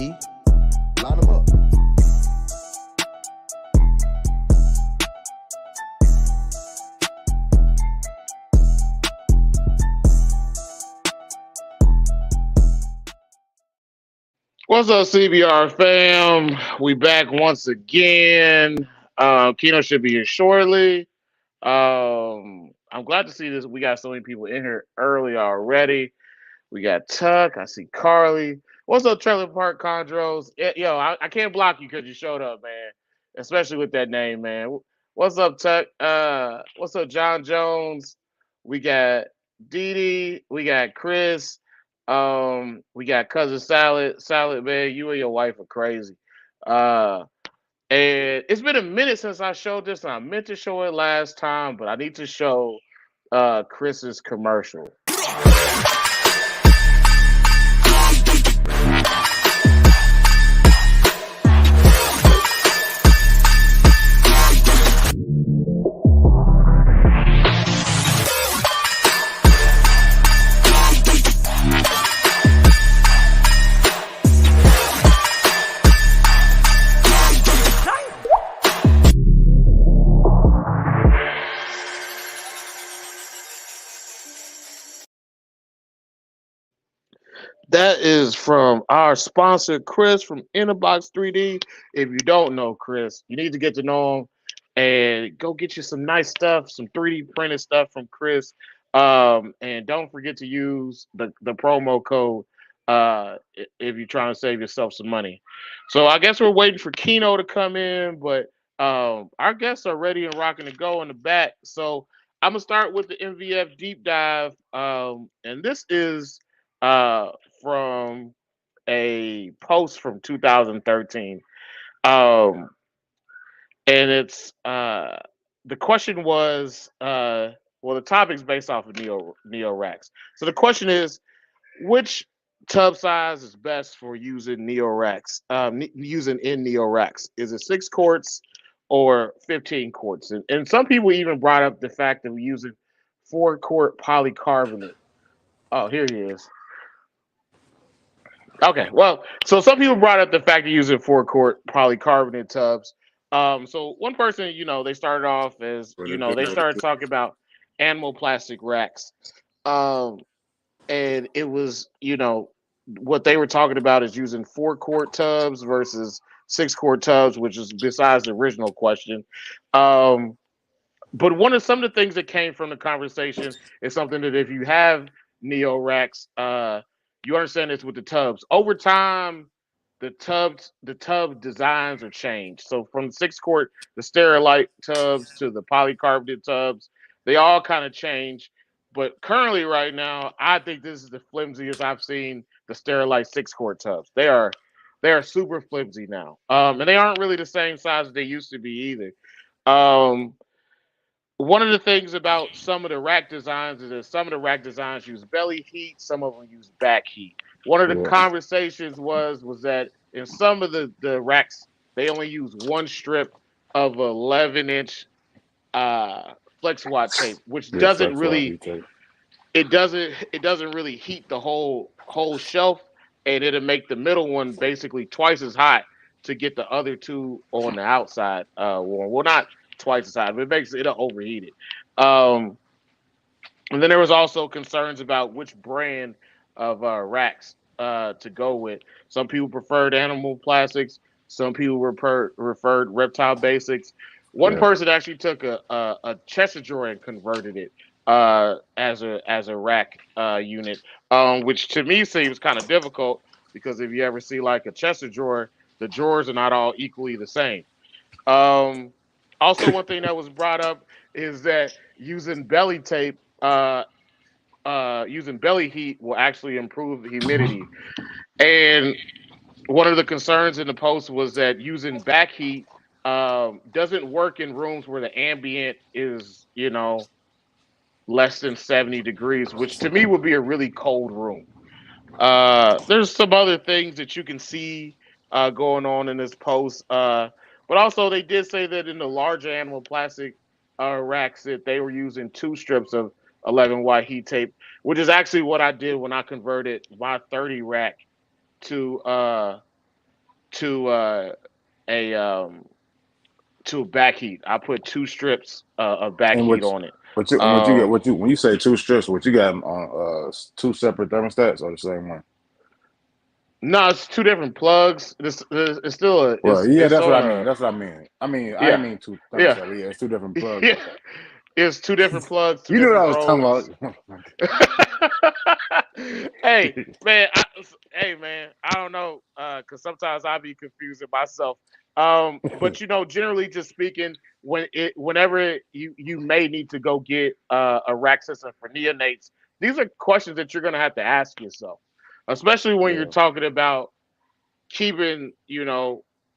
Key, line them up. What's up, CBR fam? We back once again. Keno should be here shortly. I'm glad to see this. We got so many people in here early already. We got Tuck. I see Carly. What's up, Trailer Park Chondros? Yo, I can't block you because you showed up, man. Especially with that name, man. What's up, Tuck? What's up, John Jones? We got Dee Dee. We got Chris. We got cousin Salad, man. You and your wife are crazy. Uh, and it's been a minute since I showed this, and I meant to show it last time, but I need to show Chris's commercial. That is from our sponsor, Chris from Innerbox 3D. If you don't know Chris, you need to get to know him and go get you some nice stuff, some 3D printed stuff from Chris. And don't forget to use the promo code if you're trying to save yourself some money. So I guess we're waiting for Keno to come in, but our guests are ready and rocking to go in the back. So I'm gonna start with the MVF deep dive, and this is uh, from a post from 2013. Um, and it's the question was well, the topic's based off of Neo Racks. So the question is, which tub size is best for using Neo Racks? Using in Neo Racks, is it 6 quarts or 15 quarts? And some people even brought up the fact of using 4 quart polycarbonate. Oh, here he is. Okay, well, so some people brought up the fact of using 4 quart polycarbonate tubs. So one person, they started off as, they started talking about animal plastic racks. Um, and it was, what they were talking about is using 4 quart tubs versus 6 quart tubs, which is besides the original question. Um, but some of the things that came from the conversation is something that if you have Neo racks, you understand this with the tubs. Over time, the tub designs are changed. So from 6 quart, the Sterilite tubs to the polycarbonate tubs, they all kind of change. But currently, right now, I think this is the flimsiest I've seen the Sterilite 6 quart tubs. They are super flimsy now, and they aren't really the same size as they used to be either. Um, One of the things about some of the rack designs is that some of the rack designs use belly heat, some of them use back heat. One of the conversations was that in some of the racks they only use one strip of 11-inch flex watt tape, which doesn't really it doesn't really heat the whole shelf, and it'll make the middle one basically twice as hot to get the other two on the outside warm. Well, not twice as hot, but it'll overheat it. And then there was also concerns about which brand of racks to go with. Some people preferred animal plastics. Some people referred reptile basics. One person actually took a Cheshire drawer and converted it as a rack unit, which to me seems kind of difficult because if you ever see like a Cheshire drawer, the drawers are not all equally the same. Um, Also, one thing that was brought up is that using belly heat will actually improve the humidity. And one of the concerns in the post was that using back heat doesn't work in rooms where the ambient is, less than 70 degrees, which to me would be a really cold room. There's some other things that you can see going on in this post. But also, they did say that in the larger animal plastic racks, that they were using 2 strips of 11 watt heat tape, which is actually what I did when I converted my 30 rack to to a to a back heat. I put 2 strips of back And heat what on it. what you get? What you when you say 2 strips? What you got on 2 separate thermostats or the same one? No, it's 2 different plugs. It's still a Well, yeah, it's that's what on I mean. a That's what I mean. I ain't yeah mean two yeah thermostats. Yeah, it's 2 different plugs. yeah. Okay. It's 2 different plugs, two You knew what I different was talking probes. about. Hey man, hey man, I don't know, because sometimes I be confusing myself. But generally just speaking, whenever you may need to go get a rack system for neonates, these are questions that you're gonna have to ask yourself, especially when you're Yeah. talking about keeping,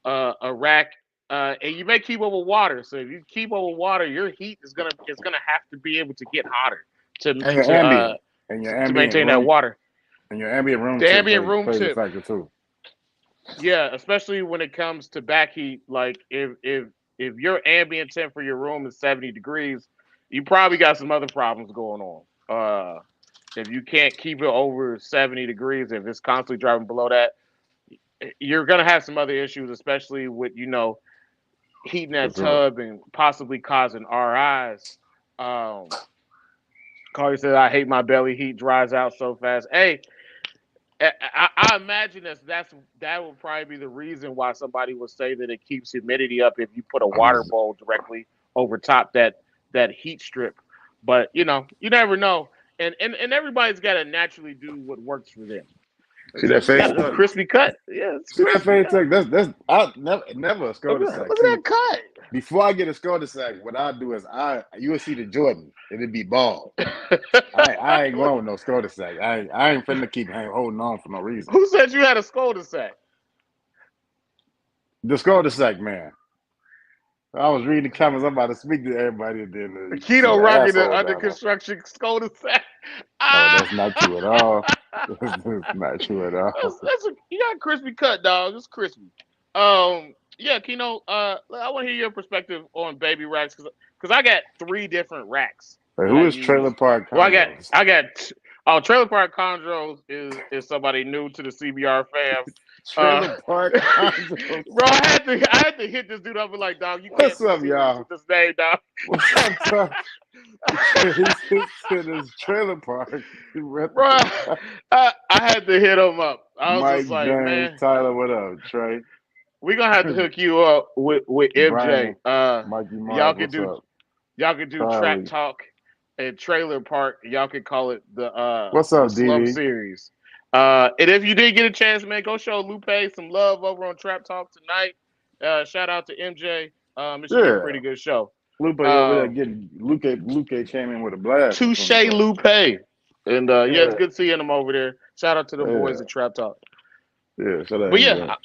a rack, and you may keep over water. So if you keep over water, your heat is gonna have to be able to get hotter to And your to uh ambient and your to ambient maintain that room water. and your ambient room The tip ambient room plays a tip, factor too. yeah, especially when it comes to back heat. Like if your ambient temp for your room is 70 degrees, you probably got some other problems going on. If you can't keep it over 70 degrees, if it's constantly dropping below that, you're gonna have some other issues, especially with heating For that sure. tub and possibly causing RIs. Carly said, "I hate my belly heat dries out so fast." Hey, I imagine that would probably be the reason why somebody would say that it keeps humidity up if you put a water bowl directly over top that heat strip. But you never know, and everybody's got to naturally do what works for them. See that You fade got a tuck? crispy cut, yeah, it's See that crispy. fade Yeah. tuck? That's I never a Look SCOTUS at that, sack. look See, at that cut. before I get a SCOTUS sack, what I do is you will see the Jordan. It'd be bald. I ain't going with no SCOTUS sack. I ain't finna keep holding on for no reason. Who said you had a Skoda sack? The SCOTUS sack, man. I was reading the comments. I'm about to speak to everybody, and then see Keto the rocking the asshole under down there. construction Skoda sack. No, Ah, that's not true at all. That's not true at all. you got a crispy cut, dog. It's crispy. Yeah, Keno. I want to hear your perspective on baby racks because I got 3 different racks Like, that I who is Trailer use. Park Well, Condos? oh, Trailer Park Chondros is somebody new to the CBR fam. Trailer Park Condos. Bro, I had to hit this dude up and like, dog, you can't What's be up, serious y'all? with this name, dog. What's up, Tuck? He said his trailer park. Bro, I had to hit him up. I was just Mike like, James, man, Tyler, what up? Trey, we're gonna have to hook you up with MJ. Brian, Mikey Y'all Mark, can what's do up? y'all can do Trap Charlie, Talk and Trailer Park. Y'all can call it what's the up, Slum DD? Series. And if you did get a chance, man, go show Lupe some love over on Trap Talk tonight. Shout out to MJ. It should be a Yeah, pretty good show. Lupe over there Um, getting Luke came in with a blast as soon Touche as Lupe. And yeah, it's yeah, good seeing them over there. Shout out to the boys yeah, at Trap Talk. yeah. Shout out But yeah, MJ.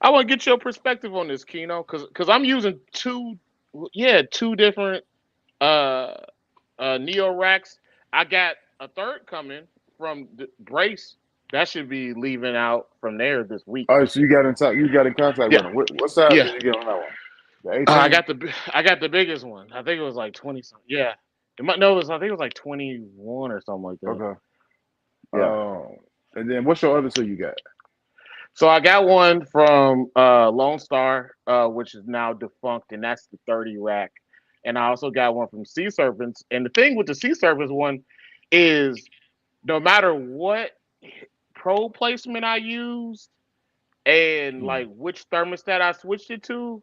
I want to get your perspective on this, Keno, because I'm using two different uh Neo racks. I got a third coming from the Brace. That should be leaving out from there this week. All right, so you got in contact Yeah, with him. What size yeah. did you get on that one? The I 18? got the biggest one. I think it was like 20 something. Yeah, no, I think it was like 21 or something like that. Okay. Yeah. And then what's your other two you got? So I got one from Lone Star, which is now defunct, and that's the 30 rack. And I also got one from Sea Serpents. And the thing with the Sea Serpents one is no matter what pro placement I used and Hmm. like which thermostat I switched it to,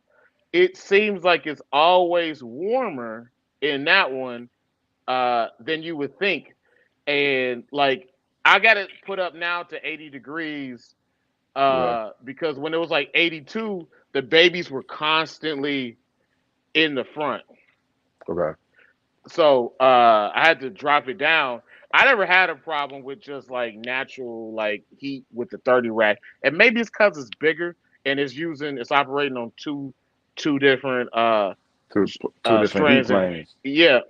it seems like it's always warmer in that one than you would think. And like I got it put up now to 80 degrees Okay. because when it was like 82, the babies were constantly in the front. Okay. So I had to drop it down. I never had a problem with just like natural like heat with the 30 rack, and maybe it's because it's bigger and it's operating on two different Two different heat strands, and planes. yeah,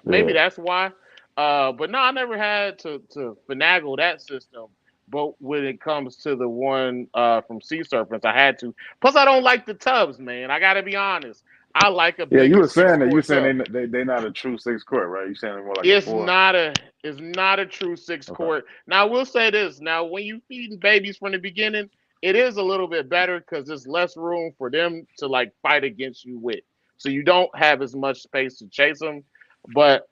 maybe Yeah. that's why. But no, I never had to finagle that system. But when it comes to the one from Sea Serpents, I had to. Plus, I don't like the tubs, man. I gotta be honest. I like a Yeah, you bigger were six saying that. You were quart saying tub. they not a true 6 quart, right? You saying they're more like a It's 4? not a it's not a true six Okay. quart. Now I will say this. Now when you feeding babies from the beginning, it is a little bit better because there's less room for them to like fight against you with. So you don't have as much space to chase them. But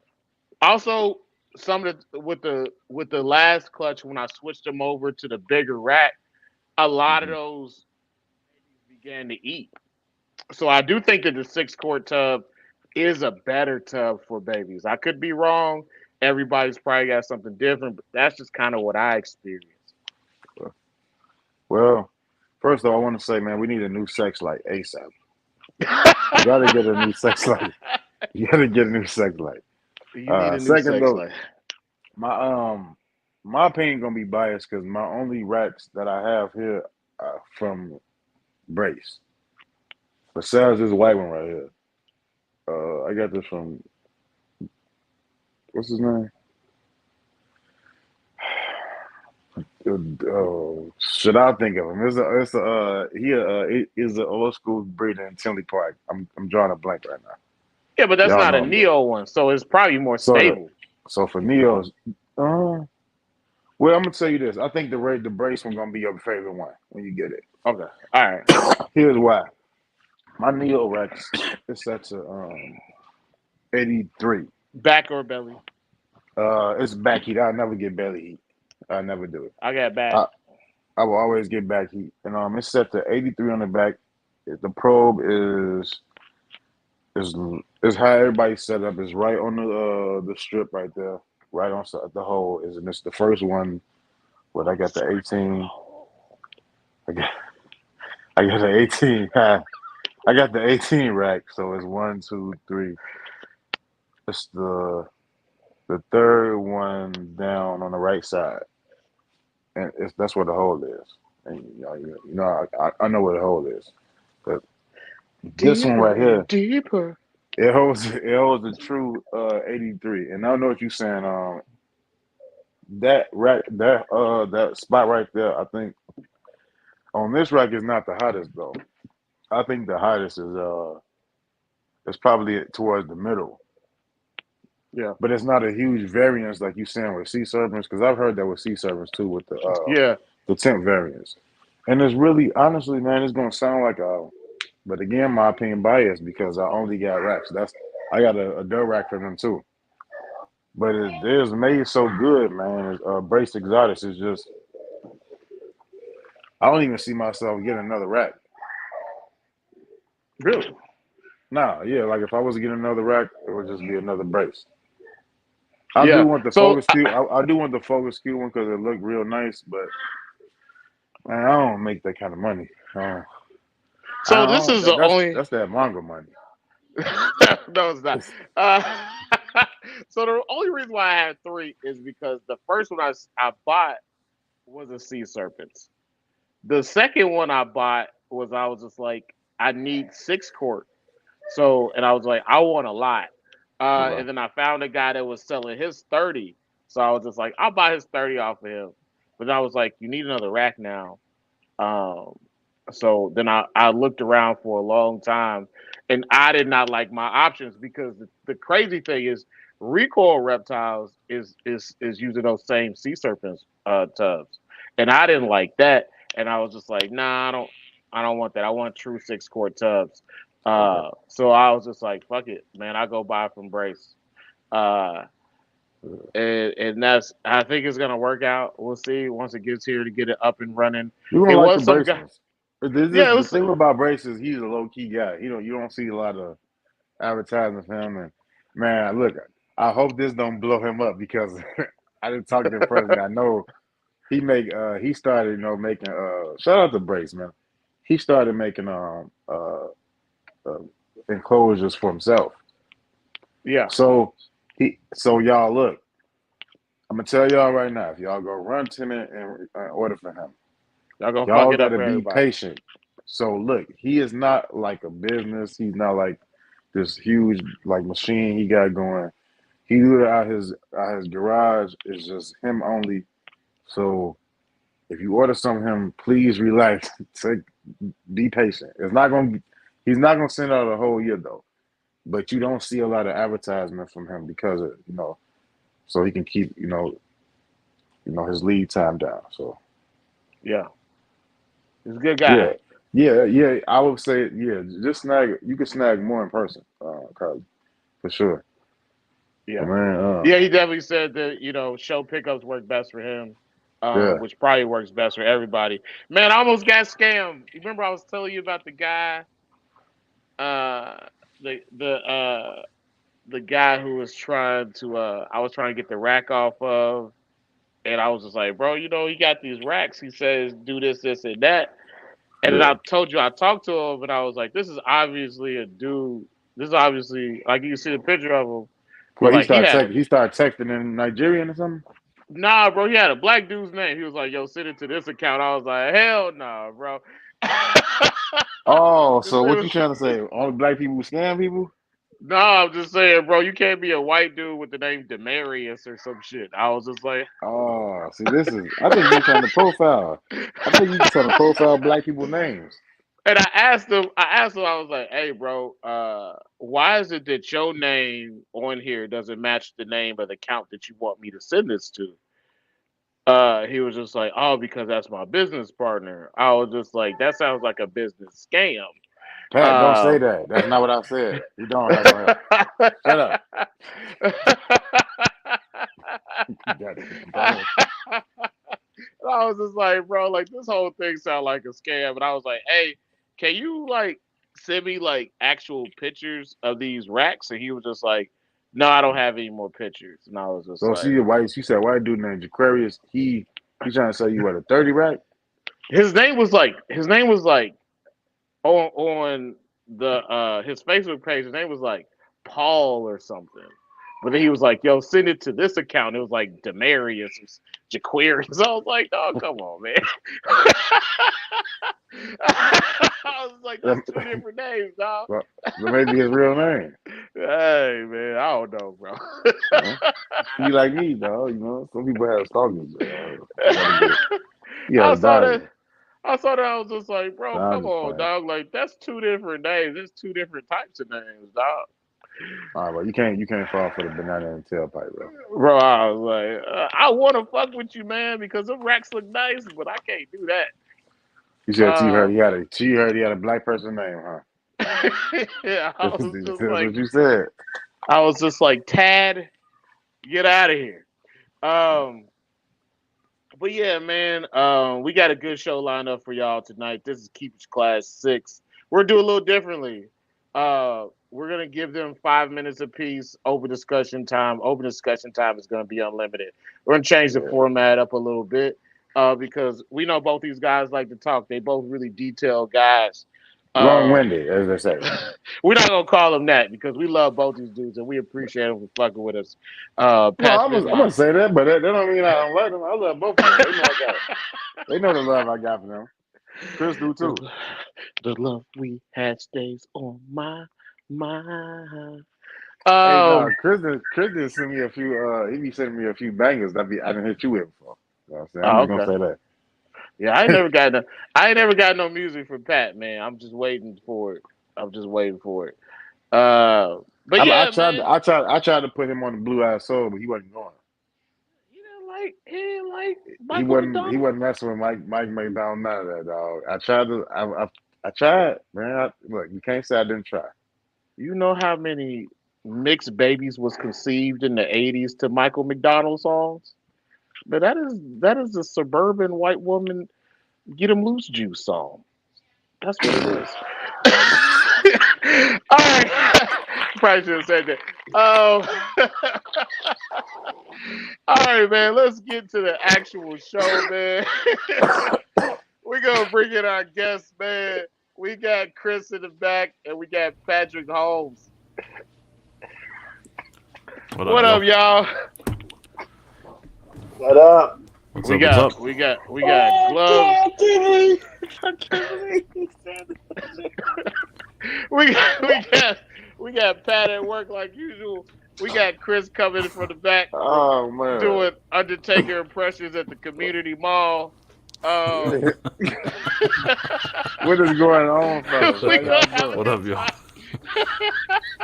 also some of the with the last clutch when I switched them over to the bigger rack, a lot of Hmm. those began to eat. So I do think that the 6 quart tub is a better tub for babies. I could be wrong. Everybody's probably got something different, but that's just kind of what I experienced. Well, first of all, I want to say, man, we need a new sex light ASAP. You got to get a new sex light. You got to get a new sex light. You need a new Second sex though, life. my opinion gonna be biased because my only racks that I have here are from Brace. Besides this white one right here, I got this from what's his name? Should I think of him? He is an old school breeder in Tinley Park. I'm drawing a blank right now. Yeah, but that's Y'all not a know him though. Neo one, so it's probably more So the stable. so for Neos, well, I'm gonna tell you this. I think the Brace one gonna be your favorite one when you get it. Okay, all right. Here's why. My Neo Rex is set to 83. Back or belly? It's back heat. I never get belly heat. I never do it. I got back. I I will always get back heat. And it's set to 83 on the back. The probe is is how everybody's set up. It's right on the strip right there, right on the hole. Is and it's the first one. What I got the 18. I got I got the 18. I got the 18 rack. So it's one, two, three. It's the third one down on the right side, and that's where the hole is. And I know where the hole is, but this one right Deeper, here, deeper. it holds the true 83. And I don't know what you're saying. That rack that spot right there, I think on this rack is not the hottest though. I think the hottest is probably towards the middle. Yeah, But it's not a huge variance like you saying with sea serpents, because I've heard that with sea serpents too with yeah. the temp variance. And it's really honestly, man, it's gonna sound like but again, my opinion biased because I only got racks. I got a dirt rack for them too. But it's made so good, man. Brace Exotics is just I don't even see myself getting another rack. Really? Nah, yeah, like if I was to get another rack, it would just be another brace. I do Yeah. want the So, focus cube. I do want the focus cube one because it looked real nice, but man, I don't make that kind of money. I so this don't. is the only. That's that manga money. No, it's not. Uh, so the only reason why I had three is because the first one I bought was a sea serpent. The second one I bought was I was just like I need 6 quart. So and I was like I want a lot. Okay. And then I found a guy that was selling his 30. So I was just like I'll buy his 30 off of him. But I was like you need another rack now. Um, so then I looked around for a long time and I did not like my options because the crazy thing is recoil reptiles is using those same sea serpents tubs. And I didn't like that. And I was just like, nah, I don't want that. I want true 6 quart tubs. Okay. So I was just like, fuck it, man, I go buy from Brace. Uh and that's I think it's gonna work out. We'll see once it gets here to get it up and running. You're It gonna like the was some guy. braces. This Yeah, is it the was. thing about braces. He's a low key guy. You don't see a lot of advertising for him. And man, look, I hope this don't blow him up because I didn't talk to him personally. I know he started making shout out to Brace, man. He started making uh enclosures for himself. Yeah, So y'all look. I'm gonna tell y'all right now. If y'all go run to him and order for him, y'all gonna fuck y'all it up gotta for be everybody. patient. So look, he is not like a business. He's not like this huge like machine he got going. He do it out his garage. It's just him only. So if you order some of him, please relax. Be patient. He's not gonna send out a whole year though. But you don't see a lot of advertisement from him because of so he can keep his lead time down. So Yeah, He's a good guy. Yeah. I would say, just snag. You can snag more in person, Carly, for sure. Yeah. But man, Yeah, he definitely said that, show pickups work best for him, yeah. which probably works best for everybody. Man, I almost got scammed. You remember I was telling you about the guy, the the guy who was trying to I was trying to get the rack off of, and I was just like, bro, he got these racks. He says do this, this, and that. And then Yeah. I told you I talked to him, and I was like, this is obviously a dude. This is obviously like you can see the picture of him. But Well, like he started texting in Nigerian or something. nah, bro, he had a black dude's name. He was like, yo, send it to this account. I was like, hell nah, bro. Oh, so what you trying to say? All black people scam people? No, I'm just saying, bro, you can't be a white dude with the name Demarius or some shit. I was just like, Oh, see, I think you're trying to profile. I think you're trying to profile black people names. and I asked him, I was like, hey, bro, why is it that your name on here doesn't match the name of the account that you want me to send this to? He was just like, oh, because that's my business partner. I was just like, that sounds like a business scam. Pat, don't say that. That's not what I said. You don't. Shut up. I was just like, bro, like this whole thing sound like a scam. And I was like, hey, can you like send me like actual pictures of these racks? And he was just like, no, I don't have any more pictures. And I was just So like, see, you said white dude named Jaquarius. He trying to sell you what, a 30 rack? his name was like on the his Facebook page. His name was like Paul or something. But then he was like, yo, send it to this account. It was like Demarius or Jaquarius. I was like, dog, come on, man. I was like, that's two different names, dog. Well, maybe his real name. Hey, man, I don't know, bro. You like me, dog. Some people have stalkers. I saw that. I was just like, bro, come on, dog. Like, that's two different names. There's two different types of names, dog. All right, well, you can't fall for the banana and tailpipe, bro. Bro, I was like, I want to fuck with you, man, because the racks look nice, but I can't do that. You said you heard he had a black person name, huh? Yeah, I was just like, what you said. I was just like, Tad, get out of here. But yeah, man, we got a good show lined up for y'all tonight. This is Keepers Class 6. We're doing a little differently. We're gonna give them 5 minutes apiece. Open discussion time. Open discussion time is gonna be unlimited. We're gonna change the format up a little bit because we know both these guys like to talk. They both really detailed guys. Long-winded, as they say. We're not gonna call them that because we love both these dudes and we appreciate them for fucking with us. I'm gonna say that, but that don't mean I don't like them. I love both of them. They know the love I got for them. Chris do too. The love we had stays on my mind. Chris did send me a few. He be sending me a few bangers that I didn't hit you with before. You know what I'm saying? I'm just gonna say that. Yeah, I ain't never got no music from Pat, man. I'm just waiting for it. But I tried to put him on the Blue Eyed Soul, but he wasn't going. He didn't like Michael he wasn't messing with Mike McDonald, none of that, dog. I tried, man. Look, you can't say I didn't try. You know how many mixed babies was conceived in the 80s to Michael McDonald songs? But that is a suburban white woman get 'em loose juice song. That's what it is. All right. Probably should have said that. All right, man. Let's get to the actual show, man. We're gonna bring in our guests, man. We got Chris in the back, and we got Patrick Holmes. What up, y'all? What up? We got gloves. we got Pat at work like usual. We got Chris coming from the back. Oh man, doing Undertaker impressions at the community mall. What is going on, fellas? What up, y'all?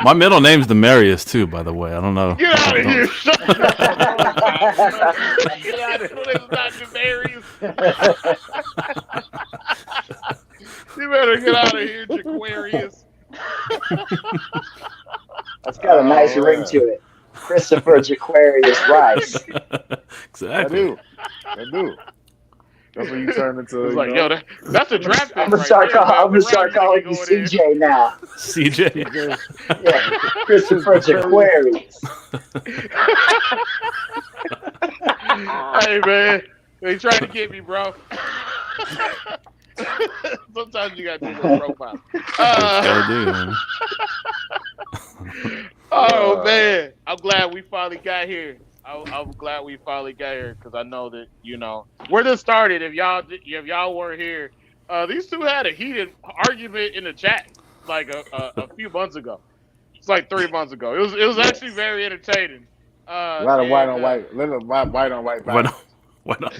My middle name's Demarius too, by the way. I don't know. Get out of here! Get out of here! It's not Demarius. better get out of here, Jaquarius. That's got a nice ring yeah. to it. Christopher Jaquarius Rice. I Exactly. do. I do. That's when you turn into. It's You like, know, yo, that's a draft I'm pick gonna right there, man. I'm gonna What start round calling you you think he going in? CJ now. CJ. Yeah, Christopher Jaquarius. Hey, man. They tried to get me, bro. Sometimes you got to do a little profile. Gotta do, man. Oh, man. I'm glad we finally got here. I'm glad we finally got here because I know that, where this started, if y'all weren't here, these two had a heated argument in the chat like a few months ago. It's like 3 months ago. It was actually very entertaining. a lot of white on white, little white on white Why violence. not? Why not?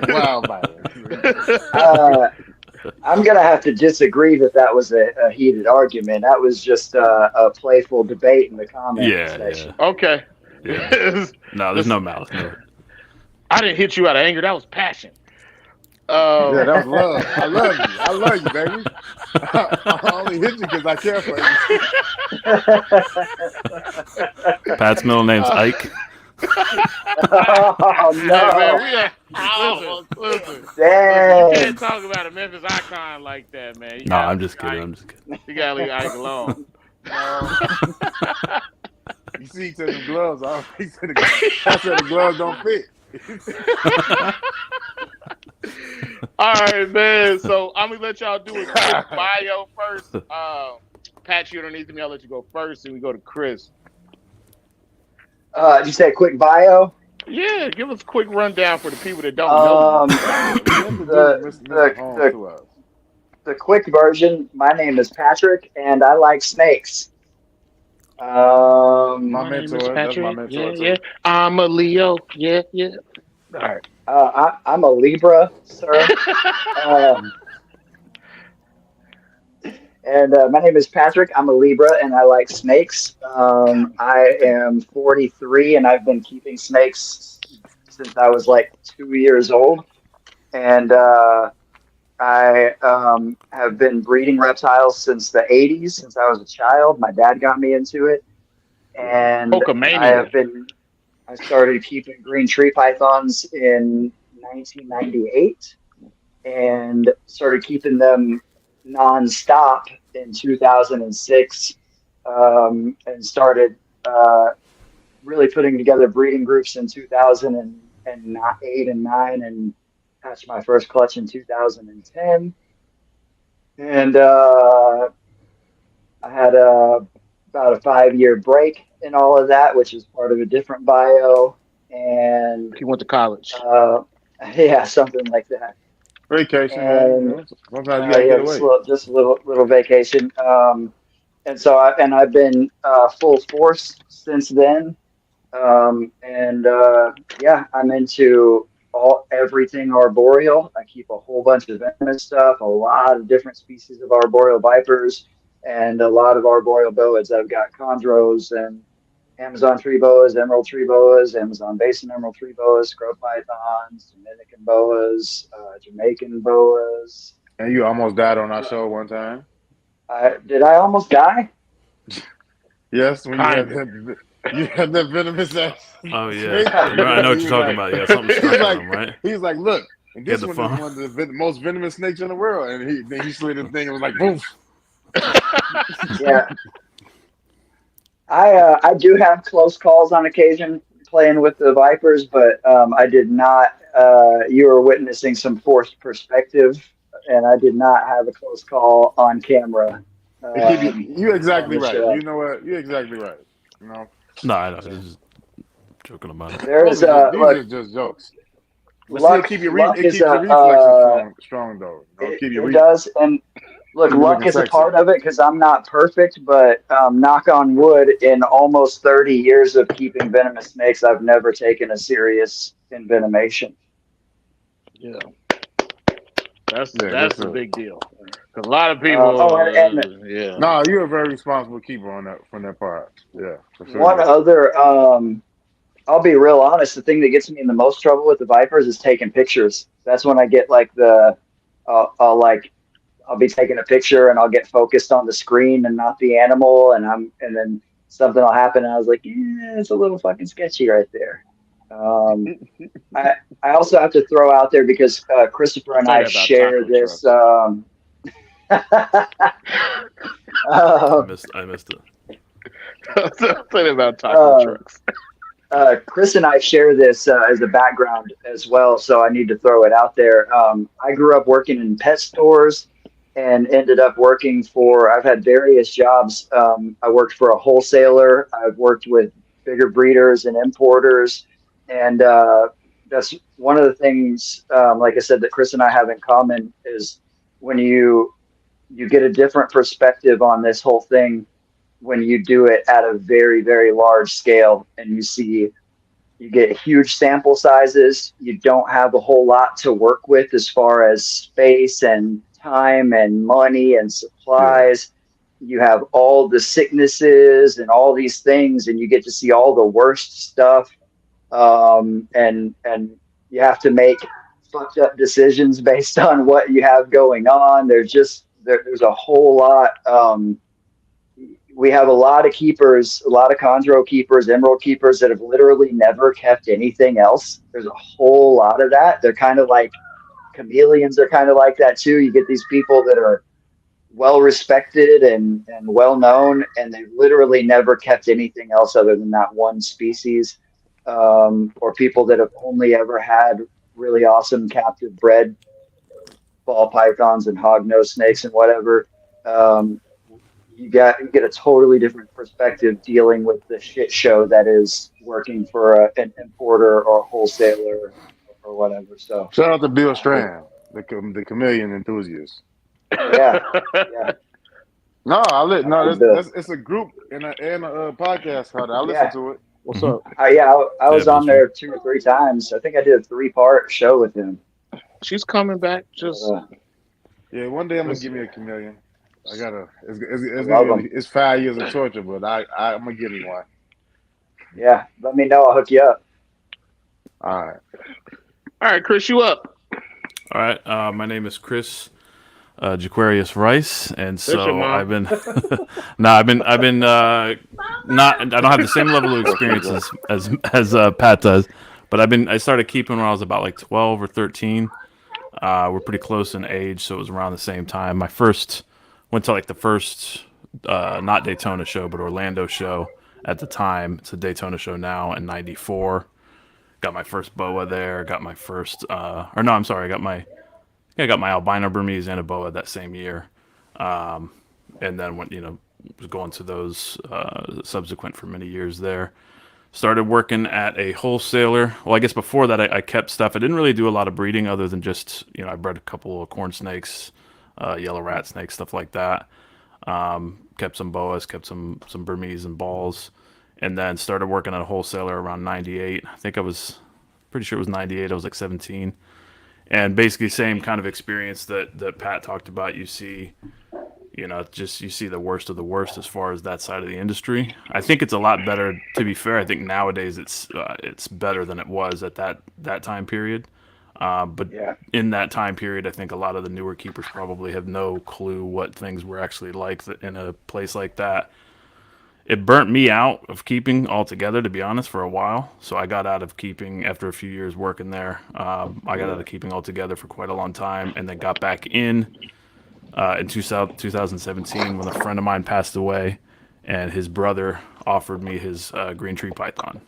Wow, violence. I'm gonna have to disagree that was a heated argument. That was just a playful debate in the comment section. Okay. Yeah. No, there's no malice. No. I didn't hit you out of anger. That was passion. Yeah, that was love. I love you. I love you, baby. I only hit you because I care for you. Pat's middle name's Ike. Oh no! Hey, man, listen. Dang. You can't talk about a Memphis icon like that, man. No, I'm just kidding. You gotta leave Ike alone. You see, he said the gloves. I said the gloves don't fit. All right, man. So I'm gonna let y'all do a quick bio first. Pat, you underneath me. I'll let you go first, and we go to Chris. Did you say a quick bio? Yeah, give us a quick rundown for the people that don't know. The quick version. My name is Patrick, and I like snakes. My mentor. That's my mentor. Yeah. I'm a Leo. Yeah. All right. I'm a Libra, sir. And my name is Patrick. I'm a Libra, and I like snakes. I am 43, and I've been keeping snakes since I was like 2 years old. And I have been breeding reptiles since the 80s, since I was a child. My dad got me into it. And I started keeping green tree pythons in 1998 and started keeping them nonstop in 2006 and started really putting together breeding groups in 2008 and 9 and hatched my first clutch in 2010. And I had about a 5-year break in all of that, which is part of a different bio. And he went to college. Yeah, something like that. Vacation, and, man. Sometimes you gotta get away. Just a little vacation. And so I've been full force since then. I'm into everything arboreal. I keep a whole bunch of venomous stuff, a lot of different species of arboreal vipers, and a lot of arboreal boas. I've got chondros and Amazon tree boas, emerald tree boas, Amazon basin emerald tree boas, scrub pythons, Dominican boas, Jamaican boas. And you almost died on our show one time. Did I almost die? Yes, when you had that venomous ass. Oh yeah, I know what you're talking about. Yeah, something stuck on him, right? He's like, look, and this one is one of the most venomous snakes in the world, and he slid his thing and was like, boom. Yeah. I do have close calls on occasion playing with the vipers, but I did not. You were witnessing some forced perspective, and I did not have a close call on camera. You're exactly right. You know what? You're exactly right. You know. No, I know. Just joking about it. These are just jokes. Luck, keep your reflexes strong though. It does, and look, luck is a part of it because I'm not perfect, but knock on wood, in almost 30 years of keeping venomous snakes, I've never taken a serious envenomation. Yeah. That's a big deal. Because a lot of people. No, you're a very responsible keeper on that from that part. Yeah. For sure. One other I'll be real honest. The thing that gets me in the most trouble with the Vipers is taking pictures. That's when I get like I'll be taking a picture and I'll get focused on the screen and not the animal, and then something will happen and I was like, yeah, it's a little fucking sketchy right there. Um, I also have to throw out there because Christopher and Say I that about share taco this. trucks. I missed it. Say that about taco uh, trucks. Chris and I share this as a background as well, so I need to throw it out there. I grew up working in pet stores and ended up working I've had various jobs. I worked for a wholesaler. I've worked with bigger breeders and importers. And that's one of the things, like I said, that Chris and I have in common is when you get a different perspective on this whole thing when you do it at a very, very large scale and you get huge sample sizes. You don't have a whole lot to work with as far as space and time and money and supplies. You have all the sicknesses and all these things, and you get to see all the worst stuff. And you have to make fucked up decisions based on what you have going on. There's a whole lot. We have a lot of keepers, a lot of chondro keepers, emerald keepers that have literally never kept anything else. There's a whole lot of that. They're kind of like chameleons are kind of like that too. You get these people that are well respected and well known, and they've literally never kept anything else other than that one species. Or people that have only ever had really awesome captive bred ball pythons and hognose snakes and whatever. You get a totally different perspective dealing with the shit show that is working for an importer or a wholesaler or whatever. So Shout out to Bill Strand, the chameleon enthusiast. yeah. No, it's a group and a podcast called it. I listen to it. What's up? I was on there 2 or 3 times. I think I did a 3-part show with him. She's coming back. Just yeah, one day I'm gonna give me a chameleon. I gotta. It's 5 years of torture, but I'm gonna give me one. Yeah, let me know. I'll hook you up. All right, Chris, you up? All right, my name is Chris Jaquarius Rice, and so I've been not. I don't have the same level of experience as Pat does, but I started keeping when I was about like 12 or 13. We're pretty close in age, so it was around the same time. Went to like the first not Daytona show, but Orlando show at the time. It's a Daytona show now in '94. Got my first boa there. Got my first I got my albino Burmese and a boa that same year. And then was going to those subsequent for many years there. Started working at a wholesaler. Well, I guess before that I kept stuff. I didn't really do a lot of breeding other than just, I bred a couple of corn snakes, yellow rat snakes, stuff like that. Kept some boas, kept some Burmese and balls, and then started working at a wholesaler around 98. I think I was pretty sure it was 98. I was like 17. And basically same kind of experience that Pat talked about. You see the worst of the worst as far as that side of the industry. I think it's a lot better, to be fair. I think nowadays it's better than it was at that time period. But in that time period, I think a lot of the newer keepers probably have no clue what things were actually like in a place like that. It burnt me out of keeping altogether, to be honest, for a while. So I got out of keeping after a few years working there. I got out of keeping altogether for quite a long time, and then got back in 2017 when a friend of mine passed away, and his brother offered me his green tree python.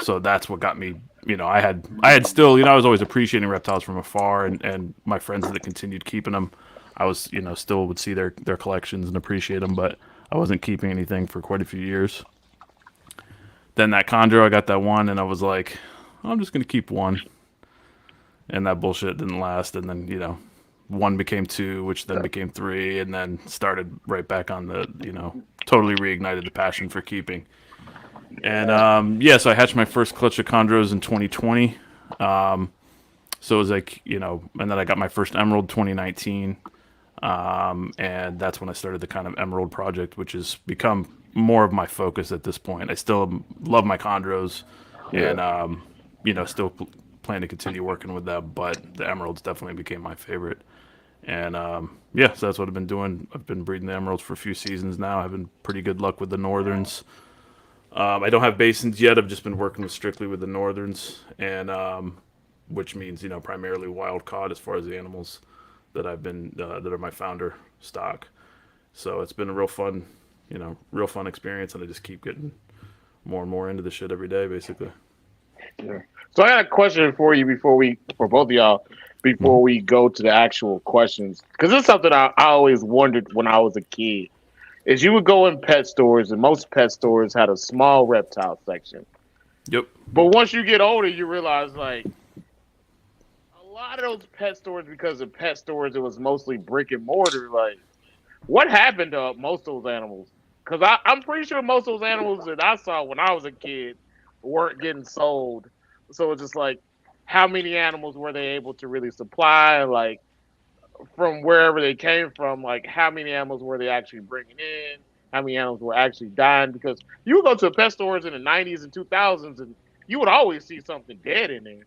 So that's what got me. I had still, I was always appreciating reptiles from afar, and my friends that continued keeping them, I was, still would see their collections and appreciate them, but I wasn't keeping anything for quite a few years. Then that chondro, I got that one, and I was like, I'm just going to keep one. And that bullshit didn't last, and then, 1 became 2, which then became 3, and then started right back on the, totally reignited the passion for keeping. And, so I hatched my first clutch of chondros in 2020. So it was like, and then I got my first emerald 2019. And that's when I started the kind of emerald project, which has become more of my focus at this point. I still love my chondros, and still plan to continue working with them. But the emeralds definitely became my favorite. And so that's what I've been doing. I've been breeding the emeralds for a few seasons now. I've been pretty good luck with the northerns. I don't have basins yet. I've just been working strictly with the northerns, and which means primarily wild caught as far as the animals that I've been that are my founder stock. So it's been a real fun experience, and I just keep getting more and more into the shit every day, basically. Yeah. So I got a question for you for both of y'all, before we go to the actual questions, because it's something I always wondered when I was a kid. Is you would go in pet stores, and most pet stores had a small reptile section. Yep. But once you get older, you realize like a lot of those pet stores, because of pet stores, it was mostly brick and mortar. Like, what happened to most of those animals? Because I'm pretty sure most of those animals that I saw when I was a kid weren't getting sold. So it's just like, how many animals were they able to really supply? Like, from wherever they came from, like how many animals were they actually bringing in? How many animals were actually dying? Because you would go to pet stores in the 90s and 2000s, and you would always see something dead in there.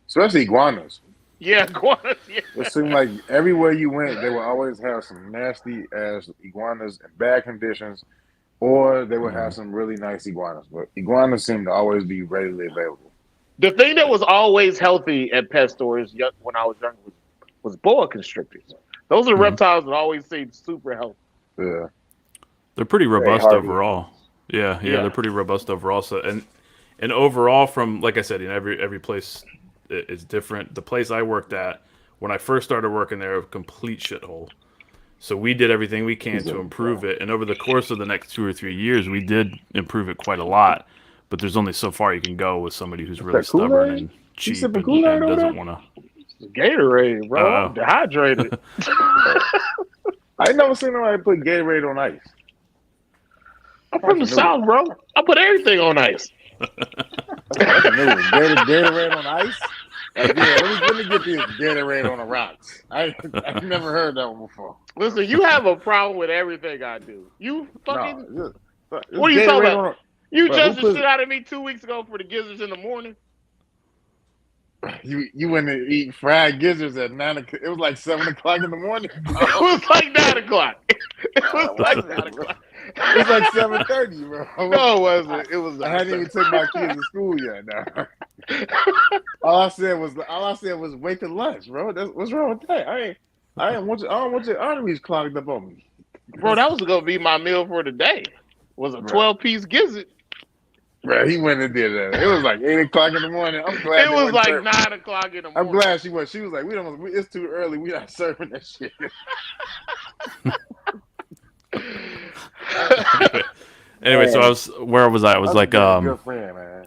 Especially iguanas. Yeah, iguanas. Yeah. It seemed like everywhere you went, they would always have some nasty ass iguanas in bad conditions, or they would have some really nice iguanas. But iguanas seem to always be readily available. The thing that was always healthy at pet stores when I was younger was boa constrictors. Those are reptiles that always seem super healthy. Yeah. They're pretty robust overall. Yeah, they're pretty robust overall. So and overall, from like I said, every place is different. The place I worked at when I first started working there, a complete shithole. So we did everything we can to improve it, and over the course of the next 2 or 3 years, we did improve it quite a lot. But there's only so far you can go with somebody who's really stubborn and cheap and doesn't want to. Gatorade, bro. I'm dehydrated. I ain't never seen nobody put Gatorade on ice. I'm from the South, bro. I put everything on ice. Gatorade on ice? Like, let me get this Gatorade on the rocks. I've never heard that one before. Listen, you have a problem with everything I do. You fucking... No, what are you talking about? You judged the shit out of me 2 weeks ago for the gizzards in the morning. You went to eat fried gizzards at 9 o'clock. It was like 7 o'clock in the morning. It was like 9 o'clock. It was like 9 o'clock. It was like 7:30, bro. No, it wasn't. It was. I hadn't even took my kids to school yet. Now, all I said was wait till lunch, bro. What's wrong with that? I don't want your arteries clogged up on me, bro. That was gonna be my meal for the day. Was a 12-piece gizzard. Bro, he went and did that. It was like 8 o'clock in the morning. I'm glad it was like 9 o'clock in the morning. I'm glad she was. She was like, it's too early. We not serving that shit. Anyway, so where was I? I was like, good friend, man.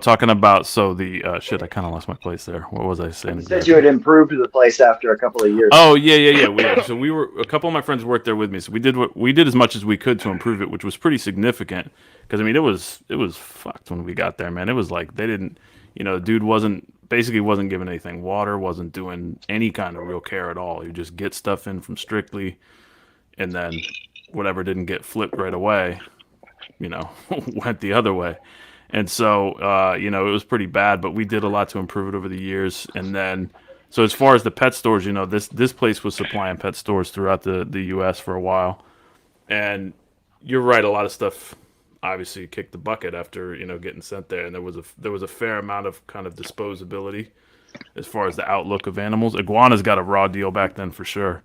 Talking about I kind of lost my place there. What was I saying? You said you had improved the place after a couple of years. Oh yeah. So we were a couple of my friends worked there with me. So we did as much as we could to improve it, which was pretty significant. Because I mean, it was fucked when we got there, man. It was like they didn't, dude wasn't giving anything water, wasn't doing any kind of real care at all. You just get stuff in from Strictly, and then whatever didn't get flipped right away, went the other way. And so, it was pretty bad, but we did a lot to improve it over the years. And then, so as far as the pet stores, this place was supplying pet stores throughout the U.S. for a while. And you're right, a lot of stuff obviously kicked the bucket after, getting sent there. And there was a fair amount of kind of disposability as far as the outlook of animals. Iguanas got a raw deal back then for sure.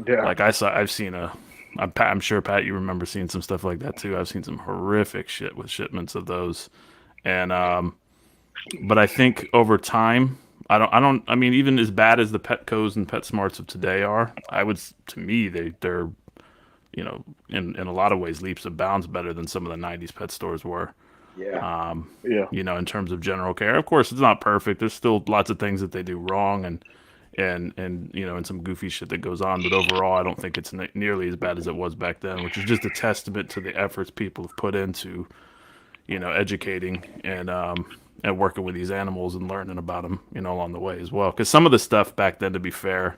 Yeah. Like I'm sure, Pat, you remember seeing some stuff like that too. I've seen some horrific shit with shipments of those. And but I think over time, I mean, even as bad as the Petcos and PetSmarts of today are, to me they're in a lot of ways leaps and bounds better than some of the 90s pet stores were. Yeah. In terms of general care. Of course, it's not perfect. There's still lots of things that they do wrong and and some goofy shit that goes on, but overall I don't think it's nearly as bad as it was back then, which is just a testament to the efforts people have put into educating and working with these animals and learning about them along the way as well, because some of the stuff back then, to be fair,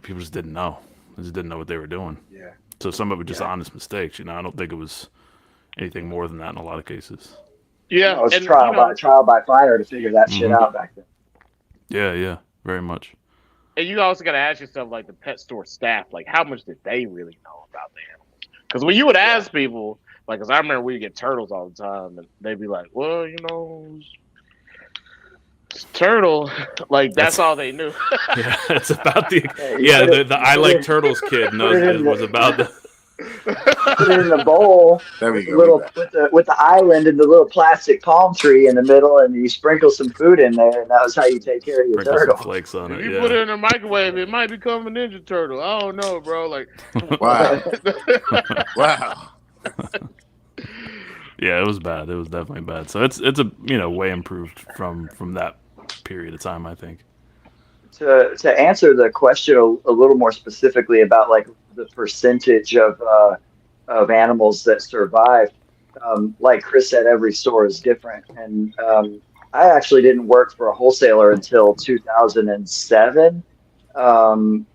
people just didn't know. They just didn't know what they were doing. Yeah. So some of it was just honest mistakes. I don't think it was anything more than that in a lot of cases. Yeah, it was and trial by fire to figure that shit out back then. Yeah, very much. And you also got to ask yourself, like the pet store staff, like how much did they really know about the animals? Because when you would ask people, like, because I remember we would get turtles all the time, and they'd be like, "Well, it's turtle," like that's all they knew. Yeah, it's about the I like turtles kid knows it was about the. Put it in a bowl There we with, go. with the island and the little plastic palm tree in the middle, and you sprinkle some food in there, and that was how you take care of your Sprinkle turtle. some flakes on If it. you put it in a microwave, it might become a Ninja Turtle. I don't know, bro. Like, Wow. Wow. Yeah, it was bad. It was definitely bad. So it's a way improved from that period of time, I think. To answer the question a little more specifically about like the percentage of animals that survive, like Chris said, every store is different, and I actually didn't work for a wholesaler until 2007, and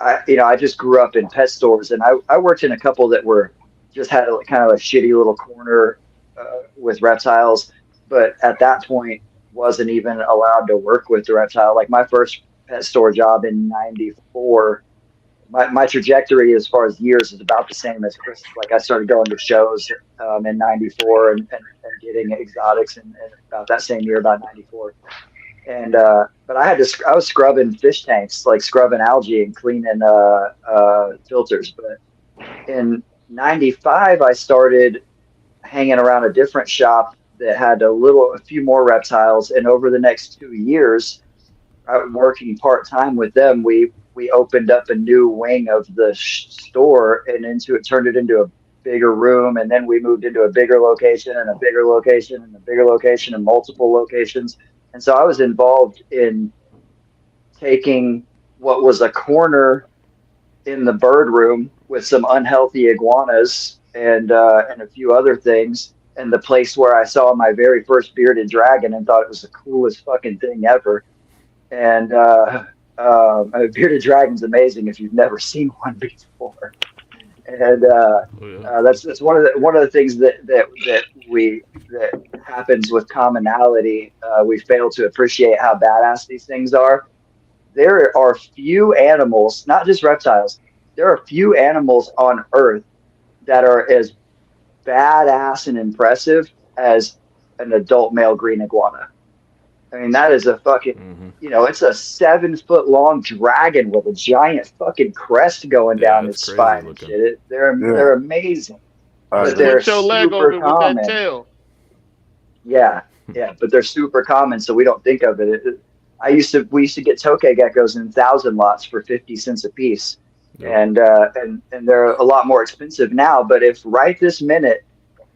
I just grew up in pet stores, and I worked in a couple that were just had kind of a shitty little corner with reptiles, but at that point wasn't even allowed to work with the reptile. Like my first pet store job in '94, my trajectory as far as years is about the same as Chris. Like I started going to shows in '94 and getting exotics in about that same year, about '94. And but I was scrubbing fish tanks, like scrubbing algae and cleaning filters. But in '95, I started hanging around a different shop that had a few more reptiles. And over the next 2 years, working part time with them, we opened up a new wing of the store and turned it into a bigger room. And then we moved into a bigger location and a bigger location and a bigger location and multiple locations. And so I was involved in taking what was a corner in the bird room with some unhealthy iguanas and a few other things, and the place where I saw my very first bearded dragon and thought it was the coolest fucking thing ever. And a bearded dragon's amazing if you've never seen one before. And that's one of the things that happens with commonality. We fail to appreciate how badass these things are. There are few animals, not just reptiles. There are few animals on Earth that are as badass and impressive as an adult male green iguana. I mean, that is a fucking, it's a 7-foot long dragon with a giant fucking crest going down its spine and shit. They're amazing. But they're your leg super over common. with that tail. Yeah, but they're super common, so we don't think of it. We used to get tokay geckos in 1,000 lots for 50 cents a piece. Yep. And they're a lot more expensive now. But if right this minute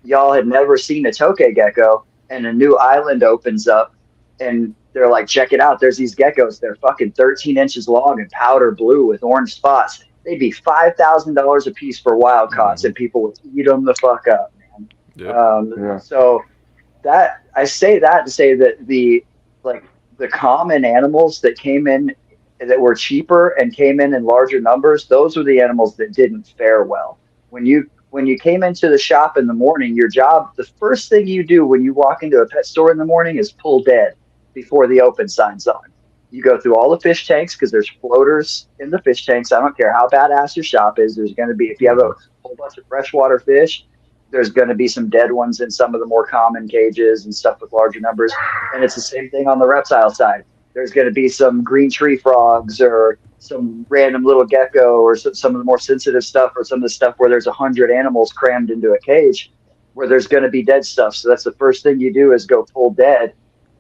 y'all had never seen a tokay gecko and a new island opens up and they're like, check it out, there's these geckos, they're fucking 13 inches long and powder blue with orange spots, they'd be $5,000 a piece for wild caughts, and people would eat them the fuck up, man. Yep. So that I say that to say that the common animals that came in that were cheaper and came in larger numbers, those were the animals that didn't fare well. When you came into the shop in the morning, your job, the first thing you do when you walk into a pet store in the morning is pull dead before the open sign's on. You go through all the fish tanks because there's floaters in the fish tanks. I don't care how badass your shop is. There's going to be, if you have a whole bunch of freshwater fish, there's going to be some dead ones in some of the more common cages and stuff with larger numbers. And it's the same thing on the reptile side. There's going to be some green tree frogs or some random little gecko or some of the more sensitive stuff, or some of the stuff where there's 100 animals crammed into a cage where there's going to be dead stuff. So that's the first thing you do is go pull dead.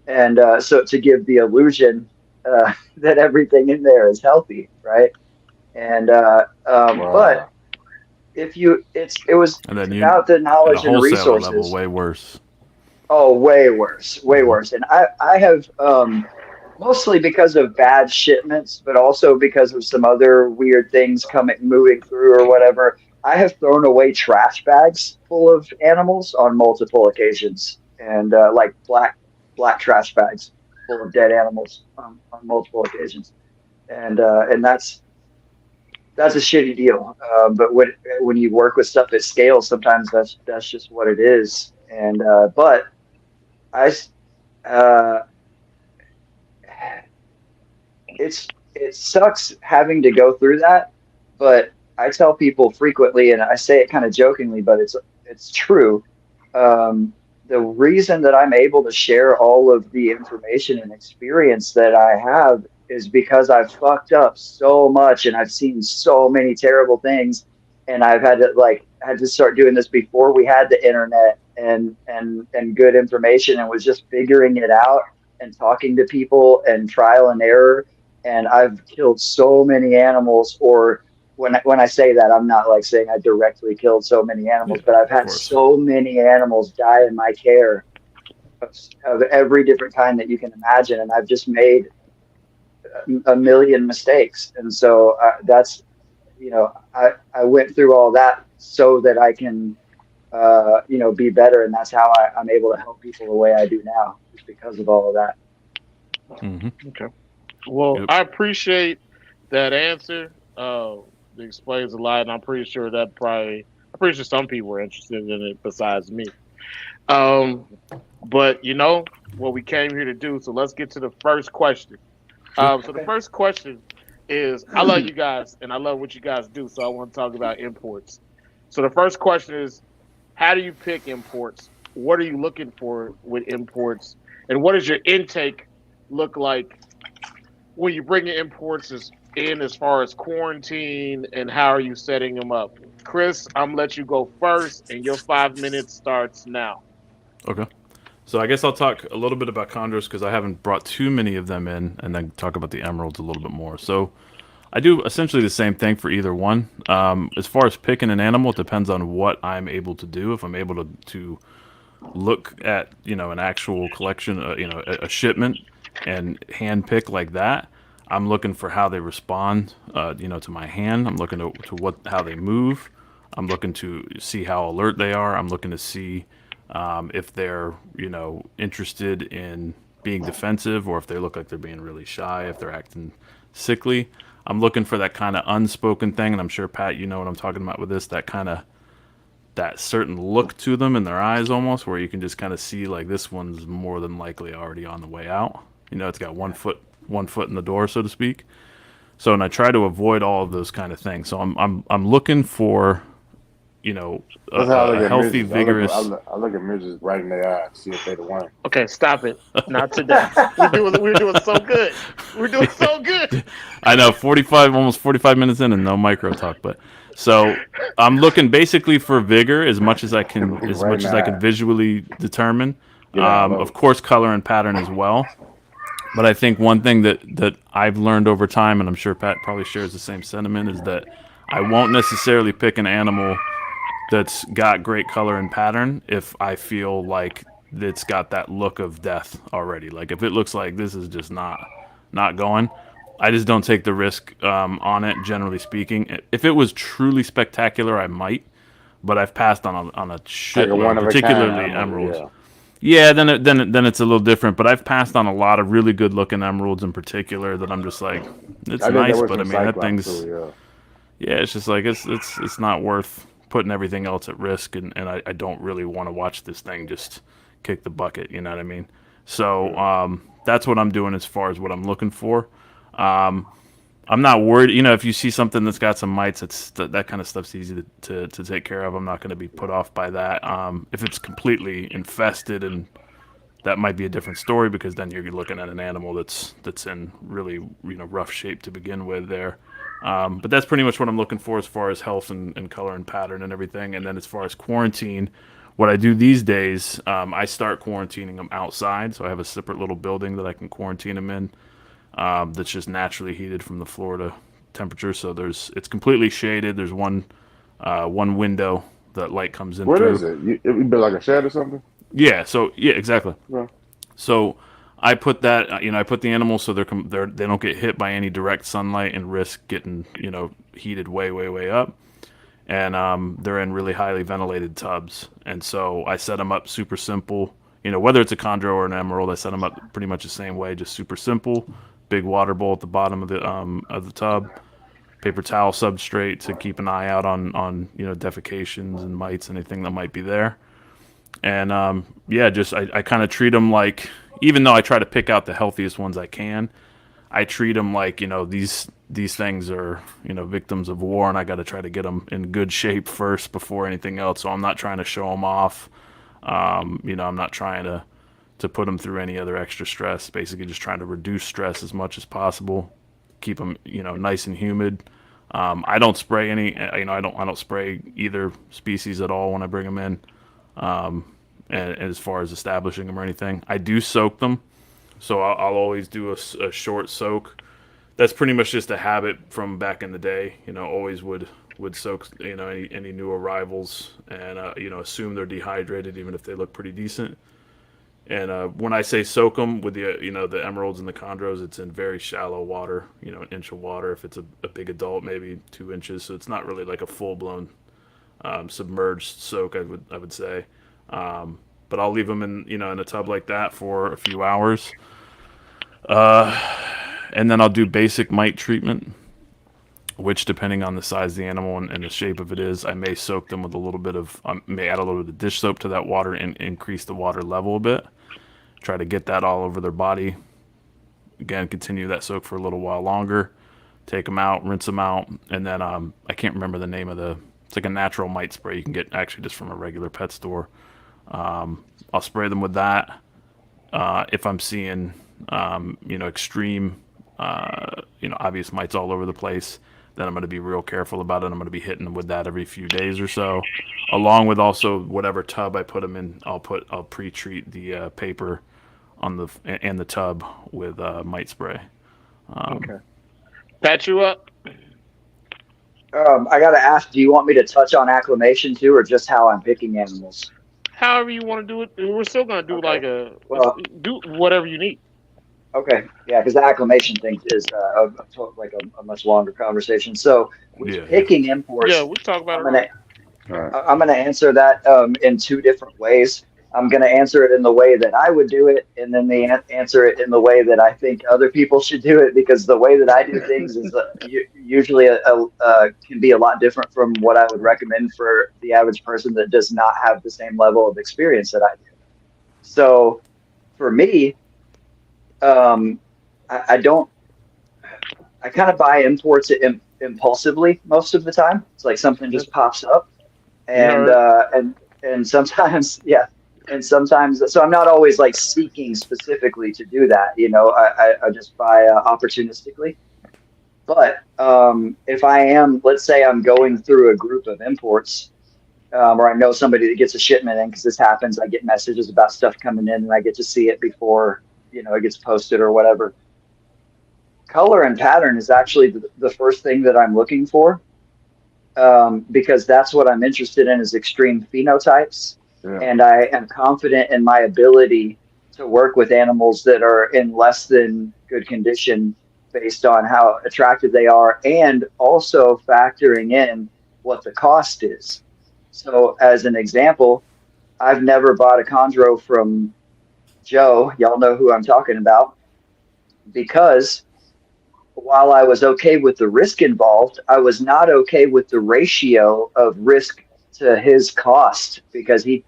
And so to give the illusion that everything in there is healthy, right? And but if it was about the knowledge and resources. Level, way worse. Oh, way worse. And I have mostly because of bad shipments, but also because of some other weird things moving through or whatever. I have thrown away trash bags full of animals on multiple occasions, and like black trash bags full of dead animals on multiple occasions, and that's that's a shitty deal. But when you work with stuff at scale, sometimes that's just what it is. And but I uh, it sucks having to go through that, but I tell people frequently, and I say it kind of jokingly, but it's true. The reason that I'm able to share all of the information and experience that I have is because I've fucked up so much and I've seen so many terrible things, and I've had to start doing this before we had the internet and good information, and was just figuring it out and talking to people and trial and error. And I've killed so many animals. Or when I say that, I'm not like saying I directly killed so many animals, but I've had so many animals die in my care of every different kind that you can imagine, and I've just made a million mistakes. And so that's, I went through all that so that I can be better, and that's how I'm able to help people the way I do now, just because of all of that. Mm-hmm. Okay. Well, I appreciate that answer. It explains a lot, and I'm pretty sure some people are interested in it besides me. But you know what we came here to do, so let's get to the first question. So the first question is, I love you guys, and I love what you guys do, so I want to talk about imports. So the first question is, how do you pick imports? What are you looking for with imports? And what does your intake look like when you bring your imports in as far as quarantine, and how are you setting them up? Chris, I'm going to let you go first, and your 5 minutes starts now. Okay. So I guess I'll talk a little bit about chondros because I haven't brought too many of them in, and then talk about the emeralds a little bit more. So I do essentially the same thing for either one. As far as picking an animal, it depends on what I'm able to do. If I'm able to look at, an actual collection, a shipment, and hand pick like that, I'm looking for how they respond, to my hand. I'm looking to how they move. I'm looking to see how alert they are. I'm looking to see if they're, interested in being defensive, or if they look like they're being really shy, if they're acting sickly. I'm looking for that kind of unspoken thing, and I'm sure, Pat, you know what I'm talking about with this, that certain look to them in their eyes almost, where you can just kind of see, like, this one's more than likely already on the way out. It's got one foot in the door, so to speak. So, and I try to avoid all of those kind of things. So I'm looking for, a healthy, vigorous. I look at midgets right in their eyes, see if they're the one. Okay, stop it. Not today. We're doing so good. We're doing so good. I know, almost 45 minutes in, and no micro talk, but so I'm looking basically for vigor as much as I can, as I can visually determine. Of course, color and pattern as well. But I think one thing that I've learned over time, and I'm sure Pat probably shares the same sentiment, is that I won't necessarily pick an animal that's got great color and pattern if I feel like it's got that look of death already. Like, if it looks like this is just not going, I just don't take the risk on it, generally speaking. If it was truly spectacular, I might, but I've passed on a shit load, particularly emeralds. Yeah, then it's a little different. But I've passed on a lot of really good looking emeralds in particular that I'm just like, it's nice, but I mean, that thing's it's just like it's not worth putting everything else at risk, and I don't really want to watch this thing just kick the bucket, you know what I mean? So that's what I'm doing as far as what I'm looking for. I'm not worried, if you see something that's got some mites, that kind of stuff's easy to take care of. I'm not going to be put off by that. If it's completely infested, and that might be a different story, because then you're looking at an animal that's in really rough shape to begin with there. But that's pretty much what I'm looking for as far as health and color and pattern and everything. And then as far as quarantine, what I do these days, I start quarantining them outside. So I have a separate little building that I can quarantine them in, that's just naturally heated from the Florida temperature. So it's completely shaded. There's one window that light comes in. What is it? It be like a shed or something? Yeah. So yeah, exactly. Yeah. So I put that, I put the animals so they don't get hit by any direct sunlight and risk getting, heated way up. And they're in really highly ventilated tubs. And so I set them up super simple. Whether it's a chondro or an emerald, I set them up pretty much the same way, just super simple. Big water bowl at the bottom of the tub. paper towel substrate to keep an eye out on defecations and mites, anything that might be there. And just I kind of treat them like, even though I try to pick out the healthiest ones I can, I treat them like, these things are, victims of war, and I got to try to get them in good shape first before anything else. So I'm not trying to show them off. I'm not trying to put them through any other extra stress. Basically, just trying to reduce stress as much as possible, keep them, nice and humid. I don't spray any, I don't spray either species at all when I bring them in. And as far as establishing them or anything, I do soak them. So I'll always do a short soak. That's pretty much just a habit from back in the day. Always would soak any new arrivals, and assume they're dehydrated even if they look pretty decent. And when I say soak them with the emeralds and the chondros, it's in very shallow water, an inch of water. If it's a big adult, maybe 2 inches. So it's not really like a full blown submerged soak, I would say. But I'll leave them in a tub like that for a few hours. And then I'll do basic mite treatment, which, depending on the size of the animal and the shape of it is, I may soak them with a little bit of, may add a little bit of dish soap to that water and increase the water level a bit. Try to get that all over their body. Again, continue that soak for a little while longer. Take them out, rinse them out, and then I can't remember the name of it's like a natural mite spray you can get actually just from a regular pet store. I'll spray them with that. If I'm seeing, extreme, obvious mites all over the place, then I'm going to be real careful about it. I'm going to be hitting them with that every few days or so, along with also whatever tub I put them in. I'll pre-treat the paper on the tub with mite spray. Okay. Patch you up. I got to ask, do you want me to touch on acclimation too, or just how I'm picking animals? However you want to do it. We're still going to do do whatever you need. Okay, yeah, because the acclimation thing is a much longer conversation. So with picking imports, we talk about it. I'm going to answer that in two different ways. I'm going to answer it in the way that I would do it, and then answer it in the way that I think other people should do it, because the way that I do things is usually can be a lot different from what I would recommend for the average person that does not have the same level of experience that I do. So for me, I kind of buy imports impulsively most of the time. It's like something just pops up, and sometimes, and sometimes, so I'm not always like seeking specifically to do that. I just buy opportunistically. But if I am, let's say I'm going through a group of imports, or I know somebody that gets a shipment in, because this happens, I get messages about stuff coming in and I get to see it before it gets posted or whatever. Color and pattern is actually the first thing that I'm looking for, because that's what I'm interested in, is extreme phenotypes. Yeah. And I am confident in my ability to work with animals that are in less than good condition based on how attractive they are, and also factoring in what the cost is. So as an example, I've never bought a chondro from Joe, y'all know who I'm talking about, because while I was okay with the risk involved, I was not okay with the ratio of risk to his cost, because he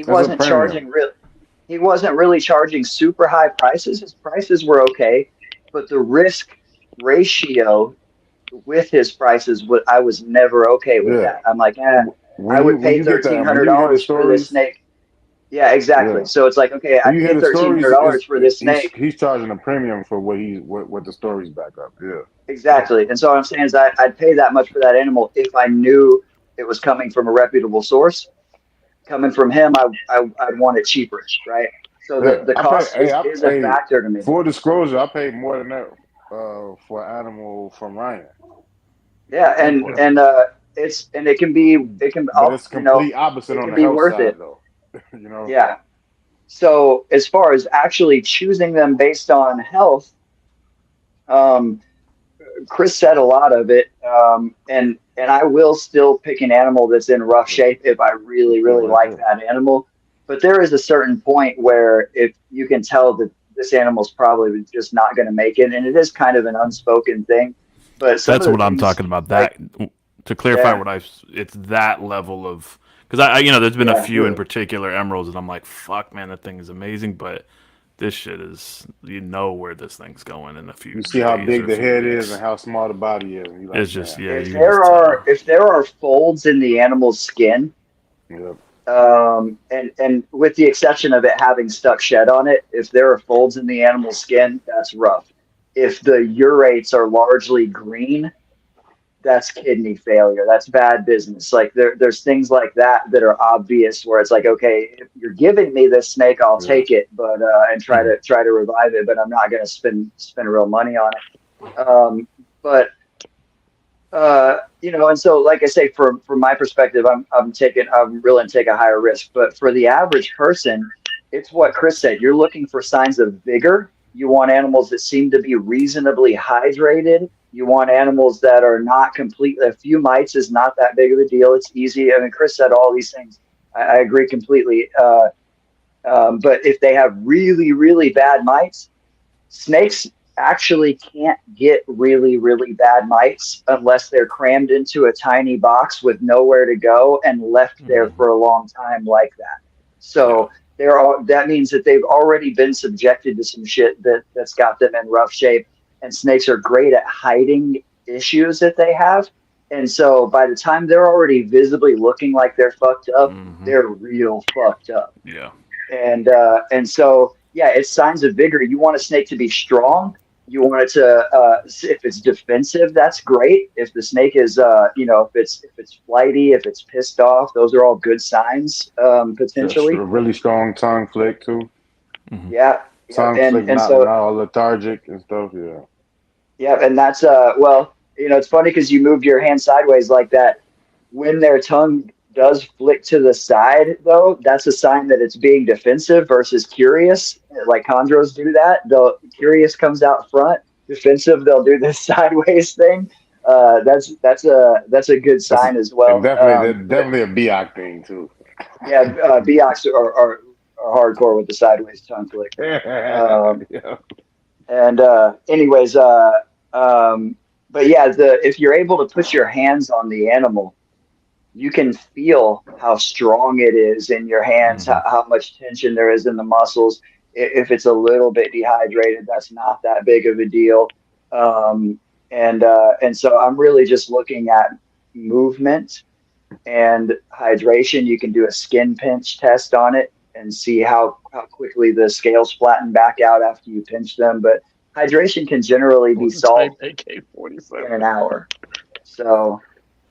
wasn't really charging super high prices. His prices were okay, but the risk ratio with his prices, I was never okay with that. I'm like, I would pay $1,300 for this snake. Yeah, exactly. Yeah. So it's like, okay, I pay $1,300 for this snake. He's charging a premium for what the stories back up. Yeah, exactly. And so what I'm saying is I'd pay that much for that animal if I knew it was coming from a reputable source. Coming from him, I'd want it cheaper, right? So the cost is a factor to me. Full disclosure, I paid more than that for an animal from Ryan. Yeah, and it can be it's complete opposite on the health side, though. Yeah. So as far as actually choosing them based on health, Chris said a lot of it, and I will still pick an animal that's in rough shape if I really, really like that animal. But there is a certain point where if you can tell that this animal's probably just not going to make it, and it is kind of an unspoken thing. But that's what I'm talking about. That to clarify it's that level of, because there's been a few in particular emeralds, and I'm like, fuck, man, that thing is amazing, but this shit is, where this thing's going in a few. You see how big the head is and how small the body is. And it's just if there are folds in the animal's skin, and with the exception of it having stuck shed on it, if there are folds in the animal's skin, that's rough. If the urates are largely green, that's kidney failure. That's bad business. Like there's things like that are obvious where it's like, okay, if you're giving me this snake, I'll take it, but and try to revive it, but I'm not going to spend real money on it. And so like I say, from my perspective, I'm willing to take a higher risk. But for the average person, it's what Chris said. You're looking for signs of vigor. You want animals that seem to be reasonably hydrated. You want animals that are not completely, a few mites is not that big of a deal. It's easy. I mean, Chris said all these things. I agree completely. But if they have really, really bad mites, snakes actually can't get really, really bad mites unless they're crammed into a tiny box with nowhere to go and left there for a long time like that. So that means that they've already been subjected to some shit that's got them in rough shape. And snakes are great at hiding issues that they have. And so by the time they're already visibly looking like they're fucked up, they're real fucked up. Yeah. And so, it's signs of vigor. You want a snake to be strong. You want it to, if it's defensive, that's great. If the snake is, if it's flighty, if it's pissed off, those are all good signs, potentially. A really strong tongue flick too. Yeah. Tongue flick, not all lethargic and stuff. Yeah. Yeah, and that's it's funny because you moved your hand sideways like that. When their tongue does flick to the side, though, that's a sign that it's being defensive versus curious. Like chondros do that. Curious comes out front. Defensive, they'll do this sideways thing. That's a good sign as well. Definitely a Biak thing too. Yeah, Biaks are hardcore with the sideways tongue flick. And anyways, but if you're able to put your hands on the animal, you can feel how strong it is in your hands, how much tension there is in the muscles. If it's a little bit dehydrated, that's not that big of a deal. And so I'm really just looking at movement and hydration. You can do a skin pinch test on it and see how quickly the scales flatten back out after you pinch them. But hydration can generally be solved in an hour. So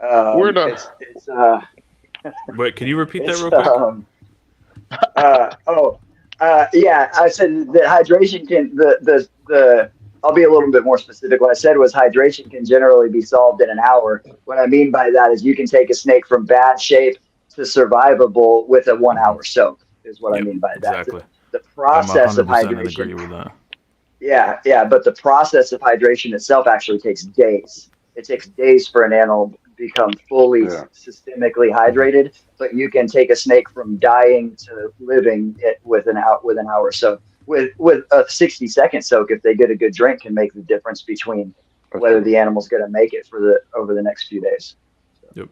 we're done. Wait, can you repeat that real quick? I said that hydration can I'll be a little bit more specific. What I said was hydration can generally be solved in an hour. What I mean by that is you can take a snake from bad shape to survivable with a 1 hour soak is what I mean by that. Exactly. The process of hydration. Agree with that. Yeah, but the process of hydration itself actually takes days. It takes days for an animal to become fully systemically hydrated, but you can take a snake from dying to living with an hour. So with a 60-second soak, if they get a good drink, can make the difference between whether the animal's going to make it over the next few days. Yep.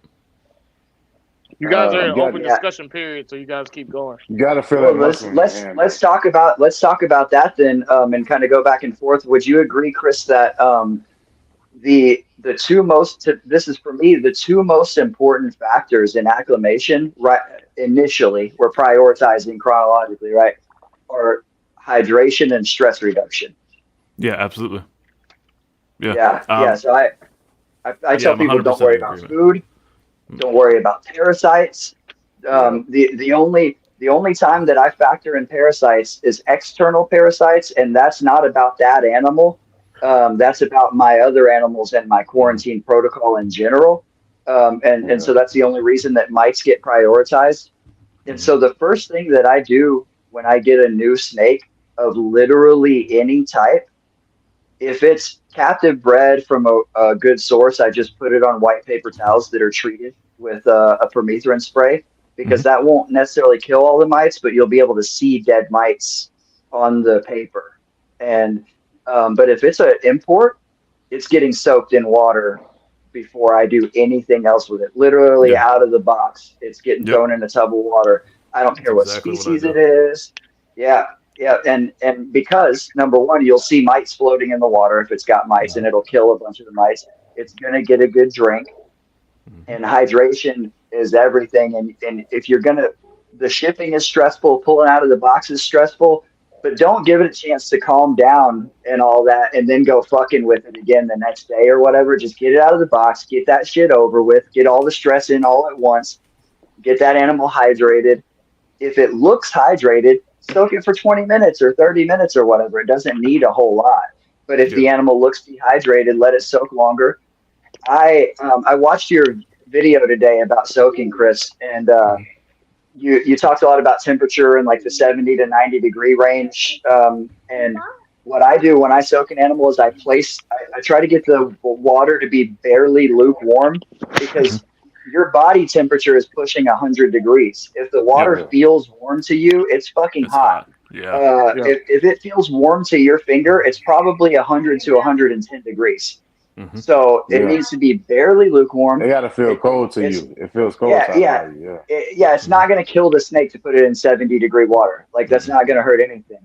You guys are in open discussion period, so you guys keep going. You got to feel it. Let's talk about that then, and kind of go back and forth. Would you agree, Chris, that the two most important factors in acclimation, right? Initially, we're prioritizing chronologically, right? Are hydration and stress reduction. Yeah, absolutely. Yeah. So I tell people don't worry about food. Don't worry about parasites. The only time that I factor in parasites is external parasites, and that's not about that animal. That's about my other animals and my quarantine protocol in general. And so that's the only reason that mites get prioritized. And so the first thing that I do when I get a new snake of literally any type, if it's captive bred from a good source, I just put it on white paper towels that are treated with a permethrin spray, because that won't necessarily kill all the mites, but you'll be able to see dead mites on the paper. And but if it's an import, it's getting soaked in water before I do anything else with it. Literally out of the box, it's getting thrown in a tub of water. I don't care what exactly species what I it is. Yeah, and because number one, you'll see mites floating in the water if it's got mites, and it'll kill a bunch of the mites. It's gonna get a good drink, and hydration is everything. And if you're gonna, the shipping is stressful, pulling out of the box is stressful, but don't give it a chance to calm down and all that, and then go fucking with it again the next day or whatever. Just get it out of the box, get that shit over with, get all the stress in all at once, get that animal hydrated. If it looks hydrated, soak it for 20 minutes or 30 minutes or whatever. It doesn't need a whole lot. But if the animal looks dehydrated, let it soak longer. I watched your video today about soaking, Chris, and you talked a lot about temperature and like the 70 to 90 degree range. And what I do when I soak an animal is I try to get the water to be barely lukewarm, because your body temperature is pushing 100 degrees. If the water feels warm to you, it's fucking hot. If it feels warm to your finger, it's probably 100 to 110 degrees. So it needs to be barely lukewarm. It got to feel cold to you. It feels cold. It's not going to kill the snake to put it in 70-degree water. Like, that's not going to hurt anything.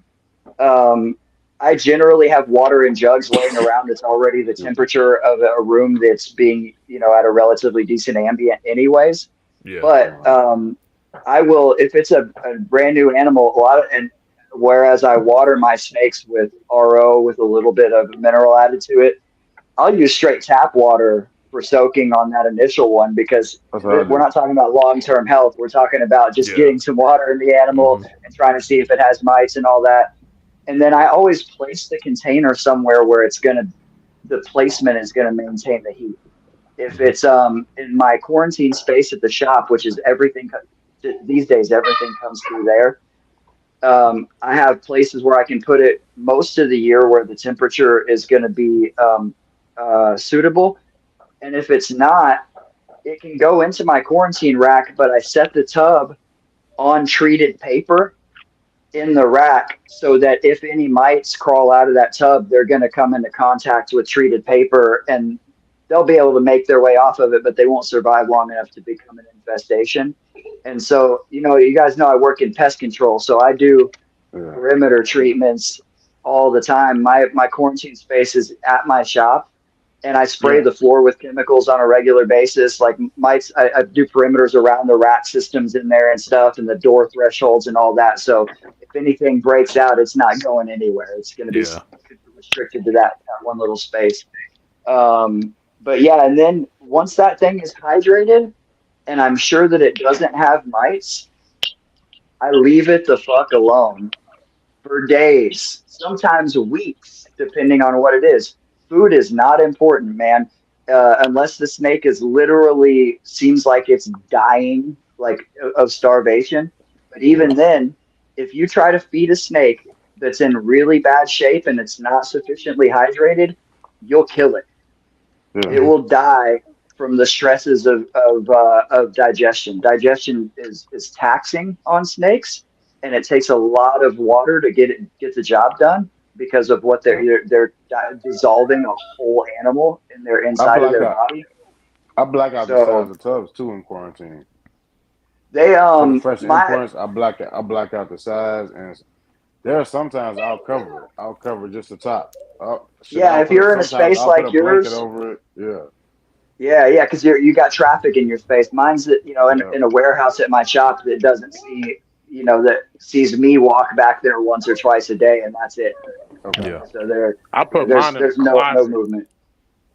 I generally have water in jugs laying around that's already the temperature of a room that's being, at a relatively decent ambient anyways. But I will, if it's a brand new animal, whereas I water my snakes with RO with a little bit of mineral added to it, I'll use straight tap water for soaking on that initial one, because we're not talking about long-term health. We're talking about just getting some water in the animal and trying to see if it has mites and all that. And then I always place the container somewhere where the placement is going to maintain the heat. If it's in my quarantine space at the shop, which is everything, these days everything comes through there. I have places where I can put it most of the year where the temperature is going to be suitable. And if it's not, it can go into my quarantine rack, but I set the tub on treated paper in the rack so that if any mites crawl out of that tub, they're going to come into contact with treated paper and they'll be able to make their way off of it, but they won't survive long enough to become an infestation. And so, you guys know I work in pest control, so I do perimeter treatments all the time. My quarantine space is at my shop, and I spray the floor with chemicals on a regular basis. Like mites, I do perimeters around the rat systems in there and stuff, and the door thresholds and all that. So if anything breaks out, it's not going anywhere. It's going to be restricted to that one little space. But yeah, and then once that thing is hydrated, and I'm sure that it doesn't have mites, I leave it the fuck alone for days, sometimes weeks, depending on what it is. Food is not important, man, unless the snake is literally seems like it's dying, like of starvation. But even then, if you try to feed a snake that's in really bad shape and it's not sufficiently hydrated, you'll kill it. It will die from the stresses of digestion. Digestion is taxing on snakes, and it takes a lot of water to get the job done, because of what they're dissolving a whole animal in their inside of their body. I black out the sides of tubs too in quarantine. They fresh imports, I black out the sides, and there are sometimes I'll cover just the top. If you're in a space like yours, over it. Yeah, because you got traffic in your space. Mine's in a warehouse at my shop that doesn't see, that sees me walk back there once or twice a day, and that's it. Okay. So there's no movement.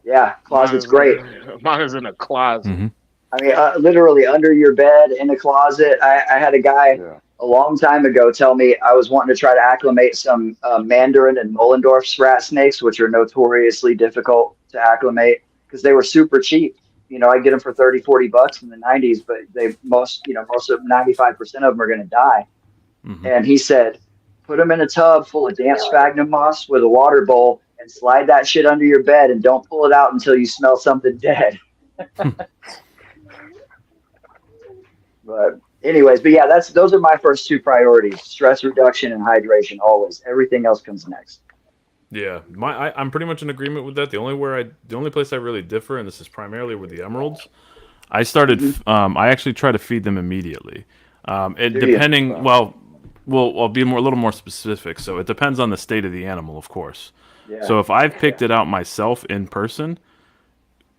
Yeah, closet's great. Mine is in a closet. Mm-hmm. I mean, literally under your bed, in a closet. I had a guy a long time ago tell me I was wanting to try to acclimate some Mandarin and Mullendorf's rat snakes, which are notoriously difficult to acclimate because they were super cheap. I get them for $30-$40 in the 90s, but most of 95% of them are going to die. Mm-hmm. And he said, put them in a tub full of damp sphagnum moss with a water bowl and slide that shit under your bed and don't pull it out until you smell something dead. But anyways, those are my first two priorities: stress reduction and hydration. Always, everything else comes next. Yeah, I'm pretty much in agreement with that. The only place I really differ, and this is primarily with the emeralds, I actually try to feed them immediately. It Do you? depending, well, I'll be a little more specific. So it depends on the state of the animal, of course. Yeah. So if I've picked it out myself in person,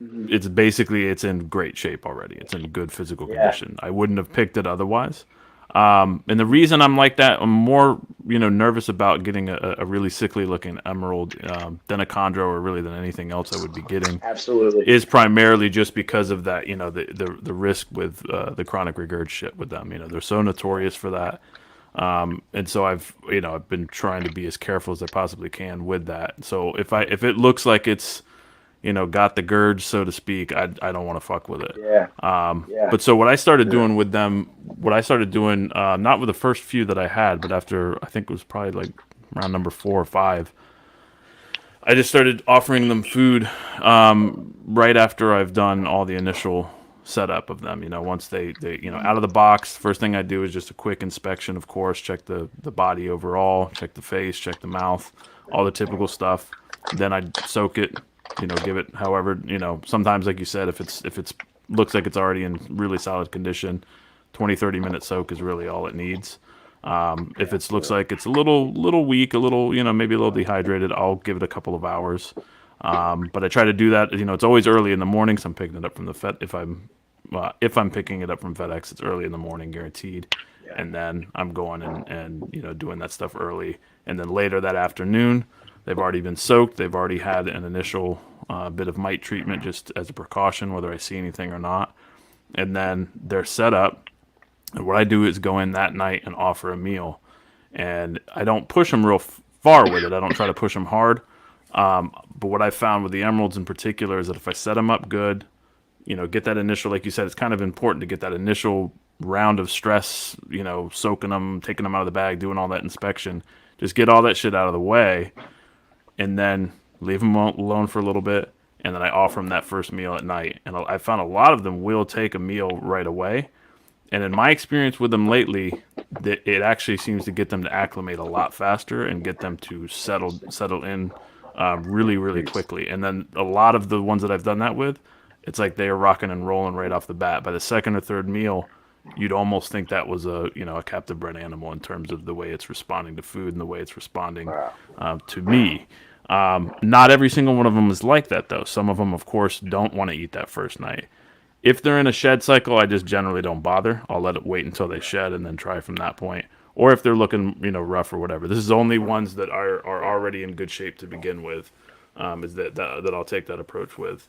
Mhm. it's in great shape already. It's in good physical Yeah. condition. I wouldn't have picked it otherwise. And the reason I'm like that, I'm more, nervous about getting a really sickly looking emerald than a chondro or really than anything else I would be getting Absolutely. is primarily just because of that, the risk with the chronic regurg shit with them. They're so notorious for that. And so I've been trying to be as careful as I possibly can with that. So if it looks like it's, got the gurge, so to speak, I don't want to fuck with it. Yeah. Yeah. But so what I started doing with them, not with the first few that I had, but after I think it was probably like around number 4 or 5, I just started offering them food right after I've done all the initial setup of them. Once they out of the box, first thing I do is just a quick inspection, of course, check the body overall, check the face, check the mouth, all the typical stuff. Then I soak it, give it however, sometimes like you said, if it's looks like it's already in really solid condition, 20-30 minute soak is really all it needs. If it looks like it's a little weak, a little, maybe a little dehydrated, I'll give it a couple of hours. But I try to do that. It's always early in the morning. So I'm picking it up from the Fed. If I'm picking it up from FedEx, it's early in the morning, guaranteed. And then I'm going and doing that stuff early. And then later that afternoon, they've already been soaked. They've already had an initial bit of mite treatment just as a precaution, whether I see anything or not. And then they're set up. And what I do is go in that night and offer a meal. And I don't push them real far with it. I don't try to push them hard. But what I found with the emeralds in particular is that if I set them up good, get that initial, like you said, it's kind of important to get that initial round of stress, soaking them, taking them out of the bag, doing all that inspection. Just get all that shit out of the way and then leave them alone for a little bit. And then I offer them that first meal at night. And I found a lot of them will take a meal right away. And in my experience with them lately, it actually seems to get them to acclimate a lot faster and get them to settle in really, really quickly. And then a lot of the ones that I've done that with, it's like they are rocking and rolling right off the bat. By the second or third meal, you'd almost think that was a captive bred animal in terms of the way it's responding to food and the way it's responding to me. Not every single one of them is like that, though. Some of them, of course, don't want to eat that first night. If they're in a shed cycle, I just generally don't bother. I'll let it wait until they shed and then try from that point. Or if they're looking, rough or whatever. This is only ones that are already in good shape to begin with, is that I'll take that approach with.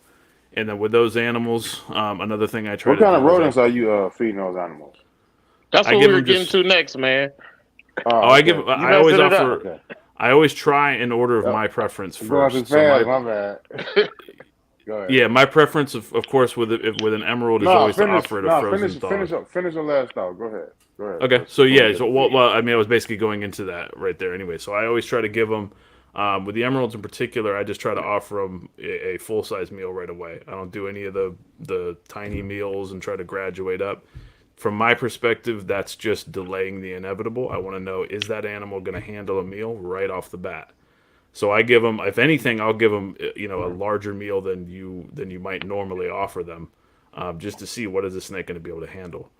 And then with those animals, another thing I try What to kind of do is rodents are you feeding those animals? That's I what give we were them getting just- to next, man. I always messing it up. offer. Okay. I always try in order of my preference I'm going too first. So fast, my bad. Go ahead. yeah, my preference, of course, with an emerald is always to offer it a frozen thawed. Finish your last thought. Go ahead. Okay, so yeah, I was basically going into that right there anyway. So I always try to give them, with the emeralds in particular, I just try to offer them a full size meal right away. I don't do any of the tiny meals and try to graduate up. From my perspective, that's just delaying the inevitable. I want to know, is that animal going to handle a meal right off the bat? So I give them, if anything, I'll give them, a larger meal than you might normally offer them, just to see what is the snake going to be able to handle.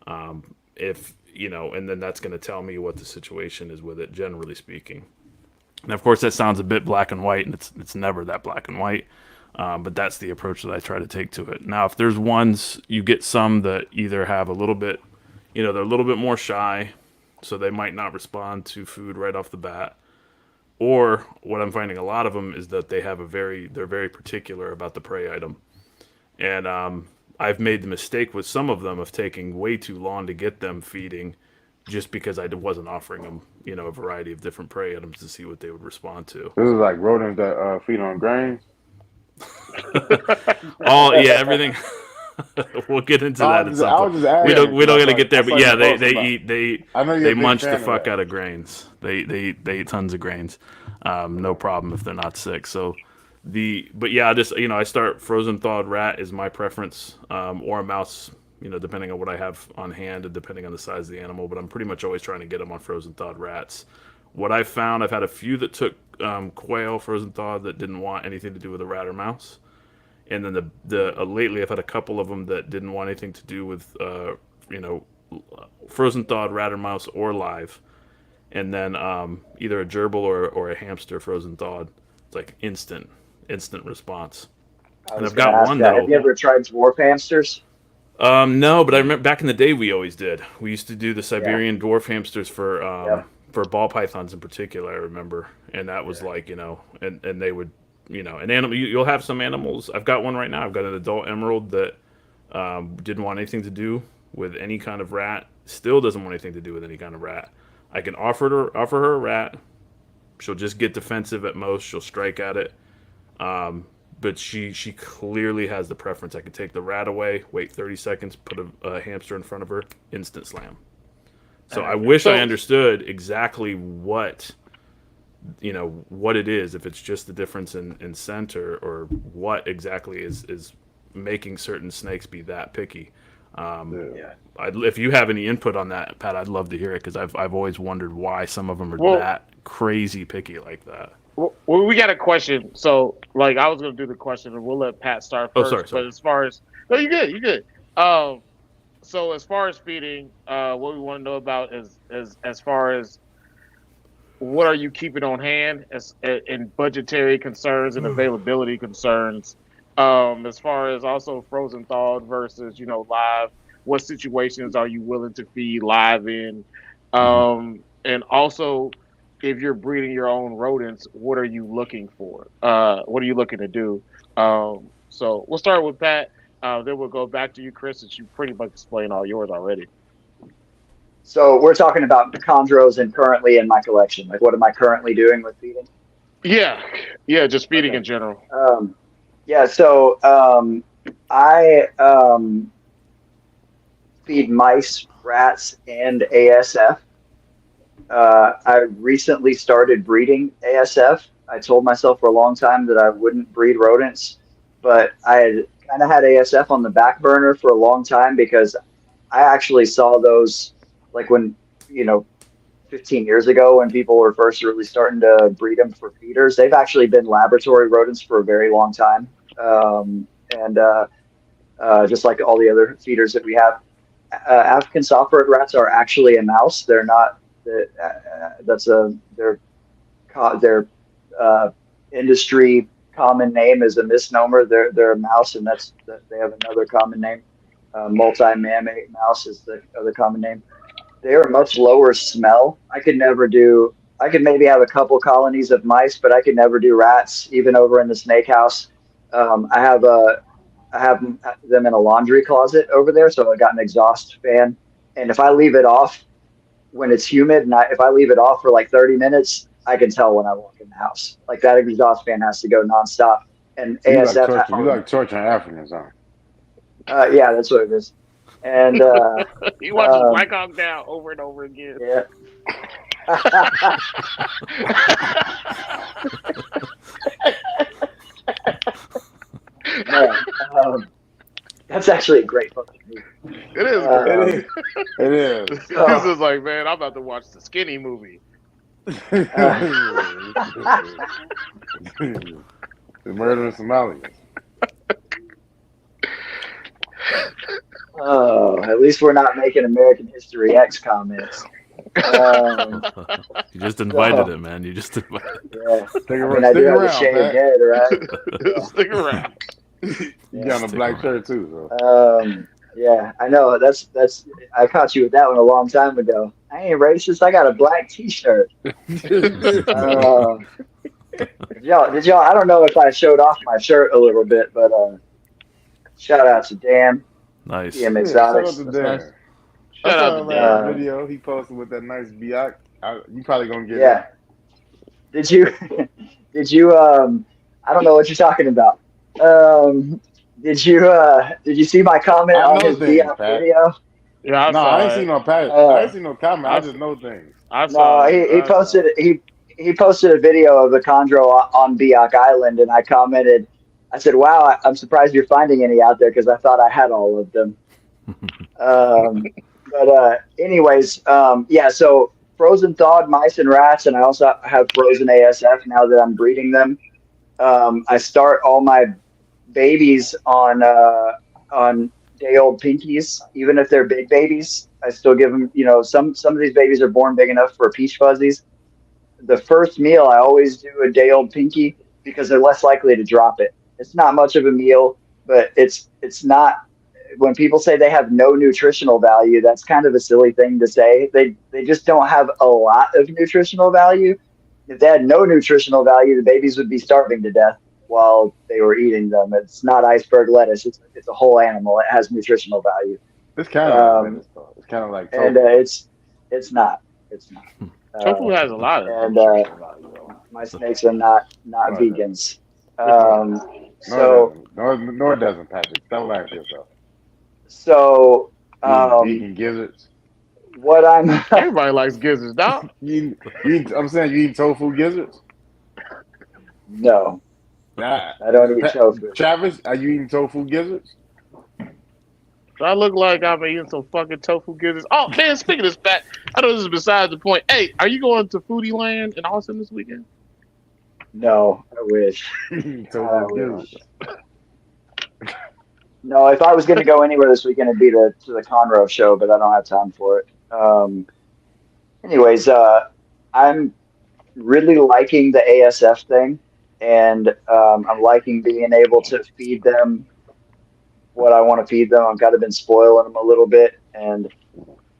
And then that's going to tell me what the situation is with it, generally speaking. And of course, that sounds a bit black and white, and it's never that black and white. But that's the approach that I try to take to it. Now, if there's ones, you get some that either have a little bit, they're a little bit more shy, so they might not respond to food right off the bat. Or what I'm finding a lot of them is that they're very particular about the prey item. And I've made the mistake with some of them of taking way too long to get them feeding just because I wasn't offering them, a variety of different prey items to see what they would respond to. This is like rodents that feed on grains. Everything. We'll get into that at some point. We don't gotta get there, but yeah, they munch the fuck out of grains. They eat tons of grains. No problem if they're not sick. So I start frozen thawed rat is my preference, or a mouse, depending on what I have on hand and depending on the size of the animal. But I'm pretty much always trying to get them on frozen thawed rats what I found, I've had a few that took quail frozen thawed that didn't want anything to do with a rat or mouse, and then lately I've had a couple of them that didn't want anything to do with frozen thawed rat or mouse or live, and then either a gerbil or a hamster frozen thawed. It's like instant response. And I've got one that'll. Have you ever tried dwarf hamsters? No, but I remember back in the day we always did. We used to do the Siberian dwarf hamsters for ball pythons in particular. I remember, and that was like and they would an animal. You'll have some animals. I've got one right now. I've got an adult emerald that didn't want anything to do with any kind of rat. Still doesn't want anything to do with any kind of rat. I can offer her a rat. She'll just get defensive at most. She'll strike at it. But she clearly has the preference. I could take the rat away, wait 30 seconds, put a hamster in front of her, instant slam. So I wish I understood exactly what it is, if it's just the difference in scent or what exactly is making certain snakes be that picky. If you have any input on that, Pat, I'd love to hear it, because I've always wondered why some of them are that crazy picky like that. Well, we got a question. So, like, I was going to do the question, and we'll let Pat start first. Sorry. But as far as you're good. So as far as feeding, what we want to know about is as far as what are you keeping on hand in budgetary concerns and availability concerns. As far as also frozen thawed versus live, what situations are you willing to feed live in, and also, if you're breeding your own rodents, what are you looking for? What are you looking to do? So we'll start with Pat. Then we'll go back to you, Chris, since you pretty much explained all yours already. So we're talking about the chondros and currently in my collection. Like, what am I currently doing with feeding? Yeah, just feeding in general. So I feed mice, rats, and ASF. I recently started breeding ASF. I told myself for a long time that I wouldn't breed rodents, but I had kind of had ASF on the back burner for a long time, because I actually saw those, like, when 15 years ago, when people were first really starting to breed them for feeders. They've actually been laboratory rodents for a very long time, and just like all the other feeders that we have. African soft-furred rats are actually a mouse. They're not. Their industry common name is a misnomer. They're a mouse, and they have another common name. Multi-mammate mouse is the other common name. They are much lower smell. I could maybe have a couple colonies of mice, but I could never do rats, even over in the snake house. I have them in a laundry closet over there, so I got an exhaust fan, and if I leave it off when it's humid, and if I leave it off for like 30 minutes, I can tell when I walk in the house. Like, that exhaust fan has to go nonstop. And so ASF. You like torturing Africans, huh? Yeah, that's what it is. And he watches Black Hawk Down over and over again. Yeah. Man, that's actually a great fucking movie. It is. It is. This is like, man, I'm about to watch the Skinny movie. The murder of Somalians. Oh, at least we're not making American History X comments. You just invited it, man. You just invited it. Yeah. I do have a shaded head, right? Stick around. You got on a black shirt too, so. Yeah, I know. That's. I caught you with that one a long time ago. I ain't racist. I got a black T-shirt. Did y'all? I don't know if I showed off my shirt a little bit, but shout out to Dan. Nice. DM Exotics. Shout out to Dan. Shout out to Dan. Video he posted with that nice biak. You probably gonna get that. Did you? I don't know what you're talking about. Did you see my comment on his biak video? Yeah, I ain't seen no comment. I ain't seen no comment. I just know things. He posted a video of the chondro on Biak Island, and I commented. I said, "Wow, I'm surprised you're finding any out there, because I thought I had all of them." Anyways, yeah. So frozen thawed mice and rats, and I also have frozen ASF now that I'm breeding them. I start all my babies on day old pinkies, even if they're big babies. I still give them, some of these babies are born big enough for peach fuzzies. The first meal, I always do a day old pinky because they're less likely to drop it. It's not much of a meal, but it's not. When people say they have no nutritional value, that's kind of a silly thing to say. They just don't have a lot of nutritional value. If they had no nutritional value, the babies would be starving to death while they were eating them. It's not iceberg lettuce. It's a whole animal. It has nutritional value. It's kind of like lettuce, though. It's kind of like tofu. And it's not. It's not. Tofu has a lot of and nutritional value, though. my snakes are not vegans. No, it doesn't, Patrick. Don't lie to yourself. So Vegan gizzards. what I'm Everybody likes gizzards, dog. I'm saying you eat tofu gizzards. no, Nah. I don't eat tofu. Travis, are you eating tofu gizzards? I look like I'm eating some fucking tofu gizzards. Oh man, speaking of this fact, I know this is besides the point. Hey, are you going to Foodie Land in Austin this weekend? No, I wish. Tofu gizzards. No, if I was going to go anywhere this weekend, it'd be to the Conroe show, but I don't have time for it. Anyways, I'm really liking the ASF thing, and I'm liking being able to feed them what I want to feed them. I've kind of been spoiling them a little bit, and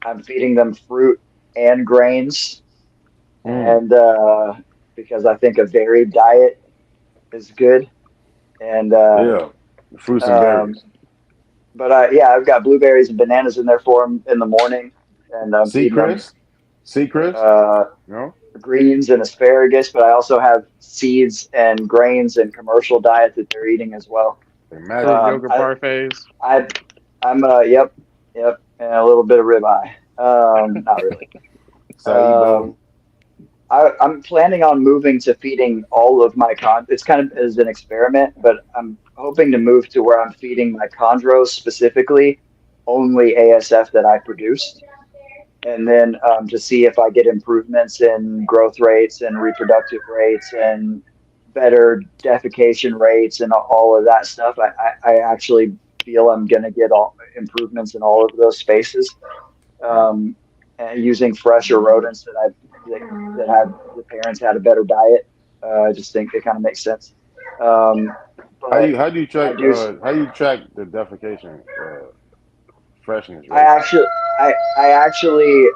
I'm feeding them fruit and grains, and because I think a varied diet is good, and fruits and berries. But I've got blueberries and bananas in there for them in the morning, and I'm feeding them no greens and asparagus. But I also have seeds and grains and commercial diet that they're eating as well. Yogurt parfaits. I'm yep, and a little bit of ribeye. Not really. I'm planning on moving to feeding all of my it's kind of as an experiment, but I'm hoping to move to where I'm feeding my chondros specifically only ASF that I produced, and then to see if I get improvements in growth rates and reproductive rates and better defecation rates and all of that stuff. I actually feel I'm going to get all improvements in all of those spaces, and using fresher rodents that have the parents had a better diet. I just think it kind of makes sense. How do you track the defecation freshness rate? I actually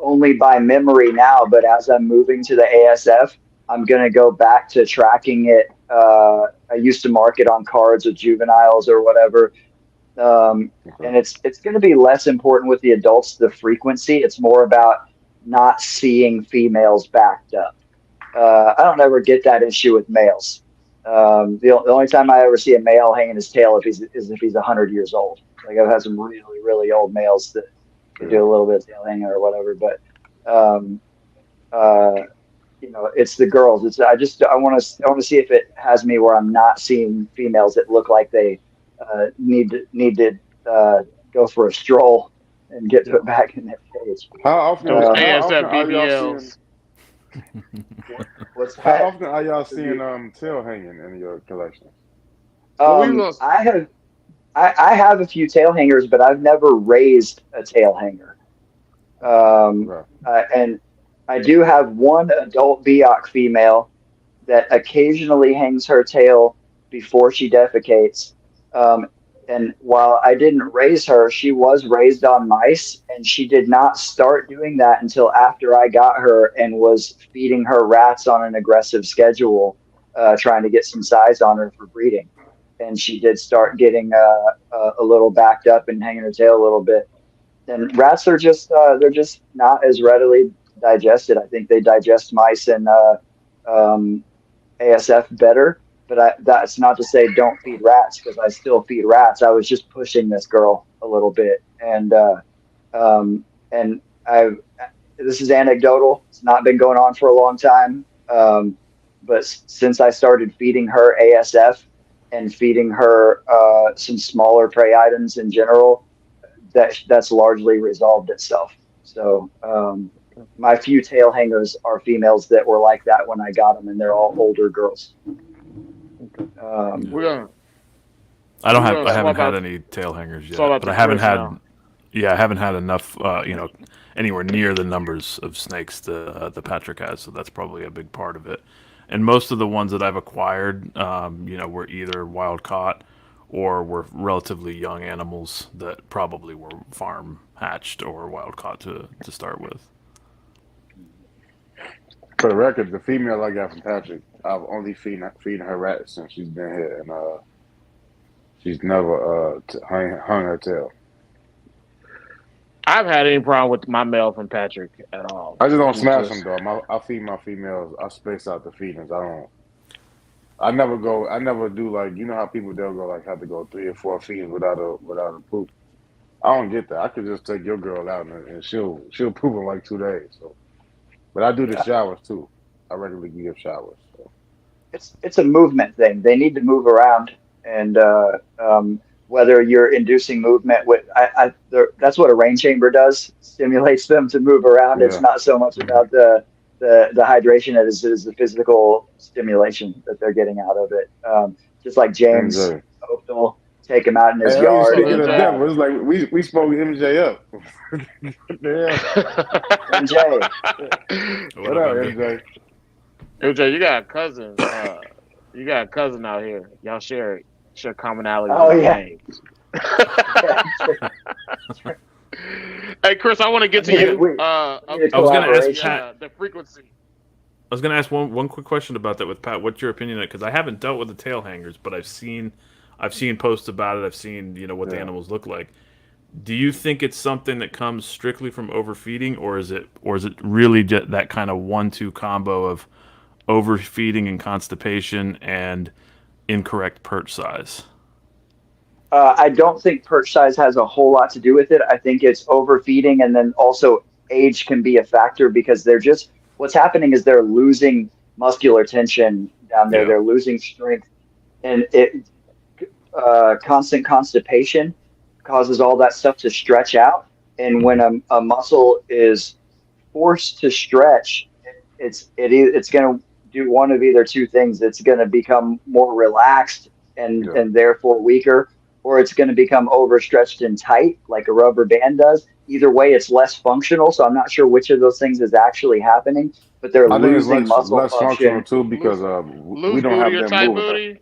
only by memory now, but as I'm moving to the ASF, I'm going to go back to tracking it. I used to mark it on cards with juveniles or whatever. And it's going to be less important with the adults, the frequency. It's more about not seeing females backed up. I don't ever get that issue with males. The only time I ever see a male hanging his tail is if he's 100 years old. Like I've had some really, really old males that can do a little bit of tail hanging or whatever. But it's the girls. I want to see if it has me where I'm not seeing females that look like they need to go for a stroll and get put back in their cage. How often How often are y'all seeing tail hanging in your collection? I have a few tail hangers, but I've never raised a tail hanger. And I do have one adult Biak female that occasionally hangs her tail before she defecates. And while I didn't raise her, she was raised on mice, and she did not start doing that until after I got her and was feeding her rats on an aggressive schedule, trying to get some size on her for breeding. And she did start getting a little backed up and hanging her tail a little bit. And rats are just they're just not as readily digested. I think they digest mice and ASF better. But that's not to say don't feed rats, because I still feed rats. I was just pushing this girl a little bit, and this is anecdotal. It's not been going on for a long time, but since I started feeding her ASF and feeding her some smaller prey items in general, that's largely resolved itself. So my few tail hangers are females that were like that when I got them, and they're all older girls. We're gonna I don't we're have. gonna I haven't swap had out any tail hangers swap yet, out but to I haven't Chris had. now. Yeah, I haven't had enough. Anywhere near the numbers of snakes the Patrick has. So that's probably a big part of it. And most of the ones that I've acquired, were either wild caught or were relatively young animals that probably were farm hatched or wild caught to start with. For the record, the female I got from Patrick, I've only feeding her rats since she's been here, and she's never hung her tail. I haven't had any problem with my male from Patrick at all. I just don't He's smash just them though. I feed my females. I space out the feedings. I don't. I never go. I never do like how people they'll go like have to go 3 or 4 feedings without a poop. I don't get that. I could just take your girl out and she'll poop in like 2 days. So, but I do the showers too. I regularly give showers. So. It's a movement thing. They need to move around, and whether you're inducing movement with, that's what a rain chamber does. Stimulates them to move around. It's Yeah. not so much about the hydration as it is the physical stimulation that they're getting out of it. Just like James MJ. Optal, take him out in his Hey, yard. speaking and, of devil, it's like we spoke MJ up. Yeah. MJ, What up, MJ? MJ, you got a cousin. You got a cousin out here. Y'all share commonalities. Oh, in yeah. names. Hey, Chris, I want to get to you. We need a I was gonna ask collaboration. Pat. The frequency. I was going to ask one quick question about that with Pat. What's your opinion on it? Because I haven't dealt with the tail hangers, but I've seen posts about it. I've seen what the animals look like. Do you think it's something that comes strictly from overfeeding, or is it really just that kind of 1-2 combo of overfeeding and constipation and incorrect perch size? I don't think perch size has a whole lot to do with it. I think it's overfeeding, and then also age can be a factor because what's happening is they're losing muscular tension down there. Yeah. They're losing strength, and constant constipation causes all that stuff to stretch out. And when a muscle is forced to stretch, it's going to do one of either two things. It's going to become more relaxed and therefore weaker, or it's going to become overstretched and tight like a rubber band does. Either way, it's less functional. So I'm not sure which of those things is actually happening, but they're I think it's losing muscle less functional function. too because Loose we don't booty have or them tight moving. booty?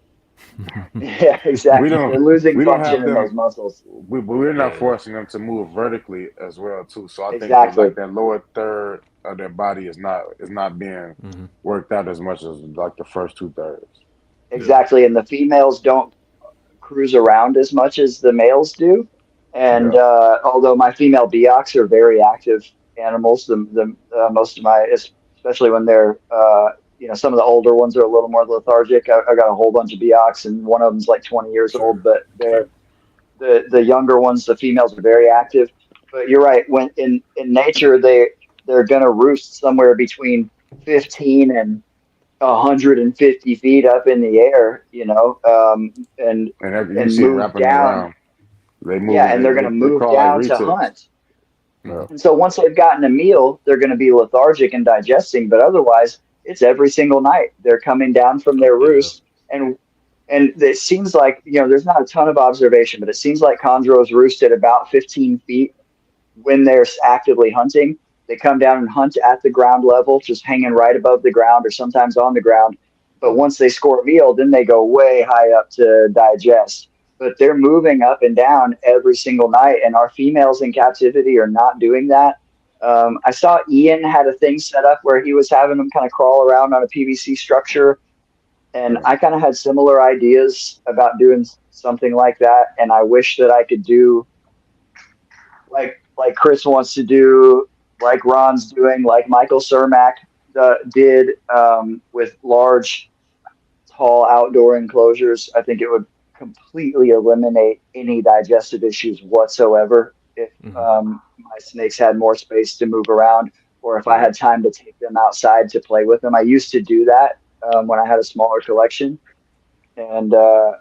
Yeah, exactly. They're losing we don't function have in them. those muscles. We're not forcing them to move vertically as well too. So I think Exactly. that lower third of their body is not being worked out as much as like the first 2/3. Exactly. And the females don't cruise around as much as the males do. And although my female Beox are very active animals, the most of my, especially when they're some of the older ones are a little more lethargic. I got a whole bunch of Beox, and one of them's like 20 years old, but they're the younger ones, the females are very active. But you're right. When in nature, they're going to roost somewhere between 15 and 150 feet up in the air, and you see them move wrapping down. around. They move. Yeah, and they're going to move down to hunt. Yeah. And so once they've gotten a meal, they're going to be lethargic and digesting. But otherwise, it's every single night they're coming down from their roost, and it seems like there's not a ton of observation, but it seems like chondros roost at about 15 feet when they're actively hunting. They come down and hunt at the ground level, just hanging right above the ground or sometimes on the ground. But once they score a meal, then they go way high up to digest. But they're moving up and down every single night, and our females in captivity are not doing that. I saw Ian had a thing set up where he was having them kind of crawl around on a PVC structure, and I kind of had similar ideas about doing something like that. And I wish that I could do like Chris wants to do, like Ron's doing, like Michael Cermak did with large, tall outdoor enclosures. I think it would completely eliminate any digestive issues whatsoever if my snakes had more space to move around, or if I had time to take them outside to play with them. I used to do that when I had a smaller collection, and I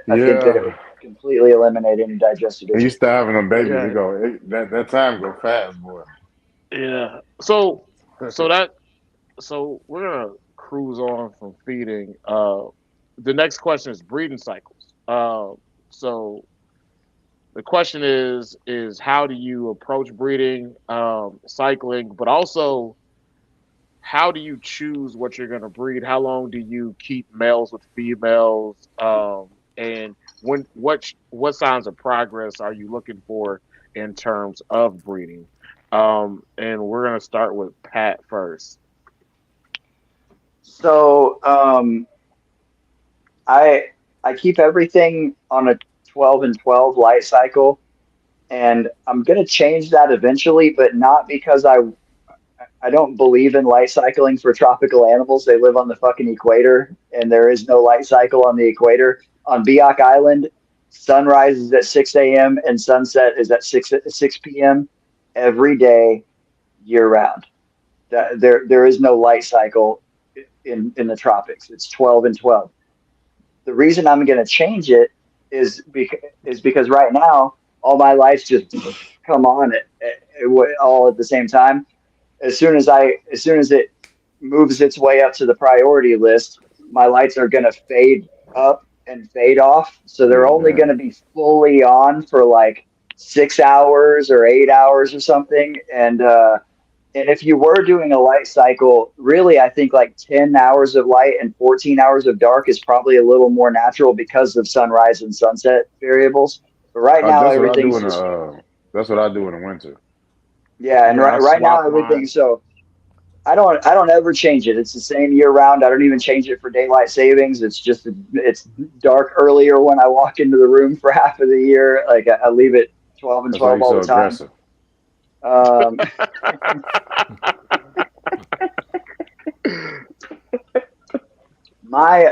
think that it would completely eliminate any digestive issues. You start having them babies, that time go fast, boy. Yeah. So we're gonna cruise on from feeding. The next question is breeding cycles. So the question is how do you approach breeding, cycling, but also how do you choose what you're going to breed? How long do you keep males with females? And what signs of progress are you looking for in terms of breeding? And we're going to start with Pat first. So I I keep everything on a 12 and 12 light cycle, and I'm gonna change that eventually, but not because I don't believe in light cycling for tropical animals. They live on the fucking equator, and there is no light cycle on the equator. On Biak Island, sunrise is at 6 a.m. and sunset is at 6 p.m. every day, year round. There is no light cycle in the tropics. It's 12 and 12. The reason I'm going to change it is because right now all my lights just come on all at the same time. As soon as it moves its way up to the priority list, my lights are going to fade up and fade off. So they're only Yeah. going to be fully on for like 6 hours or 8 hours or something. And if you were doing a light cycle, really, I think like 10 hours of light and 14 hours of dark is probably a little more natural because of sunrise and sunset variables. But right now, That's what I do everything's in the just, that's what I do in the winter. yeah. And Yeah, I right now, swap everything. mine. So I don't ever change it. It's the same year round. I don't even change it for daylight savings. It's dark earlier when I walk into the room for half of the year. Like I leave it 12 and That's why 12 you're all so the time. aggressive. Um, my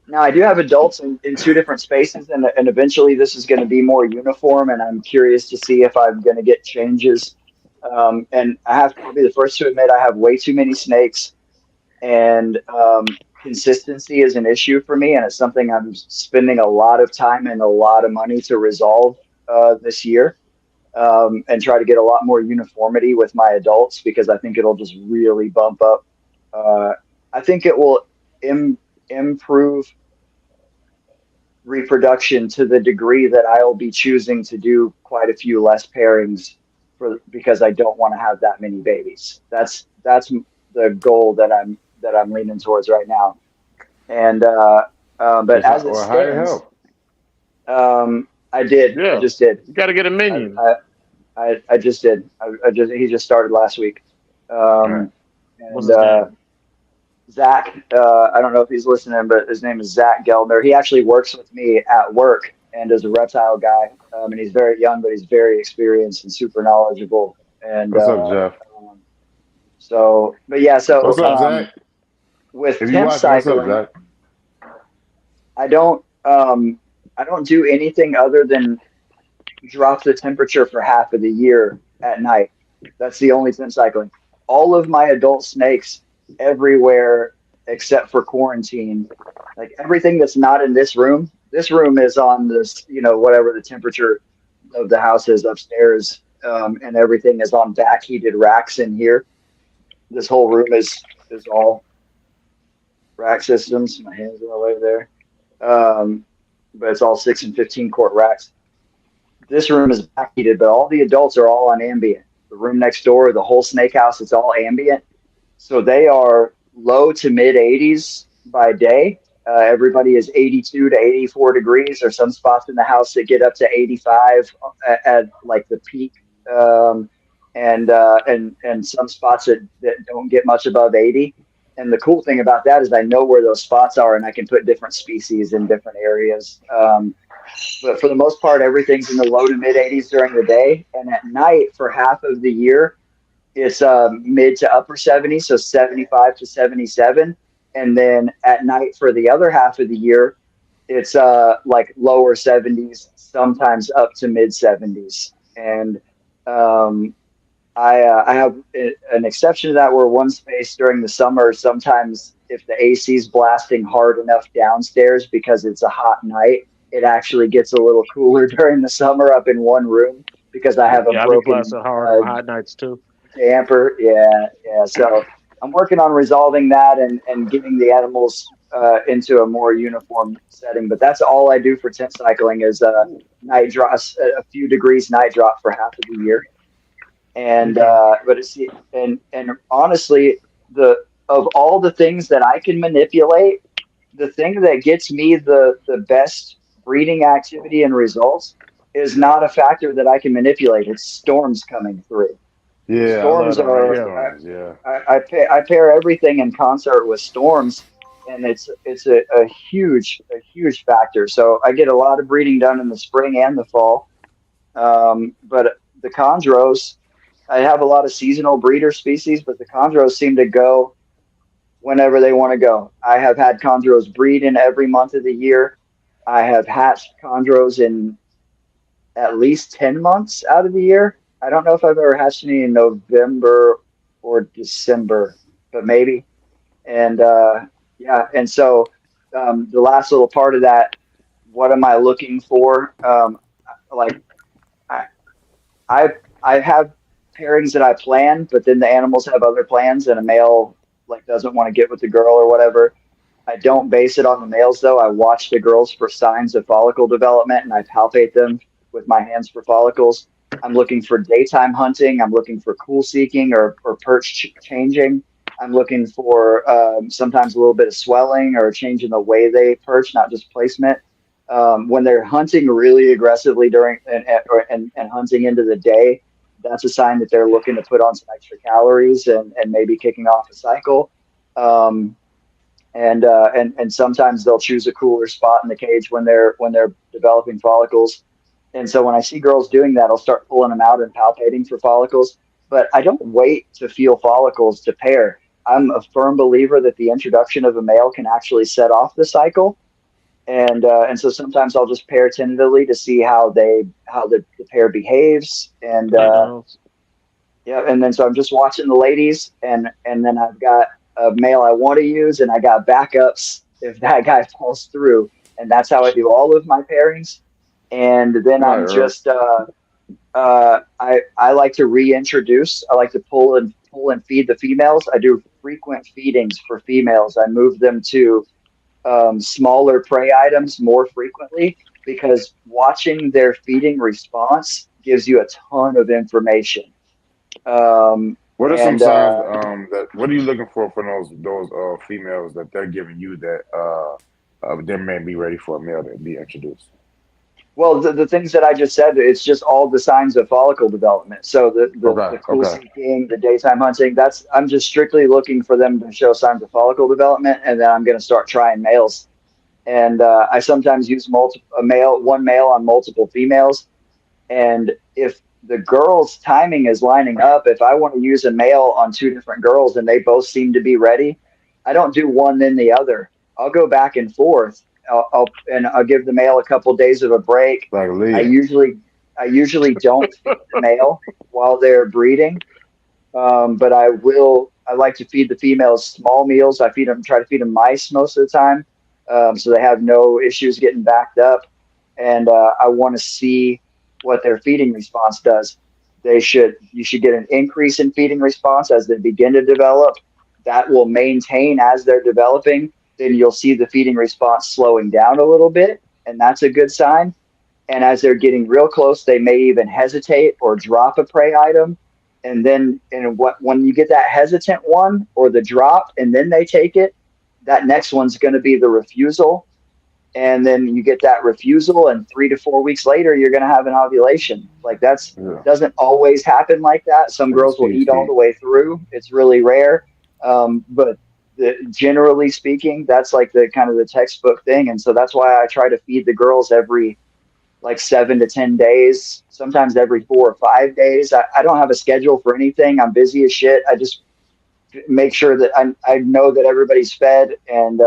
Now I do have adults in two different spaces, and eventually this is going to be more uniform. And I'm curious to see if I'm going to get changes. And I have to be the first to admit I have way too many snakes, and consistency is an issue for me, and it's something I'm spending a lot of time and a lot of money to resolve this year, and try to get a lot more uniformity with my adults because I think it'll just really bump up. Uh, I think it will improve reproduction to the degree that I'll be choosing to do quite a few less pairings because I don't want to have that many babies. That's the goal that I'm leaning towards right now. And but as it How it stands, help? I did. I Yeah, just did. you got to get a I minion. I, I just did. He just started last week. All right. What's And his name? Zach, I don't know if he's listening, but his name is Zach Geldner. He actually works with me at work and is a reptile guy. And he's very young, but he's very experienced and super knowledgeable. And What's up, Jeff? but yeah, What's so up, Zach? with If you temp watching, what's up, cycling, Zach? I don't do anything other than drop the temperature for half of the year at night. That's the only temp cycling. All of my adult snakes everywhere except for quarantine, like everything that's not in this room. This room is on this, whatever the temperature of the house is upstairs, and everything is on back heated racks in here. This whole room is all rack systems. My hands are all over there. But it's all 6 and 15 quart racks. This room is back heated, but all the adults are all on ambient. The room next door, the whole snake house, it's all ambient. So they are low to mid 80s by day. Everybody is 82 to 84 degrees. There's some spots in the house that get up to 85 at like the peak, and some spots that don't get much above 80. And the cool thing about that is I know where those spots are, and I can put different species in different areas. But for the most part, everything's in the low to mid 80s during the day, and at night for half of the year, it's mid to upper 70s, so 75 to 77. And then at night for the other half of the year, it's like lower 70s, sometimes up to mid 70s. And I have an exception to that where one space during the summer, sometimes if the AC is blasting hard enough downstairs because it's a hot night, it actually gets a little cooler during the summer up in one room. because I have a Yeah, I be broken blasting hard on hot nights too. damper. Yeah. So I'm working on resolving that and getting the animals into a more uniform setting. But that's all I do for tent cycling is night drops, a few degrees night drop for half of the year. And but it's and honestly, of all the things that I can manipulate, the thing that gets me the best breeding activity and results is not a factor that I can manipulate. It's storms coming through. Yeah, I love Storms them are rainstorms. Yeah. I pair everything in concert with storms, and it's a huge factor. So I get a lot of breeding done in the spring and the fall. But the chondros, I have a lot of seasonal breeder species, but the chondros seem to go whenever they want to go. I have had chondros breed in every month of the year. I have hatched chondros in at least 10 months out of the year. I don't know if I've ever hatched any in November or December, but maybe. And yeah, and so the last little part of that, what am I looking for? Like I, I I have pairings that I plan, but then the animals have other plans, and a male like doesn't want to get with the girl or whatever. I don't base it on the males though. I watch the girls for signs of follicle development, and I palpate them with my hands for follicles. I'm looking for daytime hunting. I'm looking for cool seeking or perch changing. I'm looking for sometimes a little bit of swelling or a change in the way they perch, not just placement. When they're hunting really aggressively during and hunting into the day, that's a sign that they're looking to put on some extra calories and maybe kicking off a cycle. And sometimes they'll choose a cooler spot in the cage when they're developing follicles. And so when I see girls doing that, I'll start pulling them out and palpating for follicles. But I don't wait to feel follicles to pair. I'm a firm believer that the introduction of a male can actually set off the cycle. And so sometimes I'll just pair tentatively to see how the pair behaves. And yeah, and then so I'm just watching the ladies, and then I've got a male I want to use, and I got backups if that guy falls through. And that's how I do all of my pairings. And then I'm just I like to reintroduce. I like to pull and feed the females. I do frequent feedings for females. I move them to smaller prey items more frequently because watching their feeding response gives you a ton of information. What are some signs that? What are you looking for those females that they're giving you that they may be ready for a male to be introduced? Well, the things that I just said, it's just all the signs of follicle development. So the cool seeking, the daytime hunting, I'm just strictly looking for them to show signs of follicle development, and then I'm going to start trying males. And I sometimes use one male on multiple females. And if the girl's timing is lining up, if I want to use a male on two different girls and they both seem to be ready, I don't do one then the other. I'll go back and forth. I'll give the male a couple days of a break. Like I usually don't feed the male while they're breeding, but I like to feed the females small meals. Try to feed them mice most of the time, so they have no issues getting backed up. And I want to see what their feeding response does. You should get an increase in feeding response as they begin to develop. That will maintain as they're developing. Then you'll see the feeding response slowing down a little bit, and that's a good sign. And as they're getting real close, they may even hesitate or drop a prey item. And then when you get that hesitant one or the drop and then they take it, that next one's going to be the refusal. And then you get that refusal, and 3 to 4 weeks later, you're going to have an ovulation. Like doesn't always happen like that. Some girls will eat all the way through. It's really rare. But generally speaking, that's like the kind of the textbook thing. And so that's why I try to feed the girls every like 7 to 10 days, sometimes every 4 or 5 days. I don't have a schedule for anything. I'm busy as shit. I just make sure that I know that everybody's fed, and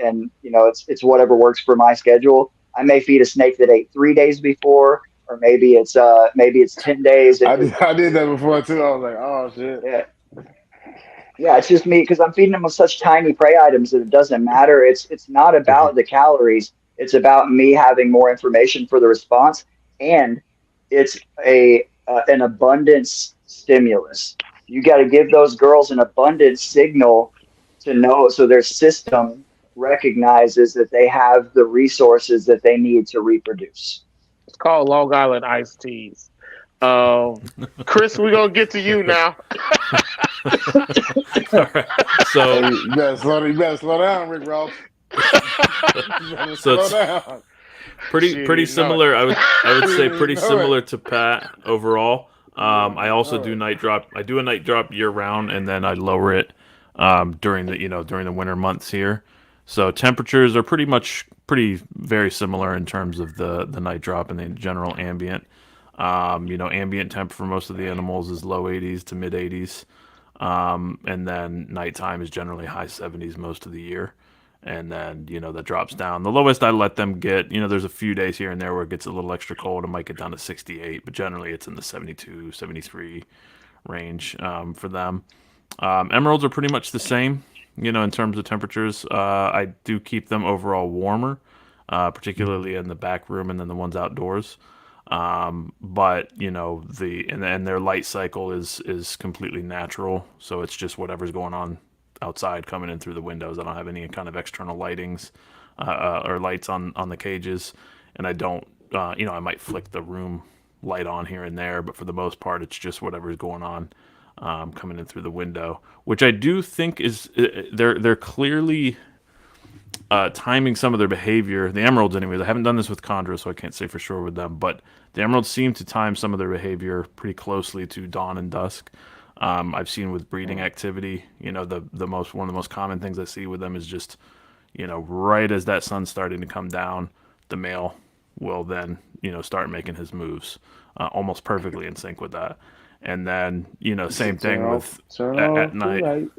it's whatever works for my schedule. I may feed a snake that ate 3 days before, or maybe it's 10 days. I did that before too. I was like, oh shit. Yeah, it's just me because I'm feeding them with such tiny prey items that it doesn't matter. It's not about the calories. It's about me having more information for the response. And it's an abundance stimulus. You got to give those girls an abundance signal to know, so their system recognizes that they have the resources that they need to reproduce. It's called Long Island iced teas. Chris, we're gonna get to you now. All right. So Hey, you better slow down, Rick Ross. You better So slow it's- down. pretty Shit, pretty you know similar. I would say pretty know similar it. to Pat overall. I also know do it. night drop. I do a night drop year round, and then I lower it during the winter months here. So temperatures are pretty very similar in terms of the night drop and the general ambient. Ambient temp for most of the animals is low 80s to mid 80s, and then nighttime is generally high 70s most of the year. And then that drops down. The lowest I let them get, there's a few days here and there where it gets a little extra cold. It might get down to 68, but generally it's in the 72, 73 range for them. Emeralds are pretty much the same, in terms of temperatures. I do keep them overall warmer, particularly in the back room and then the ones outdoors. But and their light cycle is completely natural, so it's just whatever's going on outside coming in through the windows. I don't have any kind of external lightings or lights on the cages, and I don't. I might flick the room light on here and there, but for the most part, it's just whatever's going on coming in through the window, which I do think is they're clearly timing some of their behavior. The emeralds, anyways. I haven't done this with chondro, so I can't say for sure with them, but the emeralds seem to time some of their behavior pretty closely to dawn and dusk. I've seen with breeding activity, one of the most common things I see with them is just, right as that sun's starting to come down, the male will then, start making his moves, almost perfectly in sync with that. And then, same thing with at night.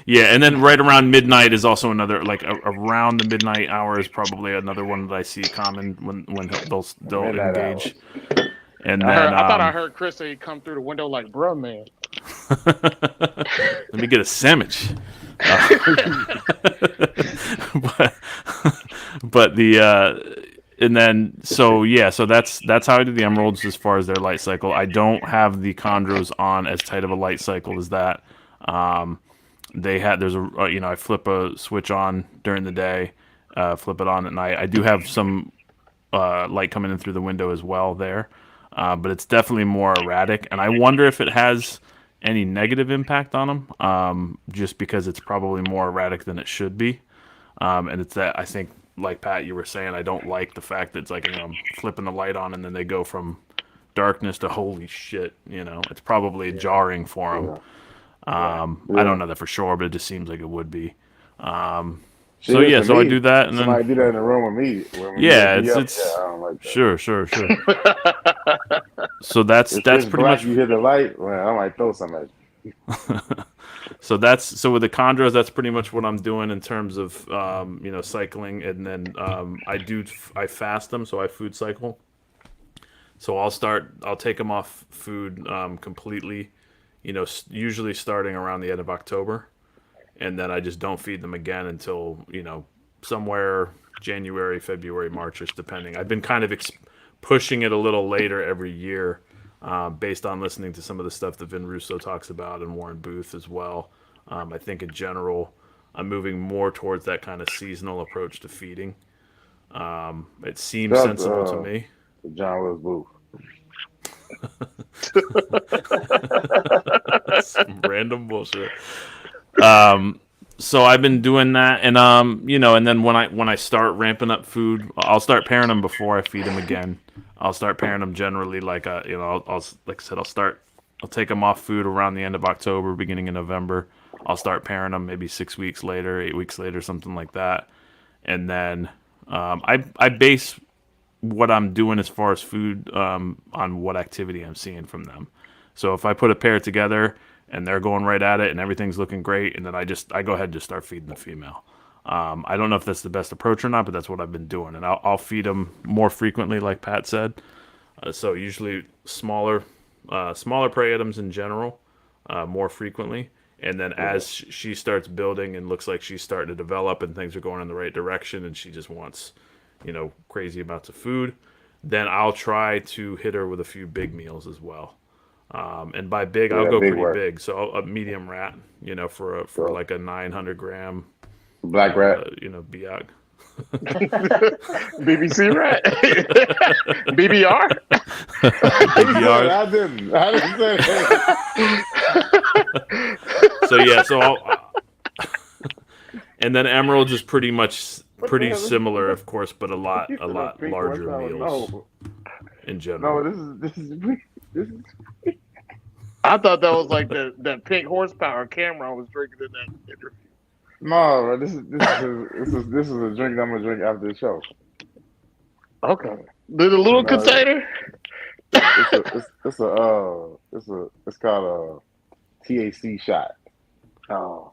Yeah, and then right around midnight is also another, like around the midnight hour is probably another one that I see common when they'll Midnight engage. And then I thought I heard Chris say he'd come through the window like, bruh, man. let me get a sandwich. But the and then so that's how I do the emeralds as far as their light cycle. I don't have the chondros on as tight of a light cycle as that. I flip a switch on during the day, flip it on at night. I do have some light coming in through the window as well there, but it's definitely more erratic, and I wonder if it has any negative impact on them, just because it's probably more erratic than it should be. And it's that I think, like Pat, you were saying, I don't like the fact that it's like I'm flipping the light on and then they go from darkness to holy shit. It's probably jarring for them. I don't know that for sure, but it just seems like it would be. So I do that, and somebody then do that in the room with me. it's I don't like that. sure. So that's If pretty it's black, much. you hit the light. Well, I might throw something at you. So with the chondros, that's pretty much what I'm doing in terms of cycling, and then I fast them, so I food cycle. So I'll take them off food completely, usually starting around the end of October, and then I just don't feed them again until somewhere January, February, March-ish, depending. I've been kind of pushing it a little later every year, based on listening to some of the stuff that Vin Russo talks about and Warren Booth as well. I think in general, I'm moving more towards that kind of seasonal approach to feeding. It seems sensible to me. John Wilkes Booth. Some random bullshit. So I've been doing that, and and then when I start ramping up food, I'll start pairing them before I feed them again. I'll start pairing them generally like I'll like I said, I'll take them off food around the end of October, beginning of November. I'll start pairing them maybe 6 weeks later, 8 weeks later, something like that, and then I base what I'm doing as far as food on what activity I'm seeing from them. So if I put a pair together and they're going right at it and everything's looking great, and then I go ahead and just start feeding the female. I don't know if that's the best approach or not, but that's what I've been doing, and I'll feed them more frequently, like Pat said. So usually smaller prey items in general, more frequently. And then as she starts building and looks like she's starting to develop and things are going in the right direction and she just wants, crazy amounts of food, then I'll try to hit her with a few big meals as well. And by big, Yeah, I'll go big pretty work. big. So a medium rat, for So, like a 900 gram, black rat. biak. BBC rat. BBR. BBR. I didn't say that. So yeah, and then emeralds is pretty similar, of course, but a lot larger meals in general. No, this is I thought that was like that pink horsepower Cameron was drinking in that interview. no, bro, this is a drink that I'm gonna drink after the show. Okay. The little container. It's called a THC shot. Oh,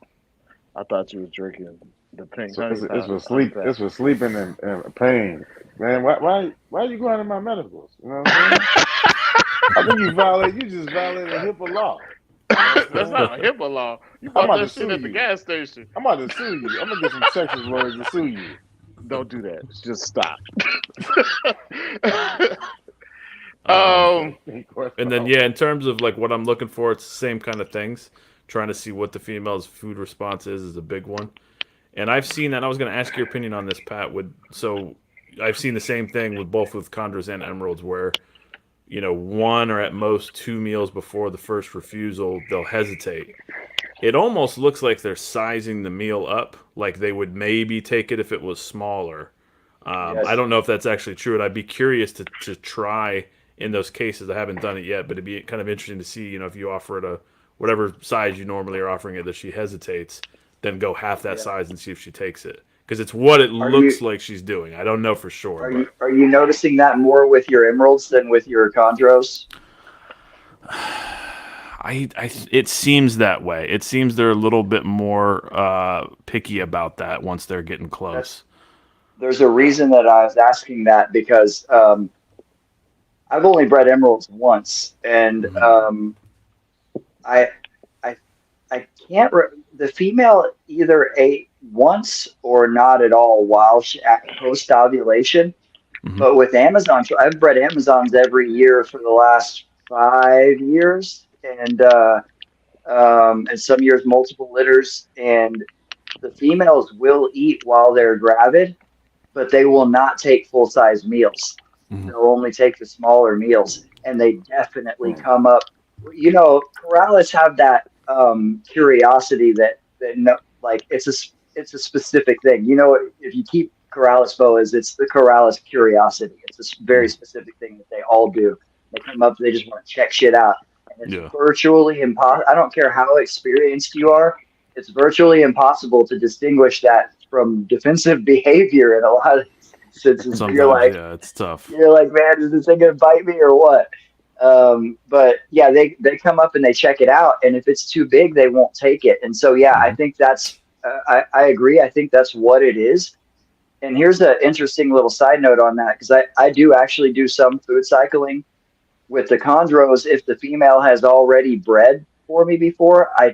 I thought you was drinking the pink. So honey it's powder. for sleep. It's for sleeping and pain. Man, why are you going to my medicals? You know what I'm saying? I think you just violated a HIPAA law. That's not a HIPAA law. You bought that shit at the gas station. I'm about to sue you. I'm gonna get some Texas lawyers to sue you. Don't do that. Just stop. And then in terms of like what I'm looking for, it's the same kind of things. Trying to see what the female's food response is a big one. And I've seen that. I was going to ask your opinion on this, Pat. So I've seen the same thing with both with chondros and emeralds, where one or at most 2 meals before the first refusal, they'll hesitate. It almost looks like they're sizing the meal up, like they would maybe take it if it was smaller. Yes. I don't know if that's actually true, and I'd be curious to try in those cases. I haven't done it yet, but it'd be kind of interesting to see, if you offer it a whatever size you normally are offering it, that she hesitates, then go half that size and see if she takes it. Because it's what it looks like she's doing. I don't know for sure. Are you noticing that more with your emeralds than with your chondros? It seems that way. It seems they're a little bit more picky about that once they're getting close. There's a reason that I was asking that, because I've only bred emeralds once, and I can't. The female either ate once or not at all while post ovulation. But with Amazon, I've bred Amazons every year for the last 5 years, and some years multiple litters. And the females will eat while they're gravid, but they will not take full size meals. They'll only take the smaller meals, and they definitely come up. Corrales have that curiosity that like it's a specific thing. If you keep Corrales boas, it's the Corrales curiosity. It's a very specific thing that they all do. They come up, they just want to check shit out, and it's virtually impossible. I don't care how experienced you are. It's virtually impossible to distinguish that from defensive behavior in a lot of instances. Sometimes, you're like, it's tough. You're like, man, is this thing gonna bite me or what? But yeah, they come up and they check it out, and if it's too big, they won't take it. And so I think that's I agree. I think that's what it is. And here's an interesting little side note on that, because I do actually do some food cycling with the chondros. If the female has already bred for me before, I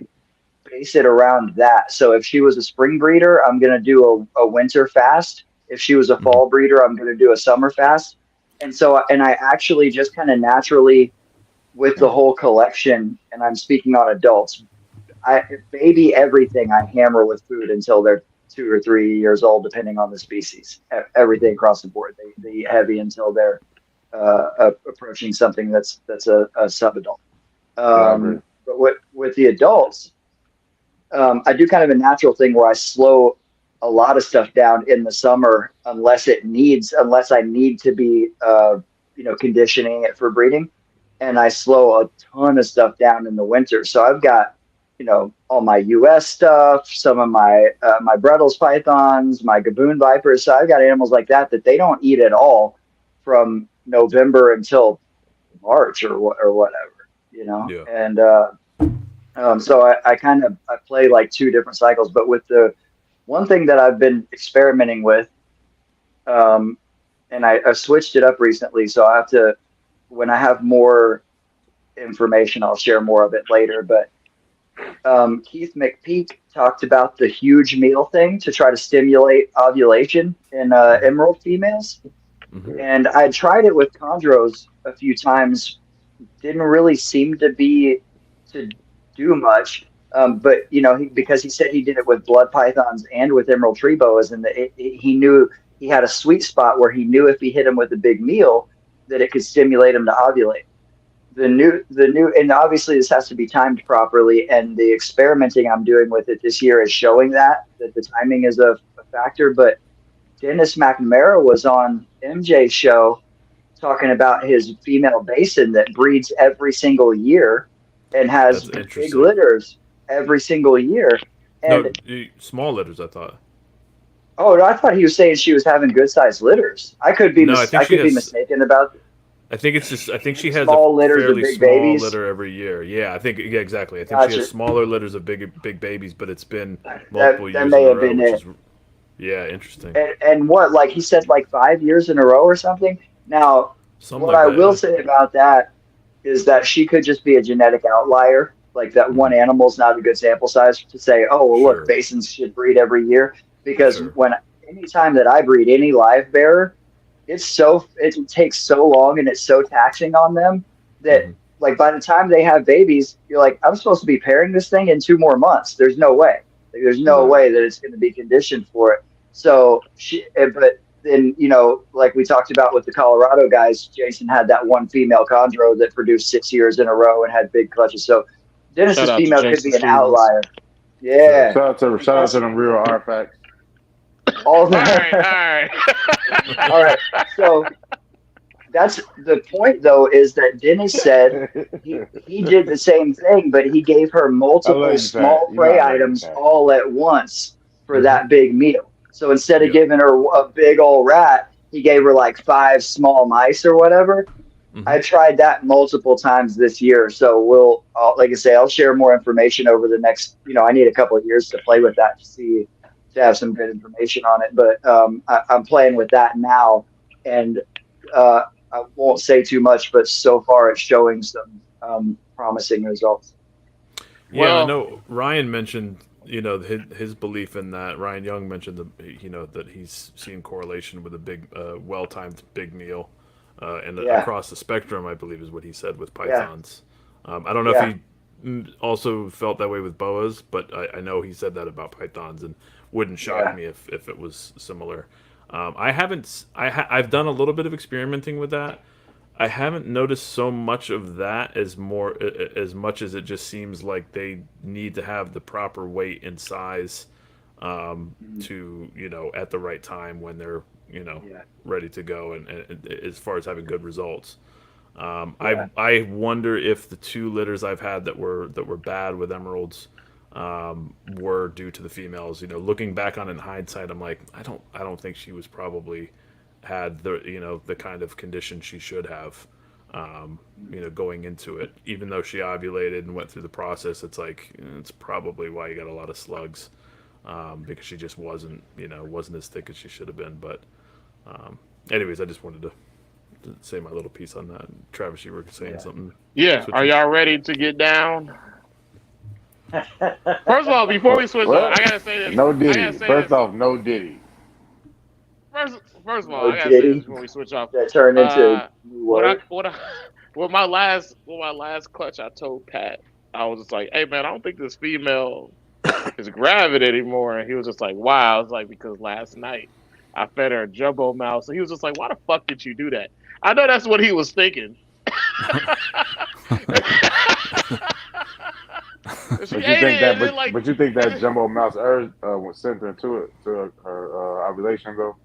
base it around that. So if she was a spring breeder, I'm going to do a winter fast. If she was a fall breeder, I'm going to do a summer fast. And I actually just kind of naturally, with the whole collection, and I'm speaking on adults, baby everything I hammer with food until they're 2 or 3 years old, depending on the species. Everything across the board. They eat heavy until they're approaching something that's a subadult. But with the adults, I do kind of a natural thing where I slow a lot of stuff down in the summer unless I need to be conditioning it for breeding, and I slow a ton of stuff down in the winter. So I've got all my US stuff, some of my Brettles pythons, my Gaboon vipers. So I've got animals like that they don't eat at all from November until March or whatever, and so I play like 2 different cycles. But with the one thing that I've been experimenting with, and I've switched it up recently, so I have to, when I have more information, I'll share more of it later. But Keith McPeak talked about the huge meal thing to try to stimulate ovulation in emerald females. And I tried it with chondros a few times. Didn't really seem to do much. But because he said he did it with blood pythons and with emerald tree boas, and he knew he had a sweet spot where he knew if he hit him with a big meal that it could stimulate him to ovulate. The new, and obviously this has to be timed properly. And the experimenting I'm doing with it this year is showing that the timing is a factor. But Dennis McNamara was on MJ's show talking about his female basin that breeds every single year and has big litters every single year. And small litters, I thought. Oh, I thought he was saying she was having good sized litters. I could be mistaken about. I think it's just. I think she has small a litters fairly of big small babies. litter every year. Yeah, exactly. I think she has smaller litters of big babies, but it's been multiple years that may have been it. Yeah, interesting. And what, like he said, like 5 years in a row or something. Now, what I will say about that is that she could just be a genetic outlier. Like that one animal's not a good sample size to say, oh, well, look, basins should breed every year. Because anytime that I breed any live bearer, it takes so long and it's so taxing on them that like by the time they have babies, you're like, I'm supposed to be pairing this thing in 2 more months. There's no way. Like, there's no way that it's going to be conditioned for it. So but then, like we talked about with the Colorado guys, Jason had that one female chondro that produced 6 years in a row and had big clutches. So Dennis's female could be an outlier. Yeah. Shout out to them real artifacts. All right. All right. So that's the point, though, is that Dennis said he did the same thing, but he gave her multiple small prey items all at once for that big meal. So instead of giving her a big old rat, he gave her like 5 small mice or whatever. I tried that multiple times this year. So like I say, I'll share more information over the next, I need a couple of years to play with that to have some good information on it. But I'm playing with that now, and I won't say too much, but so far it's showing some promising results. Yeah, I know Ryan mentioned, his belief in that. Ryan Young mentioned that he's seen correlation with a big, well-timed big meal, and across the spectrum, I believe is what he said with pythons. I don't know if he also felt that way with boas, but I know he said that about pythons, and wouldn't shock me if it was similar. I've done a little bit of experimenting with that. I haven't noticed so much of that as much as it just seems like they need to have the proper weight and size to at the right time when they're ready to go, and as far as having good results. I wonder if the 2 litters I've had that were bad with emeralds were due to the females. Looking back on it in hindsight, I'm like, I don't think she was probably had the kind of condition she should have, going into it. Even though she ovulated and went through the process, it's like it's probably why you got a lot of slugs, because she just wasn't as thick as she should have been. But anyways, I just wanted to say my little piece on that. Travis, you were saying something. Yeah, are y'all ready to get down? First of all, before we switch on, I gotta say this. No Diddy. First off, no Diddy. First of all, I gotta say this before we switch off. That turned into with my last clutch, I told Pat, I was just like, "Hey man, I don't think this female is gravid anymore." And he was just like, "Wow." I was like, "Because last night I fed her a jumbo mouse." And he was just like, "Why the fuck did you do that?" I know that's what he was thinking. But you think that jumbo mouse sent her to her ovulation though?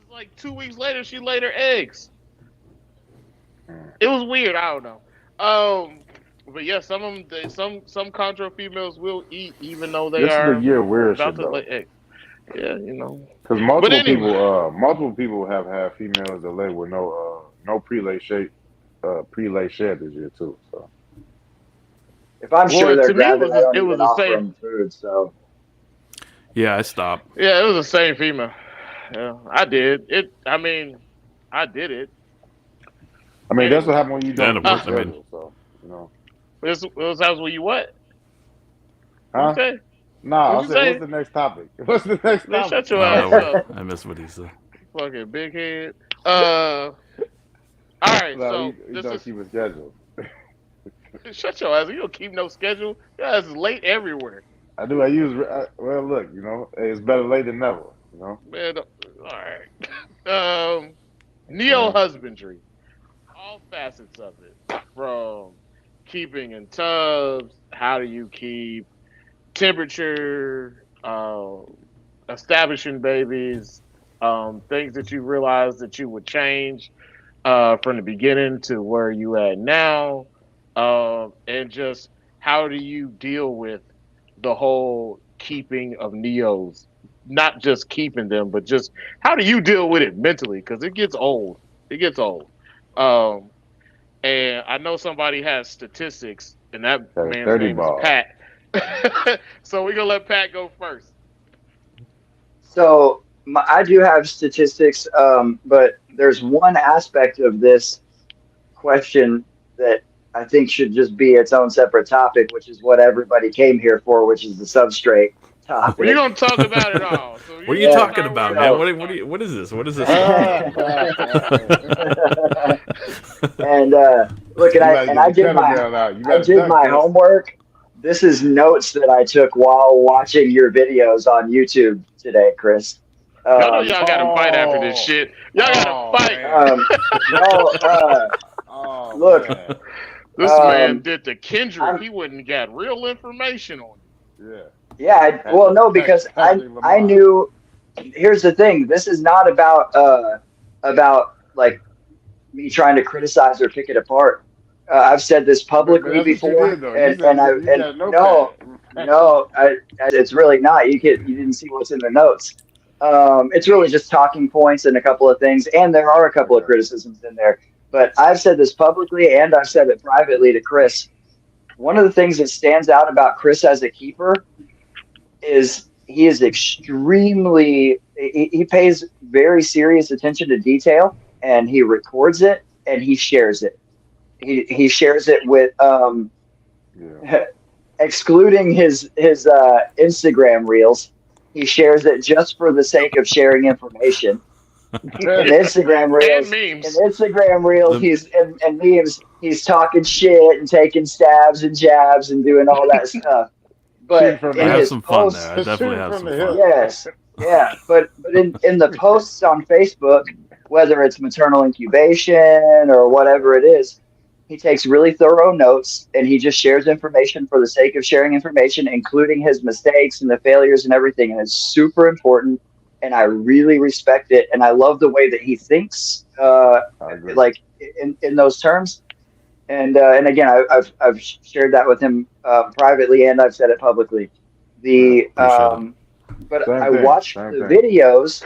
Like 2 weeks later, she laid her eggs. It was weird. I don't know. But yeah, some of them, some chondro females will eat even though they are about to lay eggs. Yeah, Because multiple people have had females that lay with no pre-lay shed this year too. So. If I'm sure they're gravid, I don't it was even the offer same them food. So. Yeah, I stopped. Yeah, it was the same female. Yeah, I did it. I did it. That's what happened when you don't. This was when you what? Huh? What Nah, I said, what's the next topic? Shut your ass up. I missed what he said. Fucking big head. All right, No, so he this don't is keep a schedule. shut your ass. You don't keep no schedule. Your ass is late everywhere. I do. Well, look, hey, it's better late than never. Man, all right. Neo Saying? husbandry, all facets of it, from keeping in tubs. How do you keep temperature? Establishing babies. Things that you realize that you would change from the beginning to where you at now, and just how do you deal with the whole keeping of neos, not just keeping them, but just how do you deal with it mentally, because it gets old. It gets old. um, and I know somebody has statistics, and that Got a man's 30 name is ball. Pat. So we're gonna let Pat go first. So I do have statistics, but there's one aspect of this question that I think should just be its own separate topic, which is what everybody came here for, which is the substrate Well, you're topic. gonna talk about it all. So What are you you're gonna talking start about, where man? we What is this? What is this? And look, You gotta I get the did my kettlebell out. You I got to did duck my this. homework. This is notes that I took while watching your videos on YouTube today, Chris. y'all know y'all gotta fight after this Oh. shit. Y'all gotta fight. Man. No, Oh, look, man. This man um, did the Kendrick. I'm- He wouldn't have got real information on Yeah. yeah, well, no, because Patrick I Lamar. knew. Here's the thing. This is not about like me trying to criticize or pick it apart. I've said this But publicly that's what you before, did, though. You and said I you got a and notepad. no, it's really not. You didn't see what's in the notes. It's really just talking points and a couple of things, and there are a couple of Okay. criticisms in there. But I've said this publicly, and I've said it privately to Chris. One of the things that stands out about Chris as a keeper is he is extremely he pays very serious attention to detail, and he records it and he shares it. He shares it with Yeah. excluding his Instagram reels. He shares it just for the sake of sharing information. In Instagram reels, and memes. he's and memes. He's talking shit and taking stabs and jabs and doing all that stuff. Shooting But from in the I have his some fun posts, there. I definitely Shooting have from some the fun. hip. yes, yeah. But in the posts on Facebook, whether it's maternal incubation or whatever it is, he takes really thorough notes and he just shares information for the sake of sharing information, including his mistakes and the failures and everything. And it's super important. And I really respect it. And I love the way that he thinks, I agree. like in those terms. And again, I've shared that with him privately, and I've said it publicly. The Appreciate but Same I thing, watched same the thing. videos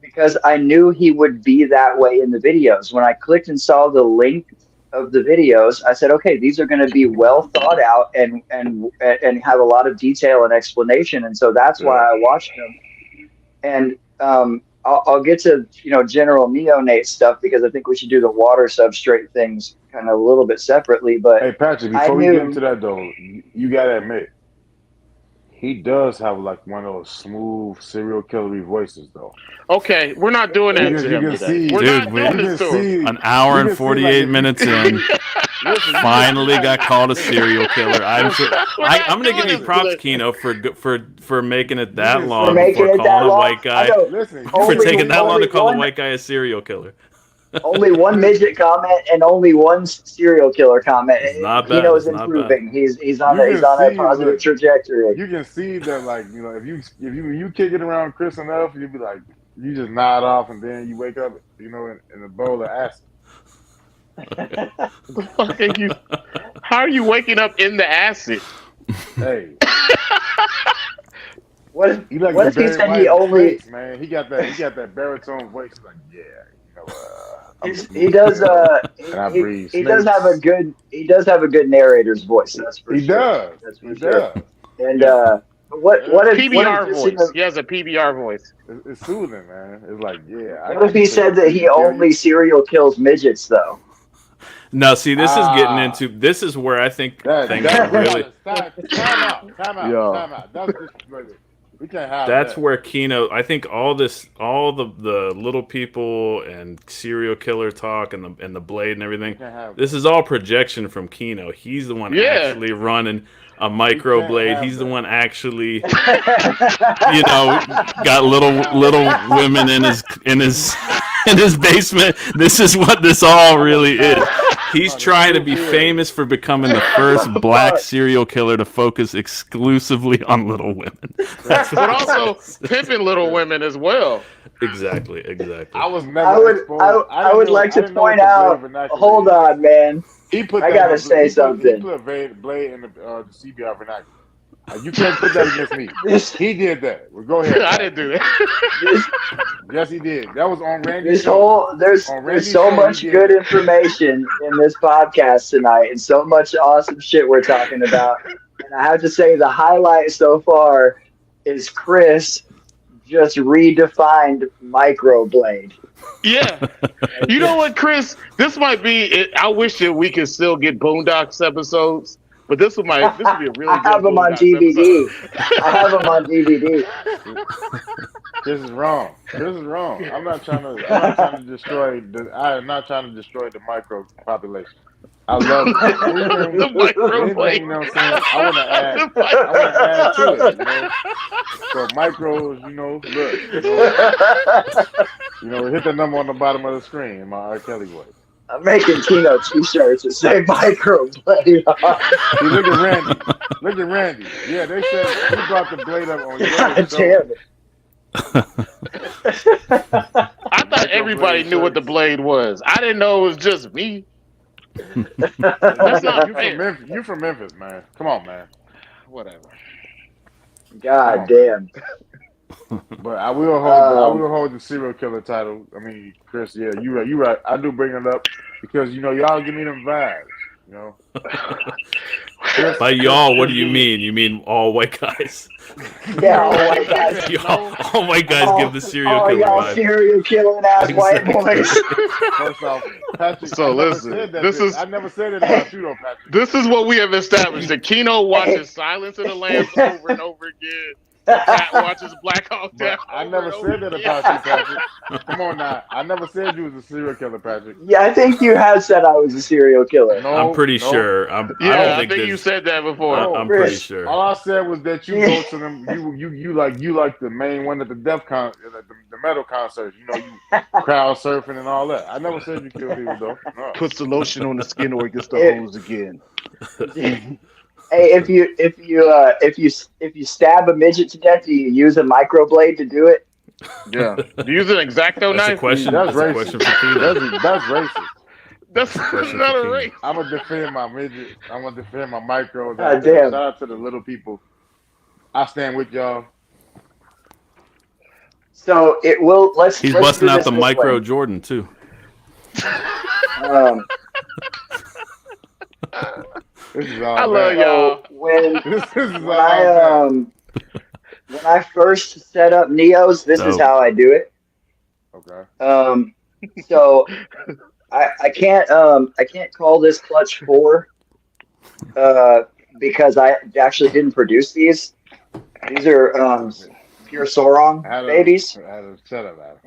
because I knew he would be that way in the videos. When I clicked and saw the link of the videos, I said, okay, these are going to be well thought out and have a lot of detail and explanation. And so that's why I watched them. And I'll get to general neonate stuff because I think we should do the water substrate things kind of a little bit separately. But Hey, Patrick, I before we knew- get into that, though, you got to admit, he does have like one of those smooth serial killery voices, though. Okay, we're not doing that You to can him see- today. We're Dude, not we- doing you this to him. An hour you and can see, 48 like, minutes in, finally got called a serial killer. I'm going to give you props, Keno, for making it that For long making before it that calling a long? white guy. I know. Listen, For Only- taking that long to call a one- white guy a serial killer. Only one midget comment and only one serial killer comment. It's not bad. Keno's It's not improving. He's on You a can see, positive look, trajectory. you can see that, like, if you kick it around Chris enough, you'll be like, you just nod off, and then you wake up, in a bowl of acid. How are you waking up in the acid? Hey, What if, he like what the if he Barry said White he of only snakes, man. He got that baritone voice. He's like, he does And I breathe he does snakes. have a good narrator's voice. That's for He sure. does. That's for He sure. does. And what if PBR this voice. He has a PBR voice. It's soothing, man. It's like, yeah. What if he said that he only serial kills midgets though? No, see, this is getting into. This is where I think things are really. Time out. Yeah. That's disrespectful. We can't have That's that. where Kino. I think all the little people and serial killer talk and the blade and everything. This is all projection from Kino. He's the one actually running a microblade. He's the one actually, got little women in his basement. This is what this all really is. He's trying to be famous for becoming the first black serial killer to focus exclusively on little women. But also pimping little women as well. Exactly. I was never. I would like to point out. Hold on, man. I gotta say something. He put a blade in the CBR vernacular. You can't put that against me. He did that. Well, go ahead. I didn't do that. Yes, he did. That was on Randy. There's so much good information in this podcast tonight, and so much awesome shit we're talking about. And I have to say, the highlight so far is Chris just redefined microblade. Yeah. You know what, Chris? This might be it. I wish that we could still get Boondocks episodes, but this would be a really good I have them on DVD. I have them on DVD. This is wrong. I'm not trying to destroy the micro population. I love it. The microblade. You know what I'm saying? I want to add to it. So micros, look. Hit the number on the bottom of the screen in my R. Kelly voice. I'm making Kino t-shirts that say microblade. See, look at Randy. Yeah, they said he brought the blade up on your God damn it. I thought everybody knew what the blade was. I didn't know it was just me. That's not fair. You from Memphis, man. Come on, man. Whatever. God damn. But I will hold the serial killer title. I mean, Chris, yeah, you right. I do bring it up because y'all give me them vibes. By y'all, what do you mean? You mean all white guys? Yeah, all white guys. All white guys give the serial killer y'all vibe. Serial killing ass white boys. First off, Patrick, so listen, I never said it about you though, Patrick. This is what we have established. That Kino watches Silence of the Lambs over and over again. Pat watches Black Hawk Down. I never said that about you, Patrick. Come on now. I never said you was a serial killer, Patrick. Yeah, I think you have said I was a serial killer. No, I'm pretty sure. I don't think you said that before. I'm pretty sure. All I said was that you go to them. You like the main one at the the metal concerts. You crowd surfing and all that. I never said you killed people though. No. Puts the lotion on the skin or it gets the hose again. Hey, if you stab a midget to death, do you use a microblade to do it? Yeah. Do you use an X-Acto knife? That's a question. That's a racist. question for Peter. That's racist. That's not a race. I'm gonna defend my midget. I'm gonna defend my micros. God damn. Shout out to the little people. I stand with y'all. So it will. He's busting out the micro Jordan too. This is all I love y'all. When I first set up Neos, this is how I do it. Okay. So I can't call this clutch 4 because I actually didn't produce these. These are pure Sorong babies. I had a setup out.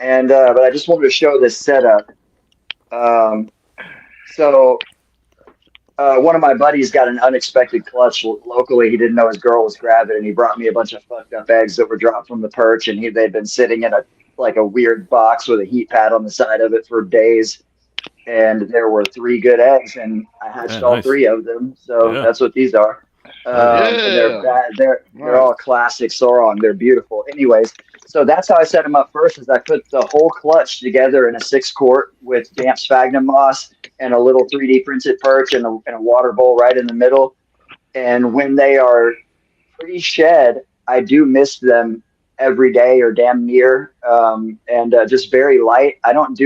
And but I just wanted to show this setup. So one of my buddies got an unexpected clutch locally. He didn't know his girl was gravid, and he brought me a bunch of fucked up eggs that were dropped from the perch, and they'd been sitting in a weird box with a heat pad on the side of it for days. And there were 3 good eggs, and I hatched all 3 of them. So that's what these are. And they're all classic Sorong. They're beautiful. Anyways, so that's how I set them up first. Is I put the whole clutch together in a 6-quart with damp sphagnum moss and a little 3D printed perch and a water bowl right in the middle. And when they are pretty shed, I do mist them every day or damn near, and just very light. I don't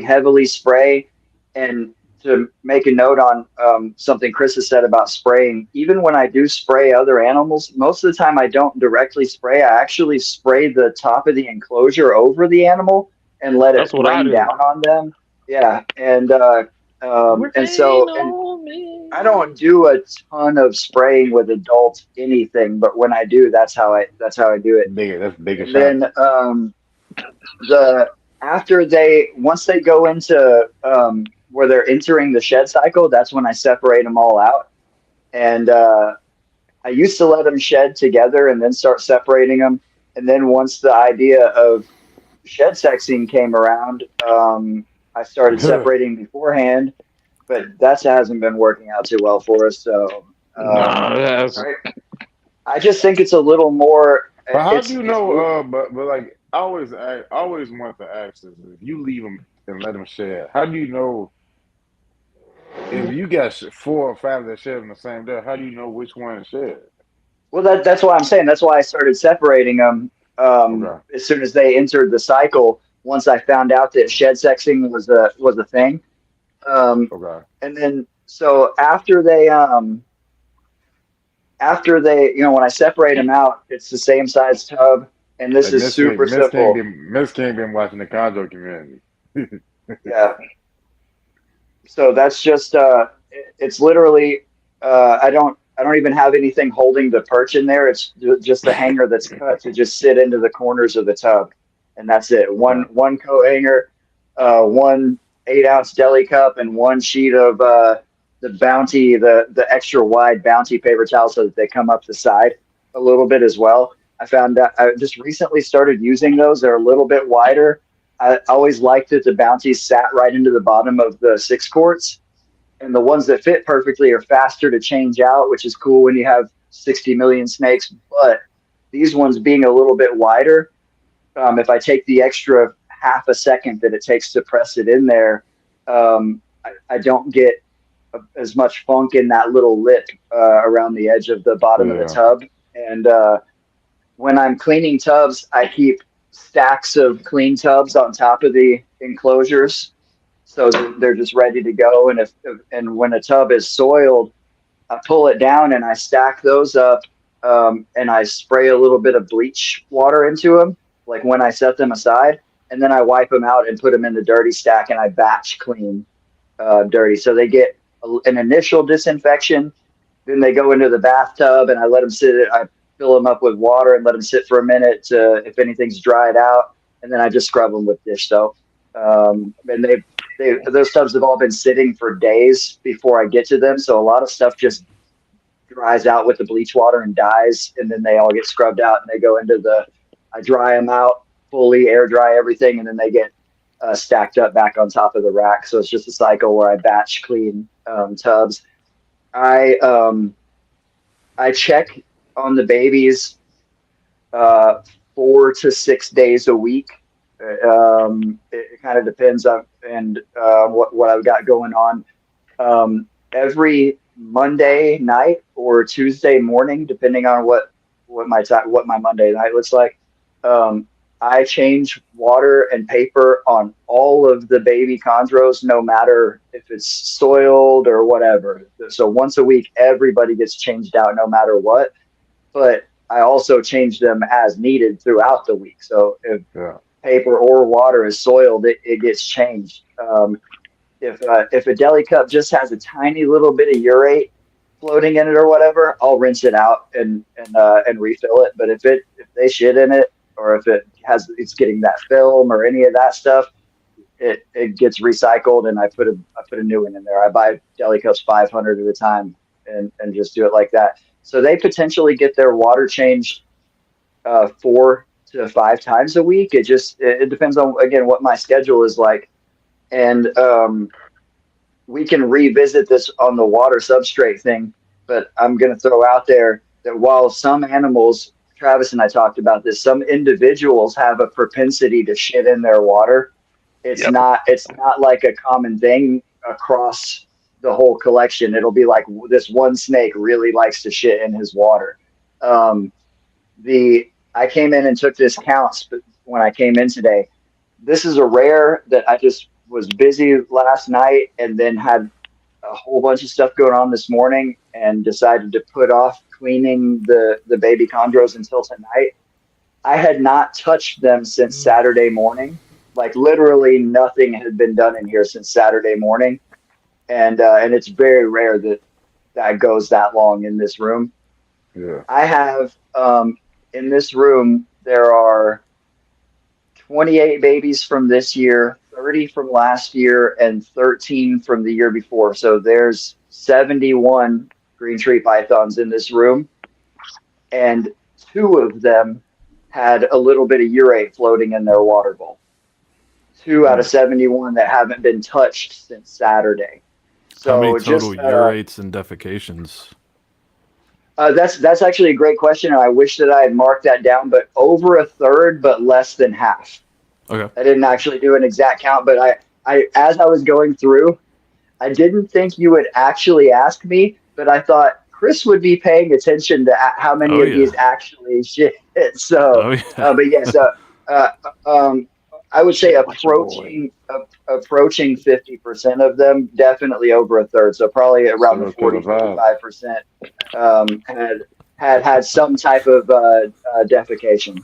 heavily spray. And to make a note on something Chris has said about spraying, even when I do spray other animals, most of the time I don't directly spray. I actually spray the top of the enclosure over the animal and let it rain down on them. Yeah, and And so, and I don't do a ton of spraying with adult anything, but when I do, that's how I do it. That's bigger And shot. then once they go into where they're entering the shed cycle, that's when I separate them all out. And I used to let them shed together and then start separating them. And then once the idea of shed sexing came around, I started separating beforehand, but that hasn't been working out too well for us. So I just think it's a little more. But how do you know? But like I always want to ask this: if you leave them and let them shed, how do you know? If you got 4 or 5 that shed on the same day, how do you know which one shed? Well, that's why I'm saying. That's why I started separating them as soon as they entered the cycle. Once I found out that shed sexing was a thing, and then so after they when I separate them out, it's the same size tub, and this is super simple. Miss King been watching the Chondro community. Yeah. So that's just it's literally I don't even have anything holding the perch in there. It's just the hanger that's cut to just sit into the corners of the tub, and that's it. One coat hanger, 1 8-ounce deli cup, and 1 sheet of the Bounty, the extra wide Bounty paper towel, so that they come up the side a little bit as well. I found out I just recently started using those. They're a little bit wider. I always liked that the Bounties sat right into the bottom of the 6 quarts, and the ones that fit perfectly are faster to change out, which is cool when you have 60 million snakes. But these ones being a little bit wider, if I take the extra half a second that it takes to press it in there, I don't get as much funk in that little lip around the edge of the bottom of the tub. And when I'm cleaning tubs, I keep stacks of clean tubs on top of the enclosures, so they're just ready to go. And when a tub is soiled, I pull it down and I stack those up, and I spray a little bit of bleach water into them, like when I set them aside, and then I wipe them out and put them in the dirty stack, and I batch clean dirty, so they get an initial disinfection. Then they go into the bathtub, and I let them sit. I fill them up with water and let them sit for a minute if anything's dried out, and then I just scrub them with dish soap. And those tubs have all been sitting for days before I get to them, so a lot of stuff just dries out with the bleach water and dies, and then they all get scrubbed out and they go into I dry them out fully, air dry everything, and then they get stacked up back on top of the rack. So it's just a cycle where I batch clean tubs. I check on the babies 4 to 6 days a week. It kind of depends on what I've got going on. Every Monday night or Tuesday morning, depending on what my Monday night looks like, I change water and paper on all of the baby chondros, no matter if it's soiled or whatever. So once a week, everybody gets changed out no matter what. But I also change them as needed throughout the week. So if paper or water is soiled, it gets changed. If a deli cup just has a tiny little bit of urate floating in it or whatever, I'll rinse it out and refill it. But if they shit in it, or if it's getting that film or any of that stuff, it gets recycled, and I put a new one in there. I buy deli cups 500 at a time and just do it like that. So they potentially get their water changed 4 to 5 times a week. It depends on, again, what my schedule is like. And we can revisit this on the water substrate thing, but I'm going to throw out there that while some animals, Travis and I talked about this, some individuals have a propensity to shit in their water. It's not like a common thing across the whole collection. It'll be like this one snake really likes to shit in his water. I came in and took this count when I came in today. This is a rare that I just was busy last night and then had a whole bunch of stuff going on this morning and decided to put off cleaning the baby chondros until tonight. I had not touched them since Saturday morning. Like literally nothing had been done in here since Saturday morning. and it's very rare that goes that long in this room. Yeah. I have in this room there are 28 babies from this year, 30 from last year, and 13 from the year before. So there's 71 green tree pythons in this room, and 2 of them had a little bit of urate floating in their water bowl. 2 out of 71 that haven't been touched since Saturday. So how many total just urates and defecations? that's actually a great question, and I wish that I had marked that down. But over a third, but less than half. Okay. I didn't actually do an exact count, but I as I was going through, I didn't think you would actually ask me, but I thought Chris would be paying attention to how many of these actually shit. So, but yeah, so I would say approaching 50% of them, definitely over a third. So probably around the 45% had some type of defecation.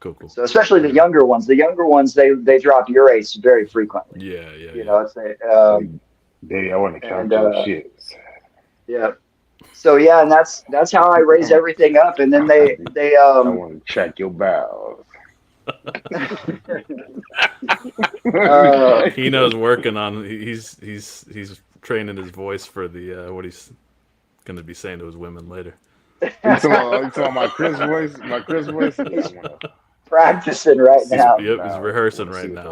Cool. So especially the younger ones. The younger ones, they drop urates very frequently. Yeah. You know, it's I want to count your shit. Yeah. So yeah, and that's how I raise everything up, and then they I want to check your bowels. He knows working on. He's training his voice for the what he's going to be saying to his women later. You talking my Chris voice? My Chris voice? He's practicing right now. Yep, he's rehearsing right now.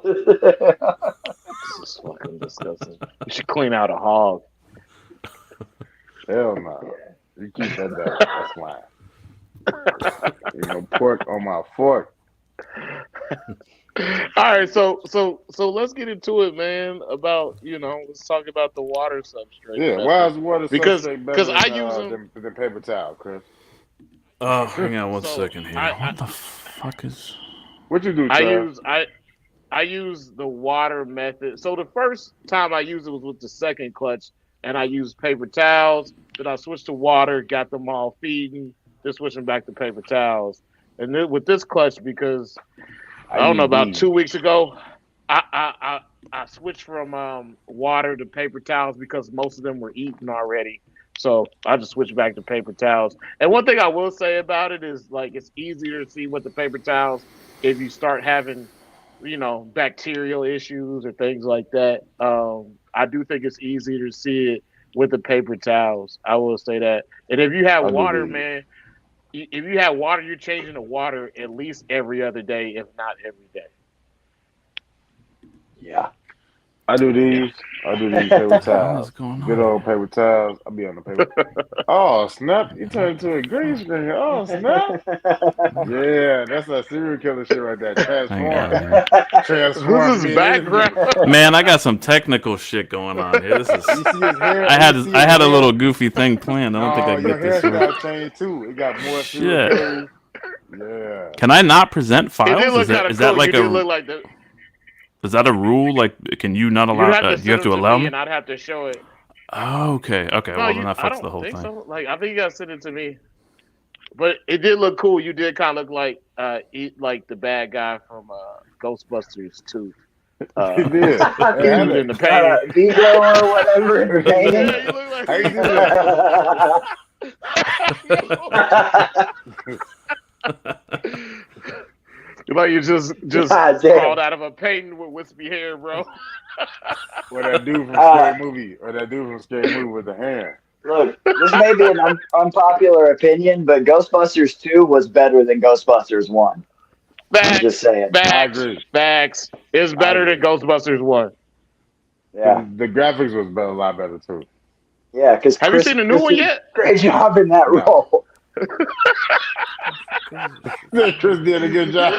This is fucking disgusting. You should clean out a hog. Hell no. You keep that down. That's mine. Pork on my fork. All right, so let's get into it, man. About let's talk about the water substrate. Yeah, why is water substrate better because I use them than paper towel, Chris? Oh, hang on one second here. What the fuck is? What you do, Trav? I use the water method. So the first time I used it was with the second clutch, and I used paper towels. Then I switched to water, got them all feeding. Then switching back to paper towels. And then with this clutch, because I don't know, about 2 weeks ago, I switched from water to paper towels because most of them were eaten already. So I just switched back to paper towels. And one thing I will say about it is, like, it's easier to see with the paper towels if you start having, bacterial issues or things like that. I do think it's easier to see it with the paper towels. I will say that. And if you have water, man, if you have water, you're changing the water at least every other day, if not every day. Yeah. I do these paper towels. Good old paper towels. I'll be on the paper. Oh, snap. You turned into a green screen. Oh, snap. Yeah, that's that serial killer shit right there. Transform. Who's his background? Man, I got some technical shit going on here. This is. I had a little goofy thing planned. I don't think I can get this right. Changed too. It got more shit. Yeah. Can I not present files? Is that like a? Is that a rule? Like, can you not allow? You have to allow me, and I'd have to show it. Oh, okay. Well, then that fucks the whole thing. So. Like, I think you gotta send it to me. But it did look cool. You did kind of look like the bad guy from Ghostbusters 2. He did. In the painting. Vigo or whatever in the painting. Yeah, you look like. How you do that? Like you just crawled out of a painting with wispy hair, bro. Or that dude from Scary Movie. Or that dude from Scary Movie with the hair. Look, this may be an unpopular opinion, but Ghostbusters 2 was better than Ghostbusters 1. I'm just saying. Facts. It's better than Ghostbusters 1. Yeah. The graphics was a lot better, too. Yeah, because Have you seen the new one yet? Great job in that role. Chris did a good job.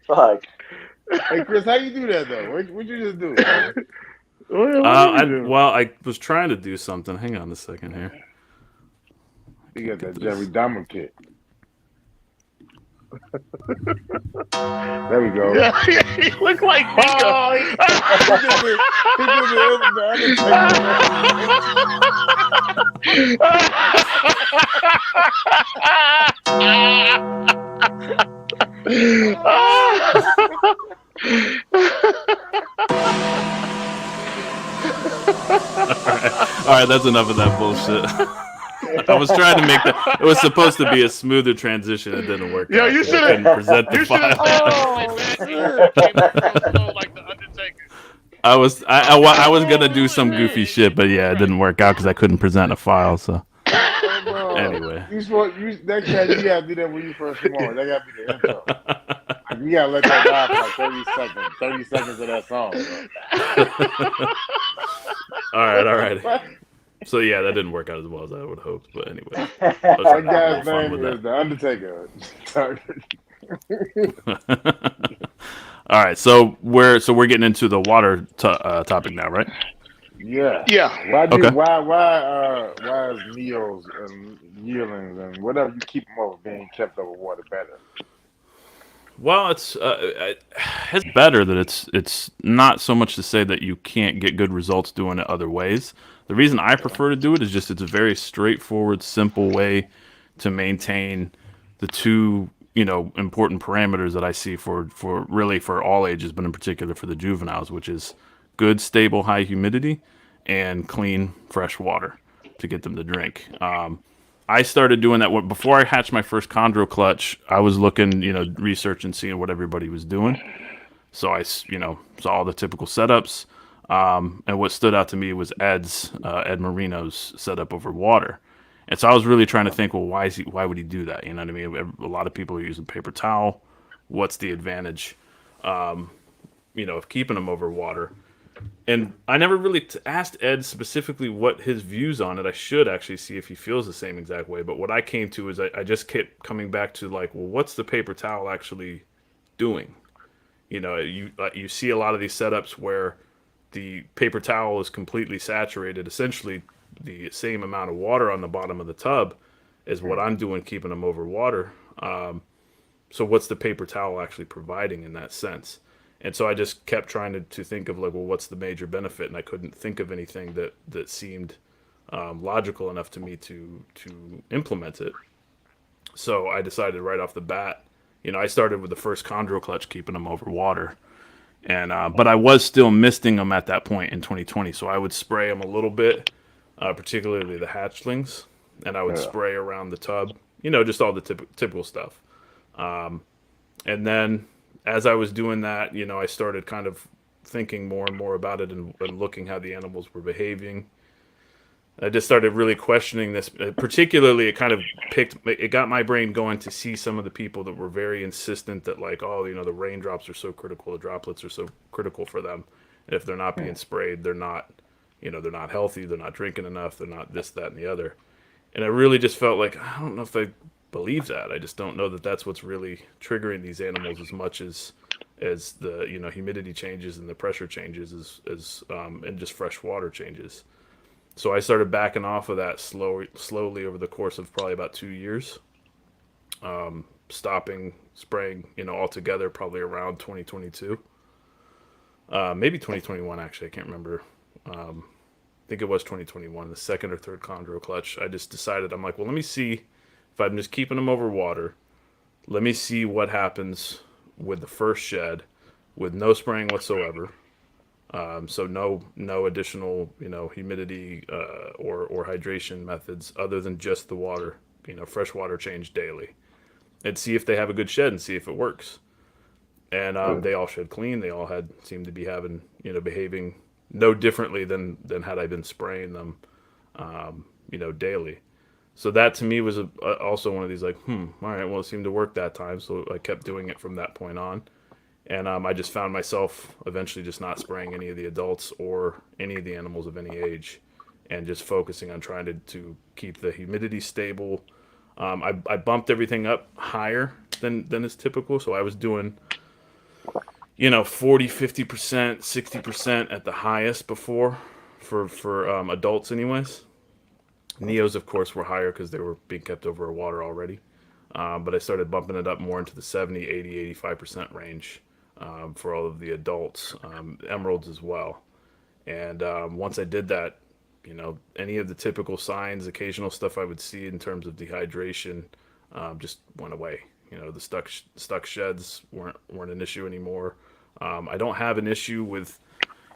Fuck. Hey, Chris, how you do that, though? What'd you just do? I was trying to do something. Hang on a second here. You got that Jerry Dahmer kit. There we go. Yeah, he looked like Vigo. right, that's enough of that bullshit. I was trying to make that. It was supposed to be a smoother transition. It didn't work. Yo, out. you I should couldn't have. present the You should have file. said came in real slow like the Undertaker. I was gonna do some goofy shit, but yeah, it didn't work out because I couldn't present a file. So Bro, anyway, that cat, you gotta do that when you first come on. That gotta be the intro. Like, you gotta let that ride for like 30 seconds. 30 seconds of that song, bro. all right. So yeah, that didn't work out as well as I would hope. But anyway, I was That trying to have a guy's little fun name with is the Undertaker. that. All right, so we're getting into the water topic now, right? Yeah. Yeah. Why is Neos and yearlings and whatever you keep them over being kept over water better? Well, it's better that it's not so much to say that you can't get good results doing it other ways. The reason I prefer to do it is just it's a very straightforward, simple way to maintain the two important parameters that I see for really for all ages, but in particular for the juveniles, which is good, stable, high humidity and clean, fresh water to get them to drink. I started doing that before I hatched my first chondro clutch. I was looking, researching, seeing what everybody was doing. So I, saw all the typical setups. And what stood out to me was Ed Marino's setup over water. And so I was really trying to think, well, why would he do that? You know what I mean? A lot of people are using paper towel. What's the advantage, of keeping them over water? And I never really asked Ed specifically what his views on it. I should actually see if he feels the same exact way. But what I came to is I just kept coming back to like, well, what's the paper towel actually doing? You see a lot of these setups where the paper towel is completely saturated, essentially the same amount of water on the bottom of the tub as what I'm doing, keeping them over water. So what's the paper towel actually providing in that sense? And so I just kept trying to think of like, well, what's the major benefit? And I couldn't think of anything that seemed logical enough to me to implement it. So I decided right off the bat, I started with the first chondro clutch, keeping them over water. And but I was still misting them at that point in 2020. So I would spray them a little bit, particularly the hatchlings. And I would spray around the tub, just all the typical stuff. And then as I was doing that, I started kind of thinking more and more about it and looking how the animals were behaving. I just started really questioning this. Particularly, it got my brain going to see some of the people that were very insistent that like, oh, the raindrops are so critical, the droplets are so critical for them. And if they're not being sprayed, they're not healthy, they're not drinking enough, they're not this, that, and the other. And I really just felt like, I don't know if I believe that. I just don't know that that's what's really triggering these animals as much as the humidity changes and the pressure changes and just fresh water changes. So I started backing off of that slowly over the course of probably about 2 years, stopping spraying altogether probably around 2022, maybe 2021 actually, I can't remember. I think it was 2021, the second or third chondro clutch. I just decided, I'm like, well, let me see if I'm just keeping them over water. Let me see what happens with the first shed with no spraying whatsoever. So no additional, humidity or hydration methods other than just the water, fresh water change daily, and see if they have a good shed and see if it works. And they all shed clean. They all seemed to be having, behaving no differently than had I been spraying them, daily. So that to me was also one of these like, all right, well, it seemed to work that time. So I kept doing it from that point on. And I just found myself eventually just not spraying any of the adults or any of the animals of any age, and just focusing on trying to keep the humidity stable. I bumped everything up higher than is typical. So I was doing, 40, 50%, 60% at the highest before for adults anyways. Neos, of course, were higher because they were being kept over water already. But I started bumping it up more into the 70, 80, 85% range. For all of the adults, emeralds as well. And once I did that, any of the typical signs, occasional stuff I would see in terms of dehydration, just went away. The stuck sheds weren't an issue anymore. I don't have an issue with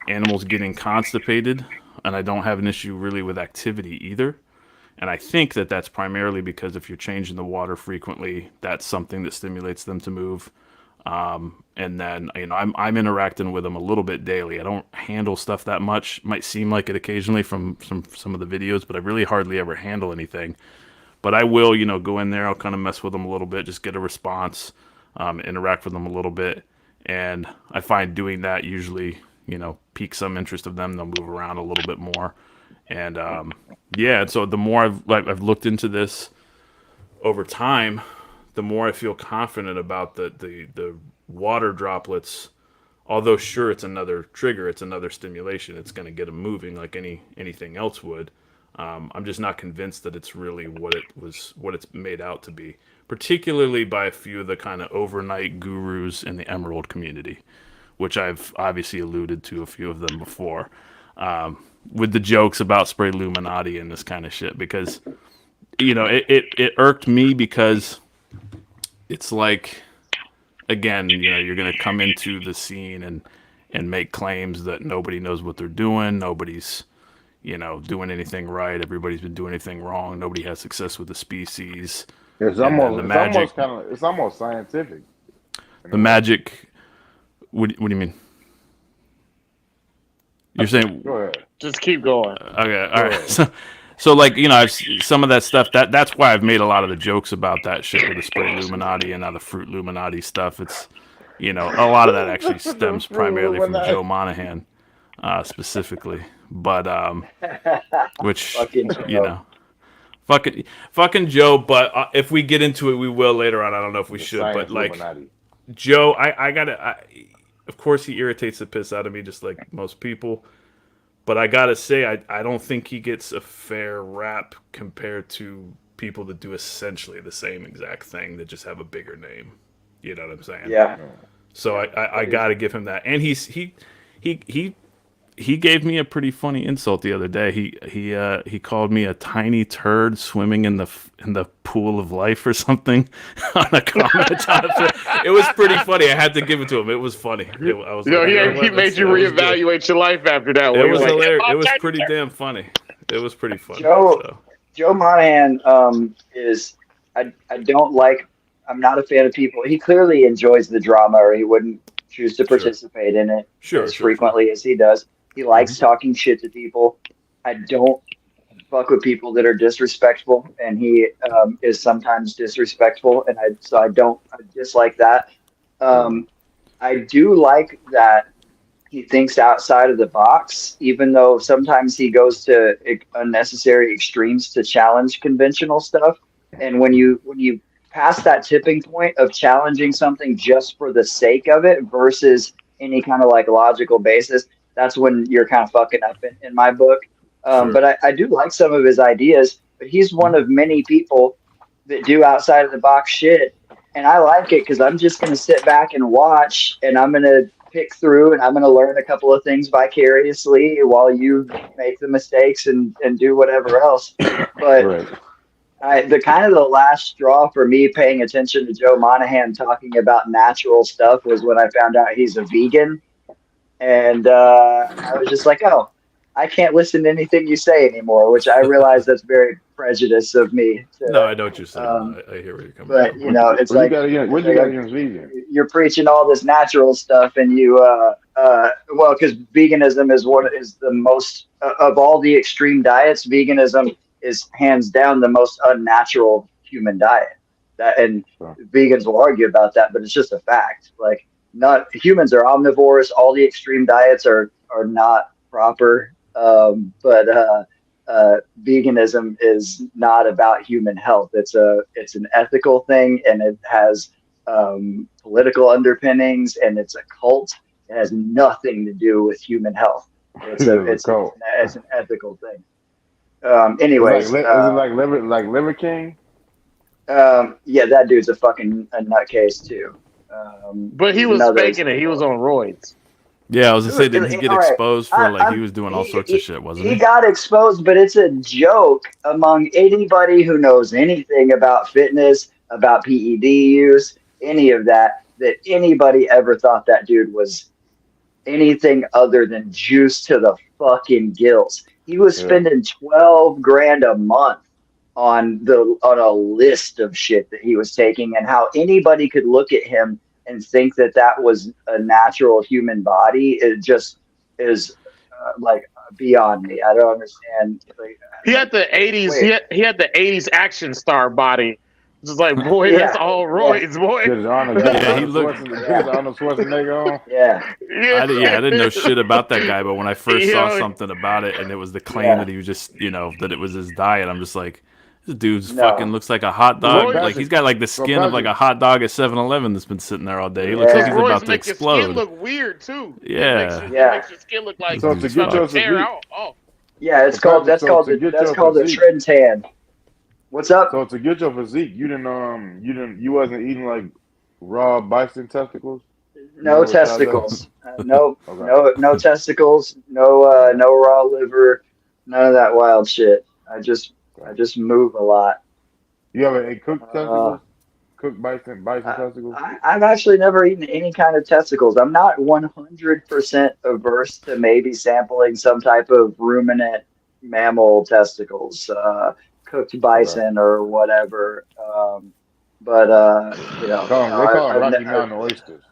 animals getting constipated, and I don't have an issue really with activity either. And I think that that's primarily because if you're changing the water frequently, that's something that stimulates them to move. And then, I'm interacting with them a little bit daily. I don't handle stuff that much. Might seem like it occasionally from some of the videos, but I really hardly ever handle anything. But I will, go in there. I'll kind of mess with them a little bit, just get a response, interact with them a little bit. And I find doing that usually, piques some interest of them. They'll move around a little bit more. And and so the more I've looked into this over time, the more I feel confident about the water droplets. Although sure, it's another trigger, it's another stimulation, it's going to get them moving like anything else would. I'm just not convinced that it's really what it's made out to be, particularly by a few of the kind of overnight gurus in the Emerald community, which I've obviously alluded to a few of them before, with the jokes about spray Illuminati and this kind of shit, because it irked me because it's like, again, you're going to come into the scene and make claims that nobody knows what they're doing, nobody's doing anything right, everybody's been doing anything wrong, nobody has success with the species. It's almost scientific. The magic. What do you mean? You're saying? Go ahead. Just keep going. Okay, all right. So like, I've some of that stuff. That's why I've made a lot of the jokes about that shit with the spray Illuminati and now the fruit Illuminati stuff. It's, a lot of that actually stems primarily from Joe Monahan, specifically. But which fucking Joe. But if we get into it, we will later on. I don't know if we should, but like Illuminati. Joe, of course he irritates the piss out of me, just like most people. But I gotta say, I don't think he gets a fair rap compared to people that do essentially the same exact thing that just have a bigger name. You know what I'm saying? Yeah. So I gotta give him that. And he gave me a pretty funny insult the other day. He called me a tiny turd swimming in the pool of life or something on a comment. It was pretty funny. I had to give it to him. It was funny. He made you reevaluate your life after that. It was hilarious. It was pretty damn funny. It was pretty funny. Joe Monahan is I don't like. I'm not a fan of people. He clearly enjoys the drama, or he wouldn't choose to participate in it as frequently as he does. He likes talking shit to people. I don't fuck with people that are disrespectful, and he is sometimes disrespectful, and I dislike that. I do like that he thinks outside of the box, even though sometimes he goes to unnecessary extremes to challenge conventional stuff. And when you pass that tipping point of challenging something just for the sake of it versus any kind of like logical basis, that's when you're kind of fucking up in my book. But I do like some of his ideas, but he's one of many people that do outside of the box shit. And I like it because I'm just going to sit back and watch, and I'm going to pick through, and I'm going to learn a couple of things vicariously while you make the mistakes and do whatever else. But the last straw for me paying attention to Joe Monahan talking about natural stuff was when I found out he's a vegan. And I was just like, oh, I can't listen to anything you say anymore, which I realize that's very prejudiced of me. No, I know what you're saying. I hear where you're coming from. But, it's what you got against vegan? You're preaching all this natural stuff, and you, because veganism is the most, of all the extreme diets, veganism is hands down the most unnatural human diet. Vegans will argue about that, but it's just a fact. Like, not humans are omnivores. All the extreme diets are not proper. But veganism is not about human health. It's an ethical thing, and it has political underpinnings, and it's a cult. It has nothing to do with human health. It's an ethical thing. Anyways, is it like Liver King? Yeah, that dude's a fucking nutcase too. But he was faking it. He was on roids. Yeah, I was gonna say, didn't he get exposed for he was doing all sorts of shit, wasn't he? He got exposed, but it's a joke among anybody who knows anything about fitness, about PED use, any of that anybody ever thought that dude was anything other than juice to the fucking gills. He was spending 12 grand a month on a list of shit that he was taking, and how anybody could look at him and think that that was a natural human body. It just is like beyond me. I don't understand. Like, He had the '80s. He had the '80s action star body. Just like, boy, that's all roids, boy. Get his Arnold, Yeah, he looked. get his Arnold Schwarzenegger on. Yeah. I didn't know shit about that guy, but when I first saw something about it, and it was the claim that he was just, that it was his diet, I'm just like, this dude's fucking looks like a hot dog. Like he's got like the skin of like a hot dog at 7-Eleven that's been sitting there all day. He looks like he's about to explode. Your skin look weird too. Yeah. It makes your skin look like so to get your physique. Yeah, that's called the trend tan. What's up? So to get your physique, you wasn't eating like raw bison testicles? No testicles. No testicles. No raw liver. None of that wild shit. I just move a lot. You ever ate cooked testicles? Cooked bison testicles? I've actually never eaten any kind of testicles. I'm not 100% averse to maybe sampling some type of ruminant mammal testicles. Cooked bison or whatever, but they call them Rocky Mountain oysters.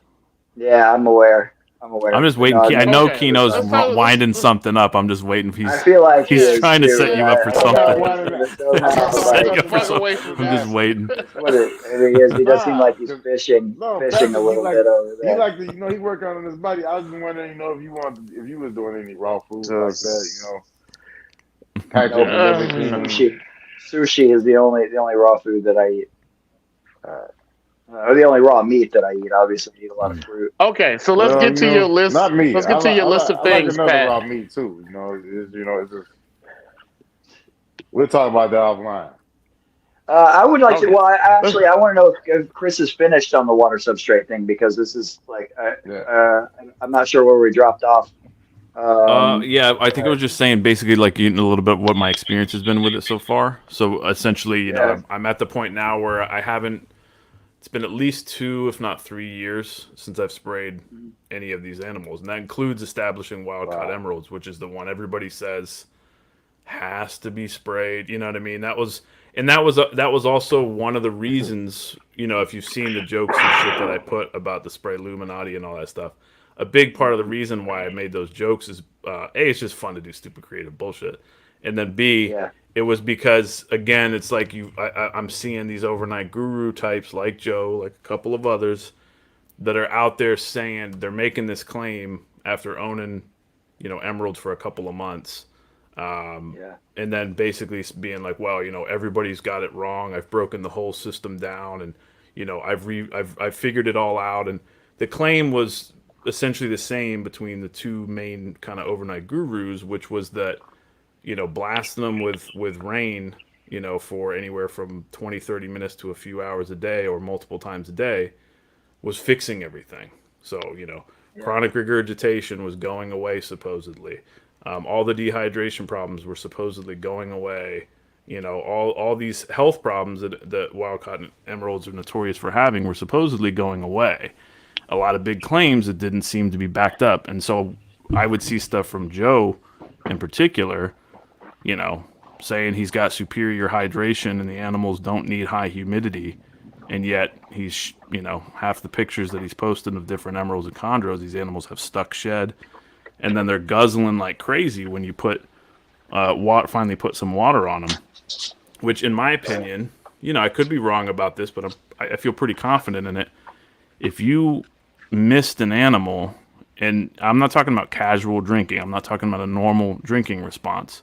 Yeah, I'm aware. I'm just waiting. I know Kino's winding something up. I'm just waiting. I feel like he's trying to set you up for something. I'm just waiting. He does seem like he's fishing a little bit over there. He like to, he work on his body. I was just wondering, if you was doing any raw food like that, Sushi is the only raw food that I eat. Or the only raw meat that I eat. Obviously, I eat a lot of fruit. Okay, so let's get to your list. Not meat. Let's get to your list of things, I like Pat. raw meat too. It's just, we'll talk about that offline. I would like to. Well, I want to know if Chris is finished on the water substrate thing, because this is like I'm not sure where we dropped off. Yeah, I think I was just saying basically like a little bit what my experience has been with it so far. So essentially, I'm at the point now where I haven't. It's been at least 2, if not 3 years since I've sprayed any of these animals, and that includes establishing wild-caught emeralds, which is the one everybody says has to be sprayed. You know what I mean? That was also one of the reasons. If you've seen the jokes and shit that I put about the spray Illuminati and all that stuff, a big part of the reason why I made those jokes is A, it's just fun to do stupid creative bullshit, and then B, it was because, again, it's like I'm seeing these overnight guru types like Joe, like a couple of others, that are out there saying they're making this claim after owning, emeralds for a couple of months, and then basically being like, well, everybody's got it wrong. I've broken the whole system down, and I've figured it all out. And the claim was essentially the same between the two main kind of overnight gurus, which was that, blasting them with rain, for anywhere from 20-30 minutes to a few hours a day or multiple times a day was fixing everything. So, chronic regurgitation was going away, supposedly. All the dehydration problems were supposedly going away. All these health problems that wild-caught emeralds are notorious for having were supposedly going away. A lot of big claims that didn't seem to be backed up. And so I would see stuff from Joe in particular, saying he's got superior hydration and the animals don't need high humidity. And yet he's, half the pictures that he's posting of different emeralds and chondros, these animals have stuck shed. And then they're guzzling like crazy when you finally put some water on them. Which, in my opinion, I could be wrong about this, but I feel pretty confident in it. If you missed an animal, and I'm not talking about casual drinking, I'm not talking about a normal drinking response.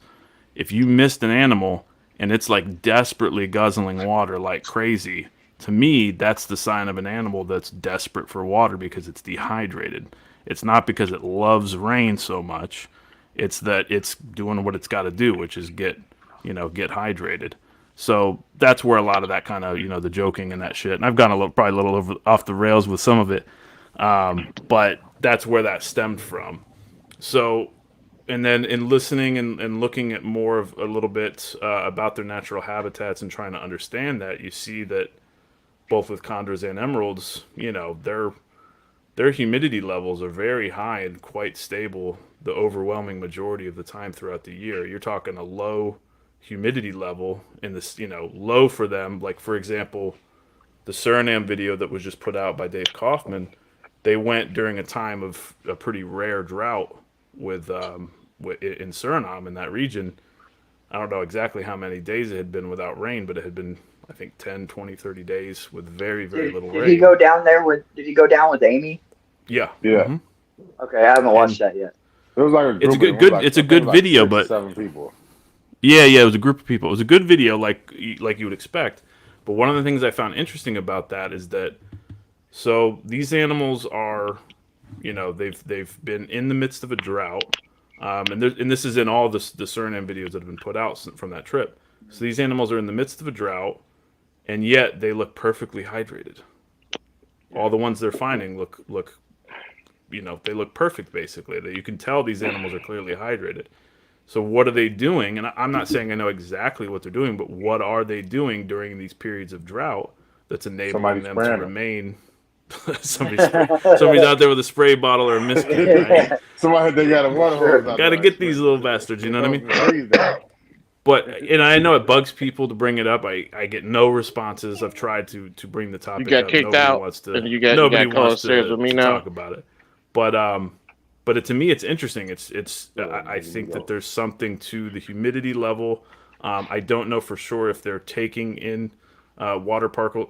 If you missed an animal and it's like desperately guzzling water like crazy, to me, that's the sign of an animal that's desperate for water because it's dehydrated. It's not because it loves rain so much. It's that it's doing what it's got to do, which is get hydrated. So that's where a lot of that kind of, the joking and that shit. And I've gone probably a little off the rails with some of it. But that's where that stemmed from. So, and then in listening and looking at more of a little bit about their natural habitats and trying to understand that, you see that both with chondros and emeralds, they're their humidity levels are very high and quite stable the overwhelming majority of the time throughout the year. You're talking a low humidity level in this, low for them. Like, for example, the Suriname video that was just put out by Dave Kaufman, they went during a time of a pretty rare drought with in Suriname, in that region. I don't know exactly how many days it had been without rain, but it had been, I think, 10, 20, 30 days with very, very little rain. Did he go down there with? Did he go down with Amy? Yeah. Yeah. Mm-hmm. Okay, I haven't watched that yet. It was like a group. It's a good video, but 7 people. Yeah, it was a group of people. It was a good video, like you would expect. But one of the things I found interesting about that is that, so these animals are, they've been in the midst of a drought, and this is in all the Suriname videos that have been put out from that trip. So these animals are in the midst of a drought, and yet they look perfectly hydrated. All the ones they're finding look they look perfect, basically. That you can tell these animals are clearly hydrated. So what are they doing? And I'm not saying I know exactly what they're doing, but what are they doing during these periods of drought that's enabling them to remain? Somebody's out there with a spray bottle or a mist. Right? They got a water hose. Got to get these little bastards. You know what I mean? But I know it bugs people to bring it up. I get no responses. I've tried to bring the topic. You got up. kicked Nobody out, wants to, and you got nobody you got wants to, with me to now. talk about it. But to me, it's interesting. I think that there's something to the humidity level. I don't know for sure if they're taking in water particles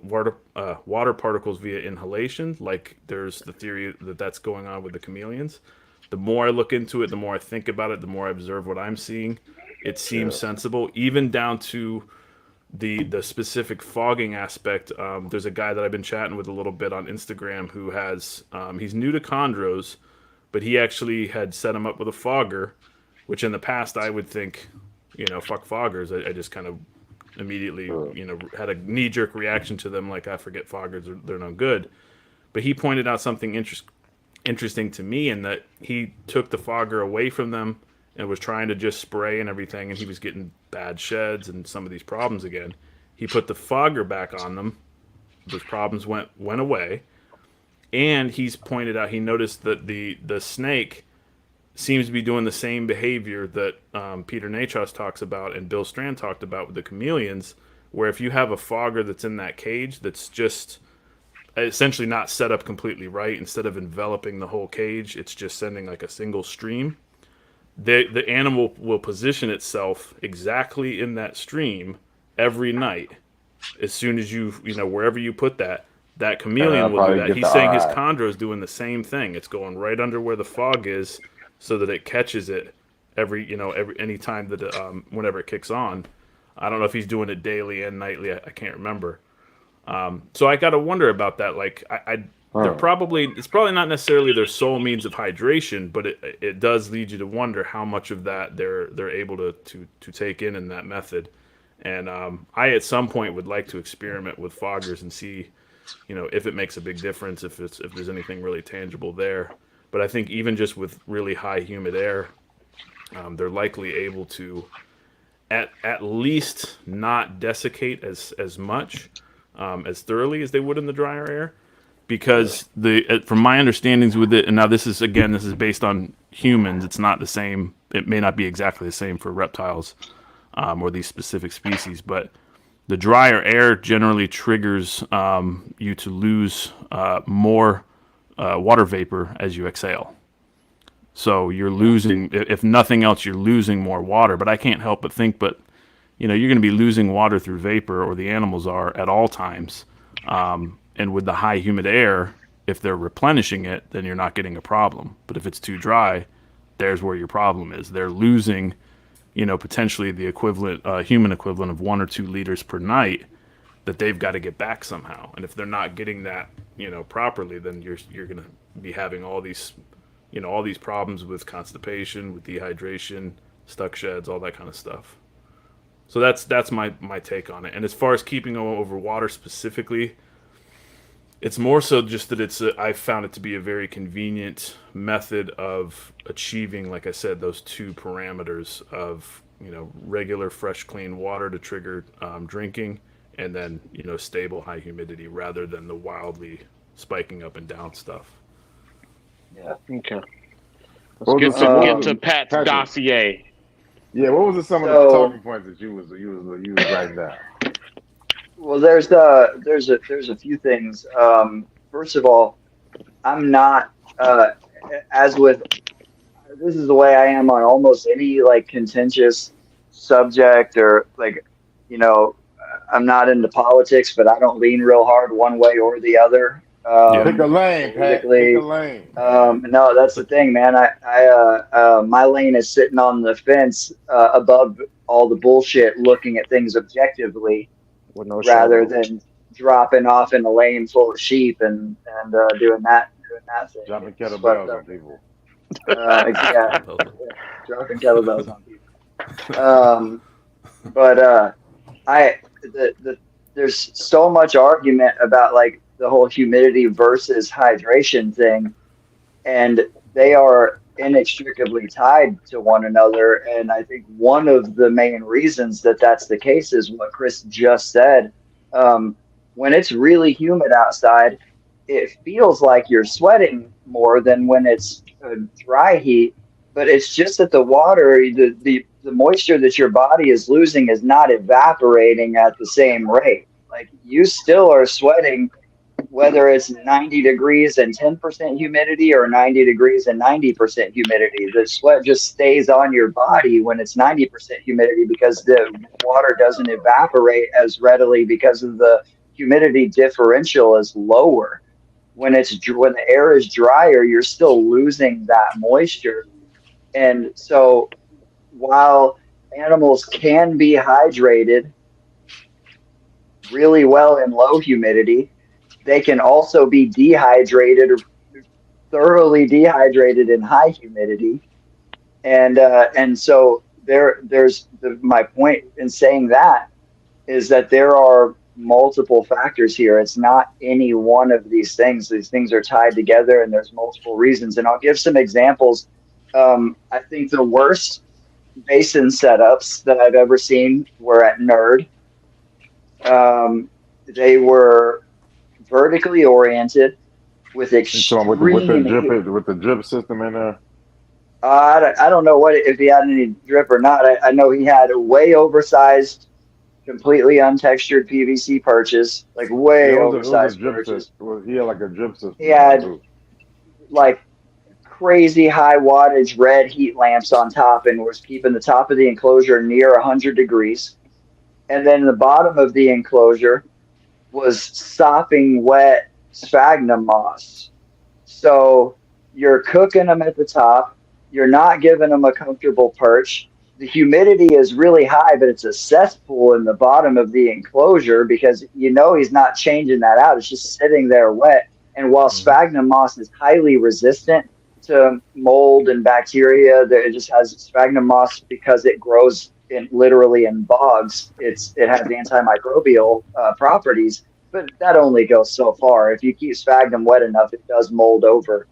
via inhalation. Like there's the theory that that's going on with the chameleons. The more I look into it, the more I think about it, the more I observe what I'm seeing. It seems sensible, even down to the specific fogging aspect. There's a guy that I've been chatting with a little bit on Instagram who has he's new to chondros, but he actually had set him up with a fogger, which in the past I would think, fuck foggers. I just kind of immediately, had a knee-jerk reaction to them, like I forget foggers, they're no good. But he pointed out something interesting to me in that he took the fogger away from them and was trying to just spray and everything, and he was getting bad sheds and some of these problems again. He put the fogger back on them. Those problems went away. And he's pointed out, he noticed that the snake seems to be doing the same behavior that Peter Natros talks about and Bill Strand talked about with the chameleons, where if you have a fogger that's in that cage that's just essentially not set up completely right, instead of enveloping the whole cage, it's just sending like a single stream. The animal will position itself exactly in that stream every night. As soon as wherever you put that chameleon will do that. He's saying his chondro is doing the same thing. It's going right under where the fog is, so that it catches it every any time that whenever it kicks on. I don't know if he's doing it daily and nightly. I can't remember. So I got to wonder about that. Like it's probably not necessarily their sole means of hydration, but it does lead you to wonder how much of that they're able to take in that method. And I at some point would like to experiment with foggers and see, if it makes a big difference, if there's anything really tangible there. But I think even just with really high humid air, they're likely able to at least not desiccate as much as thoroughly as they would in the drier air. Because from my understandings with it, and now this is based on humans, it's not the same. It may not be exactly the same for reptiles or these specific species, but the drier air generally triggers you to lose more water vapor as you exhale. So you're losing, if nothing else, you're losing more water. But I can't help but think, you're going to be losing water through vapor, or the animals are at all times. And with the high humid air, if they're replenishing it, then you're not getting a problem. But if it's too dry, there's where your problem is. They're losing, potentially the equivalent, human equivalent of 1 or 2 liters per night that they've got to get back somehow. And if they're not getting that, properly, then you're going to be having all these problems with constipation, with dehydration, stuck sheds, all that kind of stuff. So that's my take on it. And as far as keeping them over water specifically, it's more so just that I found it to be a very convenient method of achieving, like I said, those 2 parameters of, regular, fresh, clean water to trigger drinking, and then, stable high humidity rather than the wildly spiking up and down stuff. Yeah. Okay. What Let's was the- get to Pat's Patrick. dossier. Yeah, what was some of the So- talking points that you was writing down? Well, there's a few things. First of all, I'm not as with this is the way I am on almost any like contentious subject or like, you know, I'm not into politics, but I don't lean real hard one way or the other. Pick a lane, Pat. Pick politically, a lane. no, that's the thing, man. My lane is sitting on the fence above all the bullshit, looking at things objectively, With no rather shadow. than dropping off in a lane full of sheep and doing that thing. Dropping It's kettlebells fucked on up. people. Yeah, dropping kettlebells on people. But there's so much argument about like the whole humidity versus hydration thing, and they are inextricably tied to one another. And I think one of the main reasons that that's the case is what Chris just said. When it's really humid outside, it feels like you're sweating more than when it's dry heat, but it's just that the water, the moisture that your body is losing is not evaporating at the same rate. Like you still are sweating, whether it's 90 degrees and 10% humidity or 90 degrees and 90% humidity. The sweat just stays on your body when it's 90% humidity because the water doesn't evaporate as readily because of the humidity differential is lower. When the air is drier, you're still losing that moisture. And so while animals can be hydrated really well in low humidity, they can also be dehydrated or thoroughly dehydrated in high humidity. And so my point in saying that is that there are multiple factors here. It's not any one of these things. These things are tied together and there's multiple reasons. And I'll give some examples. I think the worst basin setups that I've ever seen were at Nerd. They were vertically oriented with extreme with the drip system in there. I don't know if he had any drip or not. I know he had a way oversized, completely untextured PVC perches, like way oversized perches. He had like a drip system. He had like crazy high wattage red heat lamps on top and was keeping the top of the enclosure near 100 degrees. And then the bottom of the enclosure was sopping wet sphagnum moss. So you're cooking them at the top. You're not giving them a comfortable perch. The humidity is really high, but it's a cesspool in the bottom of the enclosure because he's not changing that out. It's just sitting there wet. And while sphagnum moss is highly resistant to mold and bacteria, it just has sphagnum moss because it grows literally in bogs. It has antimicrobial properties, but that only goes so far. If you keep sphagnum wet enough, it does mold over.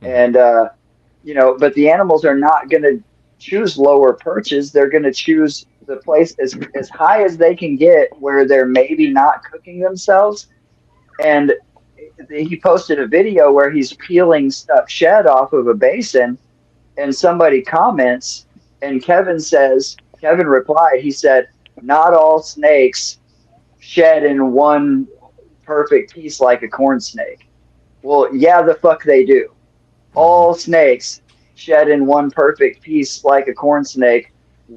And but the animals are not going to choose lower perches. They're going to choose the place as high as they can get where they're maybe not cooking themselves. And he posted a video where he's peeling stuck shed off of a basin, and somebody comments, and Kevin replied, he said, "Not all snakes shed in one perfect piece like a corn snake." Well, yeah, the fuck they do. All snakes shed in one perfect piece like a corn snake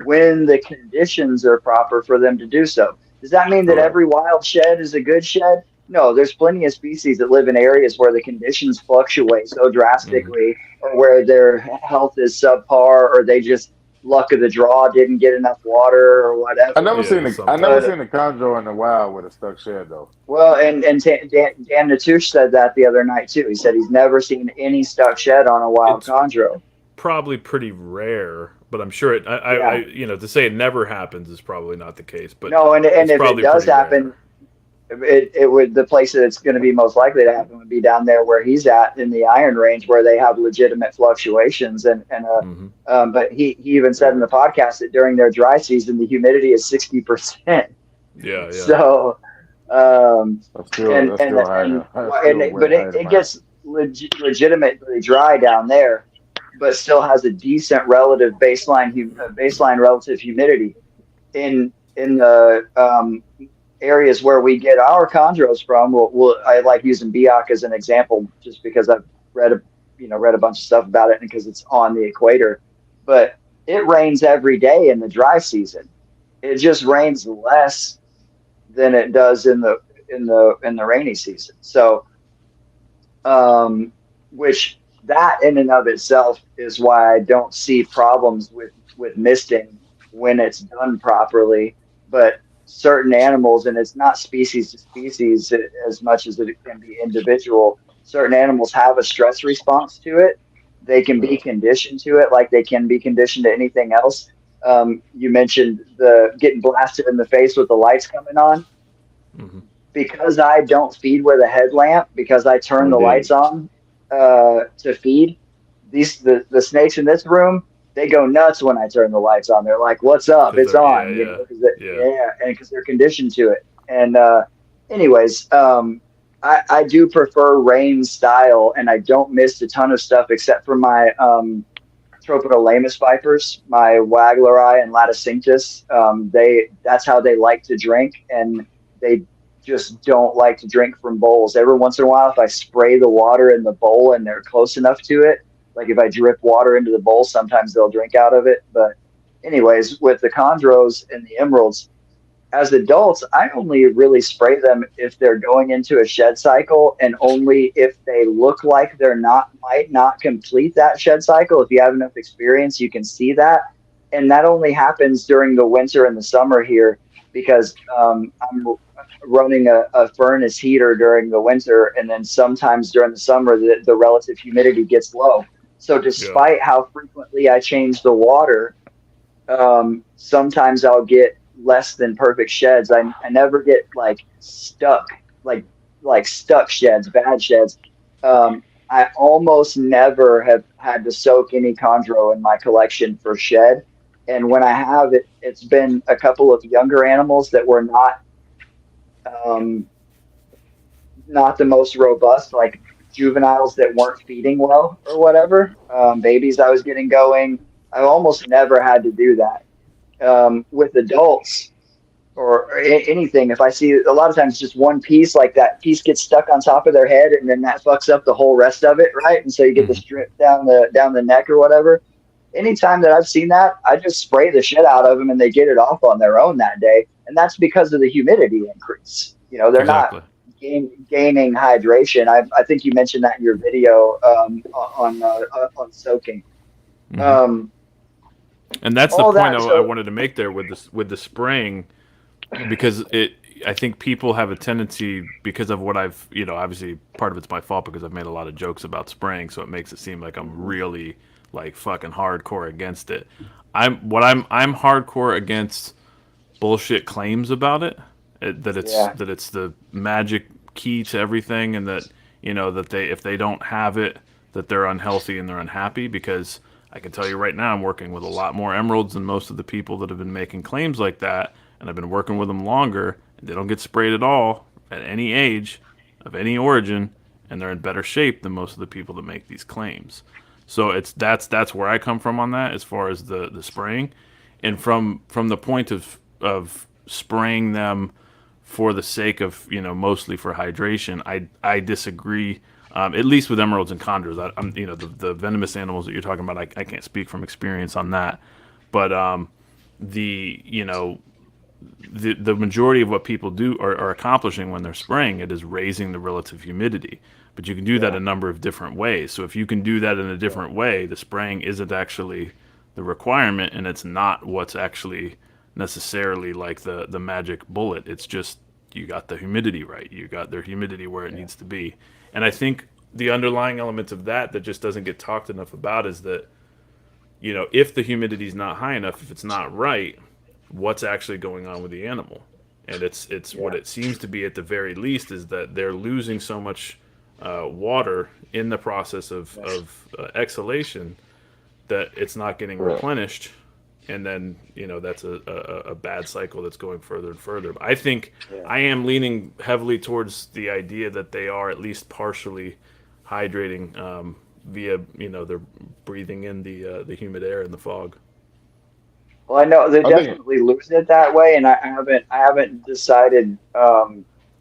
when the conditions are proper for them to do so. Does that mean that every wild shed is a good shed? No, there's plenty of species that live in areas where the conditions fluctuate so drastically, or where their health is subpar, or they just luck of the draw didn't get enough water or whatever. I never seen the chondro in the wild with a stuck shed though. Well, and Dan Natush said that the other night too. He said he's never seen any stuck shed on a wild chondro. Probably pretty rare, but I'm sure to say it never happens is probably not the case. But no, and if it does happen, it would, the place that it's going to be most likely to happen would be down there where he's at in the Iron Range, where they have legitimate fluctuations. But he even said in the podcast that during their dry season, the humidity is 60%. Yeah. So, but it legitimately dry down there, but still has a decent relative baseline relative humidity in the areas where we get our chondros from. I like using Biak as an example, just because I've read a bunch of stuff about it, and because it's on the equator. But it rains every day in the dry season. It just rains less than it does in the rainy season. So, which that in and of itself is why I don't see problems with misting when it's done properly. But certain animals, and it's not species to species as much as it can be individual, certain animals have a stress response to it. They can be conditioned to it like they can be conditioned to anything else. You mentioned the getting blasted in the face with the lights coming on. Mm-hmm. Because I don't feed with a headlamp, because I turn the lights on to feed, the snakes in this room, they go nuts when I turn the lights on. They're like, "What's up? It's on!" And because they're conditioned to it. And anyways, I do prefer rain style, and I don't miss a ton of stuff except for my Tropidolaemus vipers, my Wagleri and Laticinctus. That's how they like to drink, and they just don't like to drink from bowls. Every once in a while, if I spray the water in the bowl and they're close enough to it, like if I drip water into the bowl, sometimes they'll drink out of it. But anyways, with the chondros and the emeralds, as adults, I only really spray them if they're going into a shed cycle, and only if they look like might not complete that shed cycle. If you have enough experience, you can see that. And that only happens during the winter and the summer here, because I'm running a furnace heater during the winter, and then sometimes during the summer the relative humidity gets low. So despite how frequently I change the water, sometimes I'll get less than perfect sheds. I never get like stuck sheds, bad sheds. I almost never have had to soak any chondro in my collection for shed. And when I have, it's been a couple of younger animals that were not the most robust, like juveniles that weren't feeding well or whatever. Babies I was getting going. I almost never had to do that. With adults or anything, if I see, a lot of times just one piece, like that piece gets stuck on top of their head, and then that fucks up the whole rest of it, right? And so you get the strip down the neck or whatever. Anytime that I've seen that, I just spray the shit out of them, and they get it off on their own that day. And that's because of the humidity increase. They're not gaining hydration. I think you mentioned that in your video on soaking. Mm-hmm. And that's the point I wanted to make there with the spraying, because I think people have a tendency, because of what I've, obviously part of it's my fault because I've made a lot of jokes about spraying, so it makes it seem like I'm really like fucking hardcore against it. I'm hardcore against bullshit claims about it, that it's the magic key to everything, and that that if they don't have it, that they're unhealthy and they're unhappy. Because I can tell you right now, I'm working with a lot more emeralds than most of the people that have been making claims like that, and I've been working with them longer, and they don't get sprayed at all at any age, of any origin, and they're in better shape than most of the people that make these claims. So that's where I come from on that, as far as the spraying, and from the point of spraying them for the sake of mostly for hydration. I disagree. At least with emeralds and chondros. I'm the venomous animals that you're talking about, I can't speak from experience on that, but the majority of what people do are accomplishing when they're spraying it is raising the relative humidity. But you can do that a number of different ways. So if you can do that in a different way, the spraying isn't actually the requirement, and it's not what's actually necessarily like the magic bullet. It's just you got the humidity right. You got their humidity where it needs to be. And I think the underlying element of that just doesn't get talked enough about is that, if the humidity is not high enough, if it's not right, what's actually going on with the animal? And it's what it seems to be at the very least is that they're losing so much water in the process of exhalation that it's not getting replenished. And then, that's a bad cycle that's going further and further. But I think I am leaning heavily towards the idea that they are at least partially hydrating via they're breathing in the humid air and the fog. Well, I know they I think definitely lose it that way, and I haven't decided.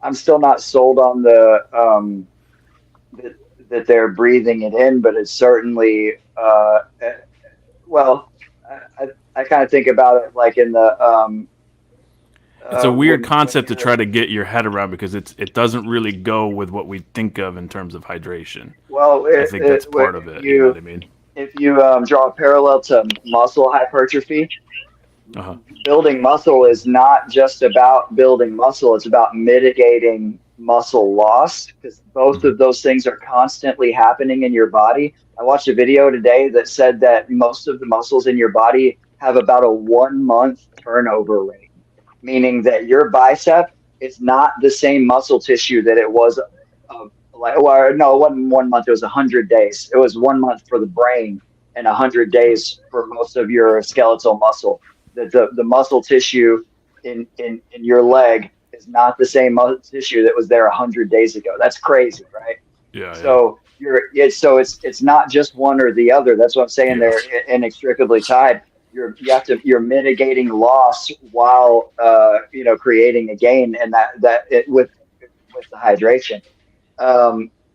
I'm still not sold on that, that they're breathing it in, but it's certainly well, I kind of think about it like in the It's a weird when concept to you're try to get your head around because it doesn't really go with what we think of in terms of hydration. well, I think that's part of it. You know what I mean? if you draw a parallel to muscle hypertrophy, Uh-huh. building muscle is not just about building muscle, it's about mitigating muscle loss because both Mm-hmm. of those things are constantly happening in your body. I watched a video today that said that most of the muscles in your body have about a 1 month turnover rate, meaning that your bicep is not the same muscle tissue that it was well, no, it wasn't 1 month, it was 100 days. It was 1 month for the brain and 100 days for most of your skeletal muscle. The muscle tissue in your leg is not the same muscle tissue that was there 100 days ago. That's crazy, right? Yeah, yeah. So it's not just one or the other. That's what I'm saying. Yes. They're inextricably tied. You're mitigating loss while creating a gain, and with the hydration.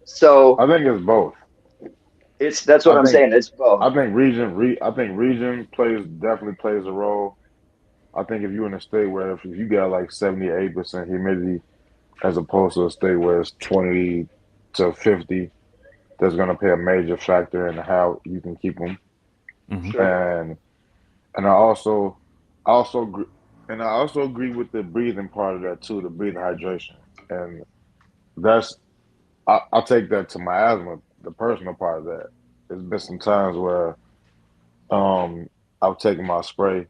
So I think it's both. that's what I I'm think saying. It's both. I think region definitely plays a role. I think if you're in a state where if you got like 78% humidity as opposed to a state where it's 20 to 50, that's going to play a major factor in how you can keep them. Mm-hmm. Sure. And I also agree with the breathing part of that too, the breathing hydration. And that's I'll take that to my asthma, the personal part of that. There's been some times where I've taken my spray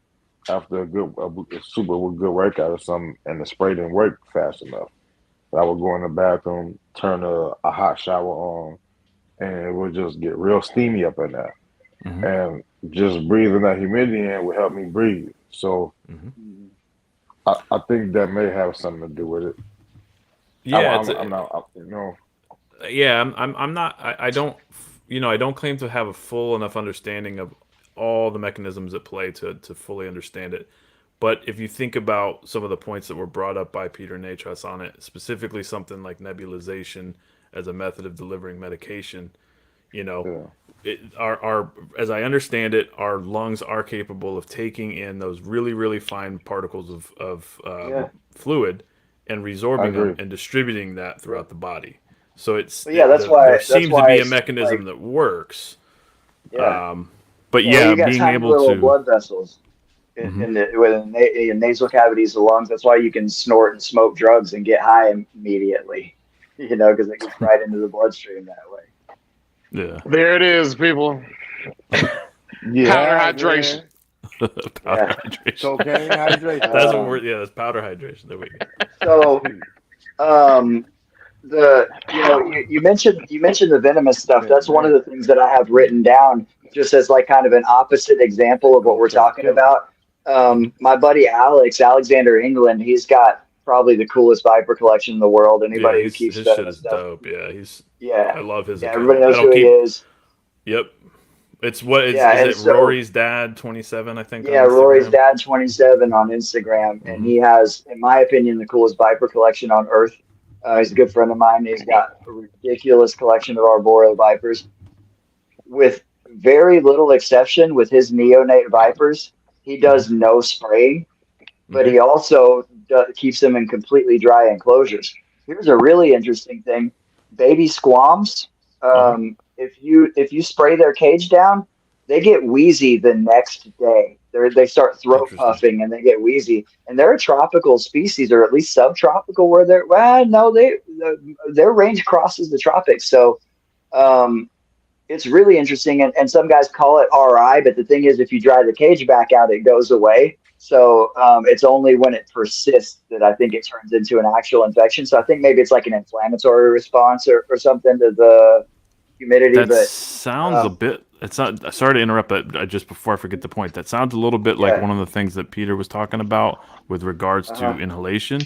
after a super good workout or something, and the spray didn't work fast enough. I would go in the bathroom, turn a hot shower on, and it would just get real steamy up in there. Mm-hmm. And just breathing that humidity in would help me breathe. So Mm-hmm. I think that may have something to do with it. Yeah, I'm not, you know. yeah. I'm not. I don't. I don't claim to have a full enough understanding of all the mechanisms at play to fully understand it. But if you think about some of the points that were brought up by Peter Natras on it, specifically something like nebulization as a method of delivering medication, Yeah. our as I understand it, our lungs are capable of taking in those really, really fine particles of Yeah. fluid and I resorbing them agree. and distributing that throughout the body. So But yeah, there seems to be a it's mechanism like, that works. yeah. But Yeah, well, yeah, you got being tiny able little to. blood vessels Mhm. in nasal cavities of the lungs. That's why you can snort and smoke drugs and get high immediately, because it gets right into the bloodstream that way. Yeah. There it is, people. Powder Yeah, hydration. man. Powder Yeah. hydration. Cocaine hydration. That's what we're. Yeah, that's powder hydration. There we go. So, you mentioned the venomous stuff. That's one of the things that I have written down just as like kind of an opposite example of what we're talking about. My buddy Alexander England, he's got probably the coolest viper collection in the world. Yeah, Anybody who his keeps shit venomous is stuff, dope. Yeah, yeah, I love his yeah, account. everybody I knows don't who he keep. is. Yep. It's what Yeah, is and it? so Rory's dad 27, I think, on yeah, Rory's Instagram. dad 27 on Instagram, and Hmm. he has, in my opinion, the coolest viper collection on earth. He's a good friend of mine. He's got a ridiculous collection of arboreal vipers. With very little exception, with his neonate vipers, he does no spraying, but Hmm. he also keeps them in completely dry enclosures. Here's a really interesting thing: baby squams. Uh-huh. If you spray their cage down, they get wheezy the next day. They start throat Interesting. puffing and they get wheezy. And they're a tropical species, or at least subtropical, where their range crosses the tropics. So it's really interesting. And some guys call it RI, but the thing is, if you dry the cage back out, it goes away. So it's only when it persists that I think it turns into an actual infection. So I think maybe it's like an inflammatory response or something to the humidity. That But sounds a bit. It's not. Sorry to interrupt, but just before I forget the point, that sounds a little bit like yeah, one of the things that Peter was talking about with regards to uh-huh, inhalation,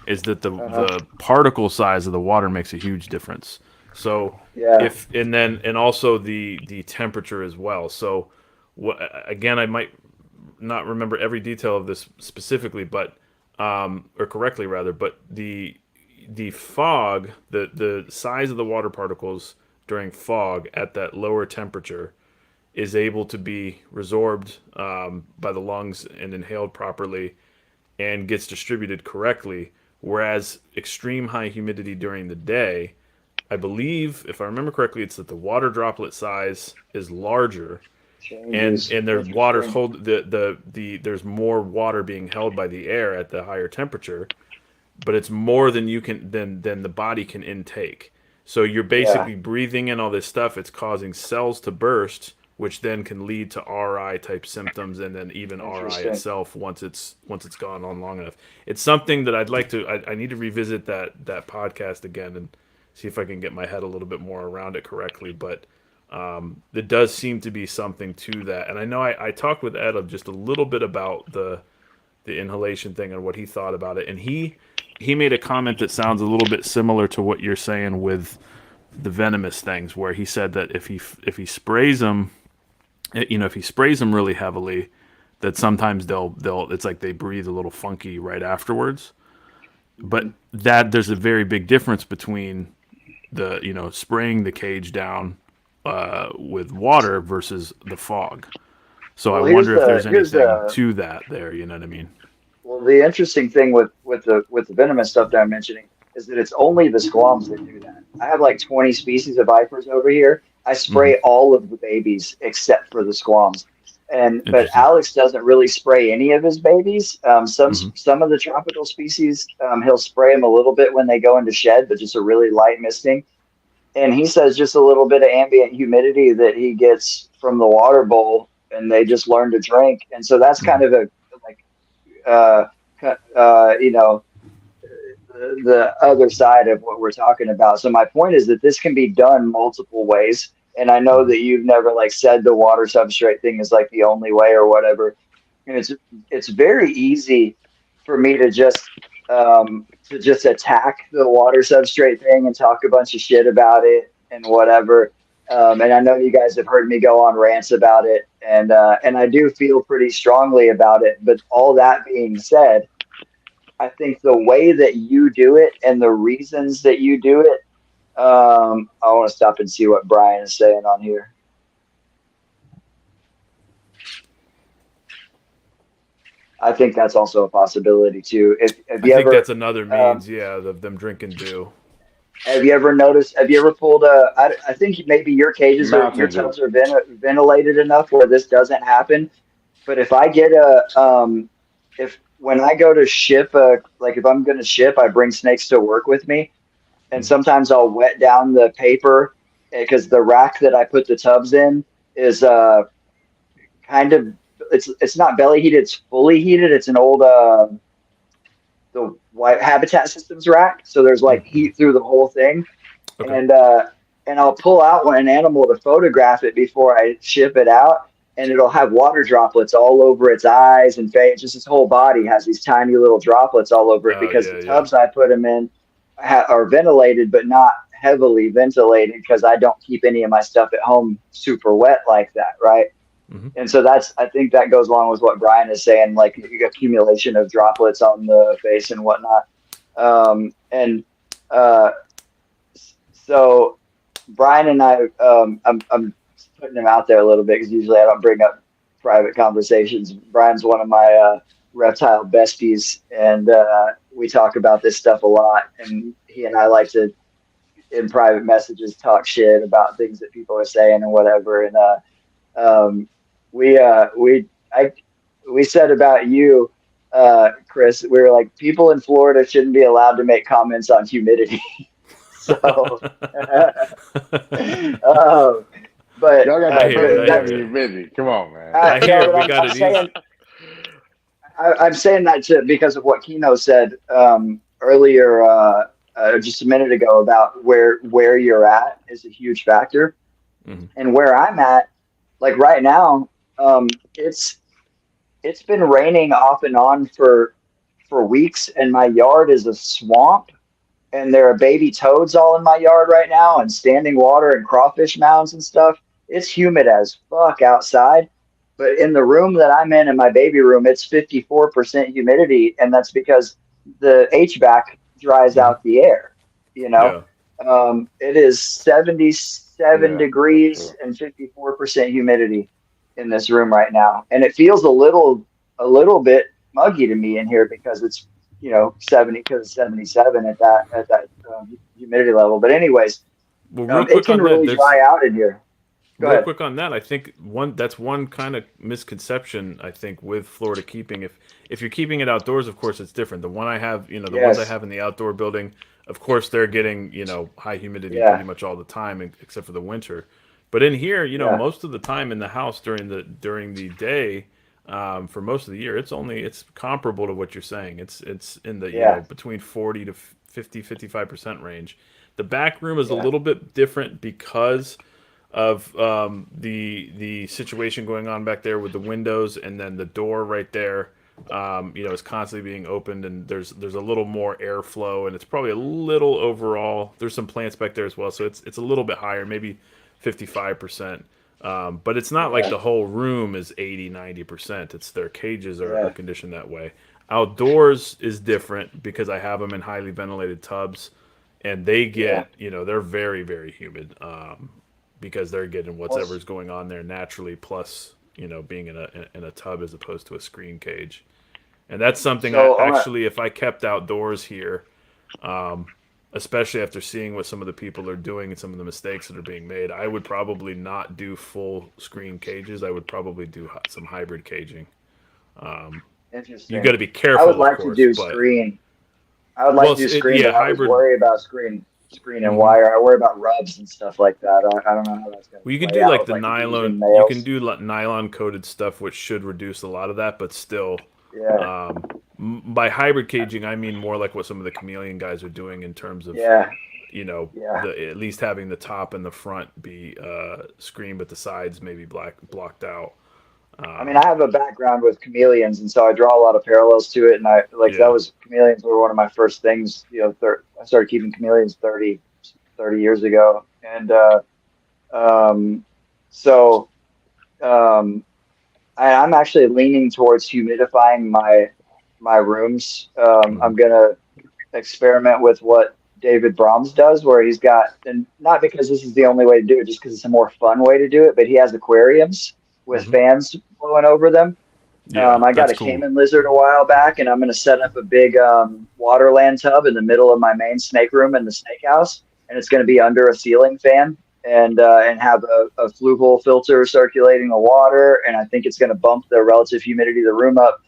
is that the uh-huh, the particle size of the water makes a huge difference. So Yeah. and also the temperature as well. So again, I might not remember every detail of this specifically, but or correctly rather, but the fog, the size of the water particles during fog at that lower temperature is able to be resorbed by the lungs and inhaled properly and gets distributed correctly. Whereas extreme high humidity during the day, I believe, if I remember correctly, it's that the water droplet size is larger, Changes. and there's water's hold the there's more water being held by the air at the higher temperature, but it's more than you can than the body can intake. So you're basically breathing in all this stuff. It's causing cells to burst, which then can lead to RI type symptoms, and then even RI itself once it's gone on long enough. It's something that I'd like to. I need to revisit that podcast again and see if I can get my head a little bit more around it correctly. But there does seem to be something to that. And I know I talked with Ed of just a little bit about the inhalation thing and what he thought about it, and he made a comment that sounds a little bit similar to what you're saying with the venomous things, where he said that if he sprays them, if he sprays them really heavily, that sometimes they'll it's like they breathe a little funky right afterwards. But that there's a very big difference between the spraying the cage down with water versus the fog. So I wonder if there's anything to that there. You know what I mean? Well, the interesting thing with the venomous stuff that I'm mentioning is that it's only the squams that do that. I have like 20 species of vipers over here. I spray all of the babies except for the squams. But Alex doesn't really spray any of his babies. Some of the tropical species, he'll spray them a little bit when they go into shed, but just a really light misting. And he says just a little bit of ambient humidity that he gets from the water bowl, and they just learn to drink. And so that's kind of the other side of what we're talking about. So my point is that this can be done multiple ways. And I know that you've never said the water substrate thing is the only way or whatever. And it's very easy for me to just attack the water substrate thing and talk a bunch of shit about it and whatever. And I know you guys have heard me go on rants about it, and I do feel pretty strongly about it. But all that being said, I think the way that you do it and the reasons that you do it, I want to stop and see what Brian is saying on here. I think that's also a possibility too. I think that's another means, of them drinking dew. Have you ever pulled I think maybe your cages your tubs are ventilated enough where this doesn't happen. But if I get when I go to ship, if I'm going to ship, I bring snakes to work with me. And sometimes I'll wet down the paper because the rack that I put the tubs in is it's not belly heated, it's fully heated. It's an old the White Habitat Systems rack, so there's heat through the whole thing. Okay. And I'll pull out an animal to photograph it before I ship it out, and it'll have water droplets all over its eyes and face. Just its whole body has these tiny little droplets all over it because the tubs I put them in are ventilated, but not heavily ventilated because I don't keep any of my stuff at home super wet like that, right? And so I think that goes along with what Brian is saying, accumulation of droplets on the face and whatnot. So Brian and I, I'm putting him out there a little bit because usually I don't bring up private conversations. Brian's one of my reptile besties, and we talk about this stuff a lot. And he and I like to, in private messages, talk shit about things that people are saying and whatever. And we said about you, Chris, we were like, people in Florida shouldn't be allowed to make comments on humidity. So, but y'all got humidity. Come on, man. I'm saying that because of what Kino said earlier, just a minute ago, about where you're at is a huge factor, and where I'm at, right now. It's been raining off and on for weeks, and my yard is a swamp, and there are baby toads all in my yard right now, and standing water and crawfish mounds and stuff. It's humid as fuck outside, but in the room that I'm in my baby room, it's 54% humidity, and that's because the HVAC dries out the air. You know, it is 77 degrees and 54% humidity in this room right now, and it feels a little bit muggy to me in here because it's 70 because it's 77 at that humidity level. But anyways, it can really dry out in here. Real quick on that, I think that's one kind of misconception I think with Florida keeping. If you're keeping it outdoors, of course it's different. The one I have, the ones I have in the outdoor building, of course they're getting high humidity pretty much all the time, except for the winter. But in here, most of the time in the house during the day, for most of the year, it's comparable to what you're saying. It's in the between 40 to 55% range. The back room is a little bit different because of the situation going on back there with the windows, and then the door right there is constantly being opened, and there's a little more airflow, and it's probably a little overall. There's some plants back there as well, so it's a little bit higher, maybe 55%. But it's not like the whole room is 80-90%. It's their cages are conditioned that way. Outdoors is different because I have them in highly ventilated tubs, and they get they're very, very humid because they're getting whatever's going on there naturally, plus being in a tub as opposed to a screen cage. And that's something if I kept outdoors here, especially after seeing what some of the people are doing and some of the mistakes that are being made, I would probably not do full screen cages. I would probably do some hybrid caging. Interesting. You got to be careful. I would like to do screen. I would like to do screen. But hybrid. I worry about screen and wire. I worry about rubs and stuff like that. I don't know how that's going to. Well, you can do like the nylon. You can do nylon coated stuff, which should reduce a lot of that, but still. Yeah. By hybrid caging, I mean more like what some of the chameleon guys are doing in terms of, at least having the top and the front be screened, but the sides maybe blocked out. I mean, I have a background with chameleons, and so I draw a lot of parallels to it. And chameleons were one of my first things. I started keeping chameleons 30 years ago, and I'm actually leaning towards humidifying my rooms. I'm gonna experiment with what David Brahms does, where he's got, and not because this is the only way to do it, just because it's a more fun way to do it, but he has aquariums with fans blowing over them. I got a caiman lizard a while back, and I'm going to set up a big waterland tub in the middle of my main snake room in the snake house, and it's going to be under a ceiling fan and have a flue hole filter circulating the water, and I think it's going to bump the relative humidity of the room up.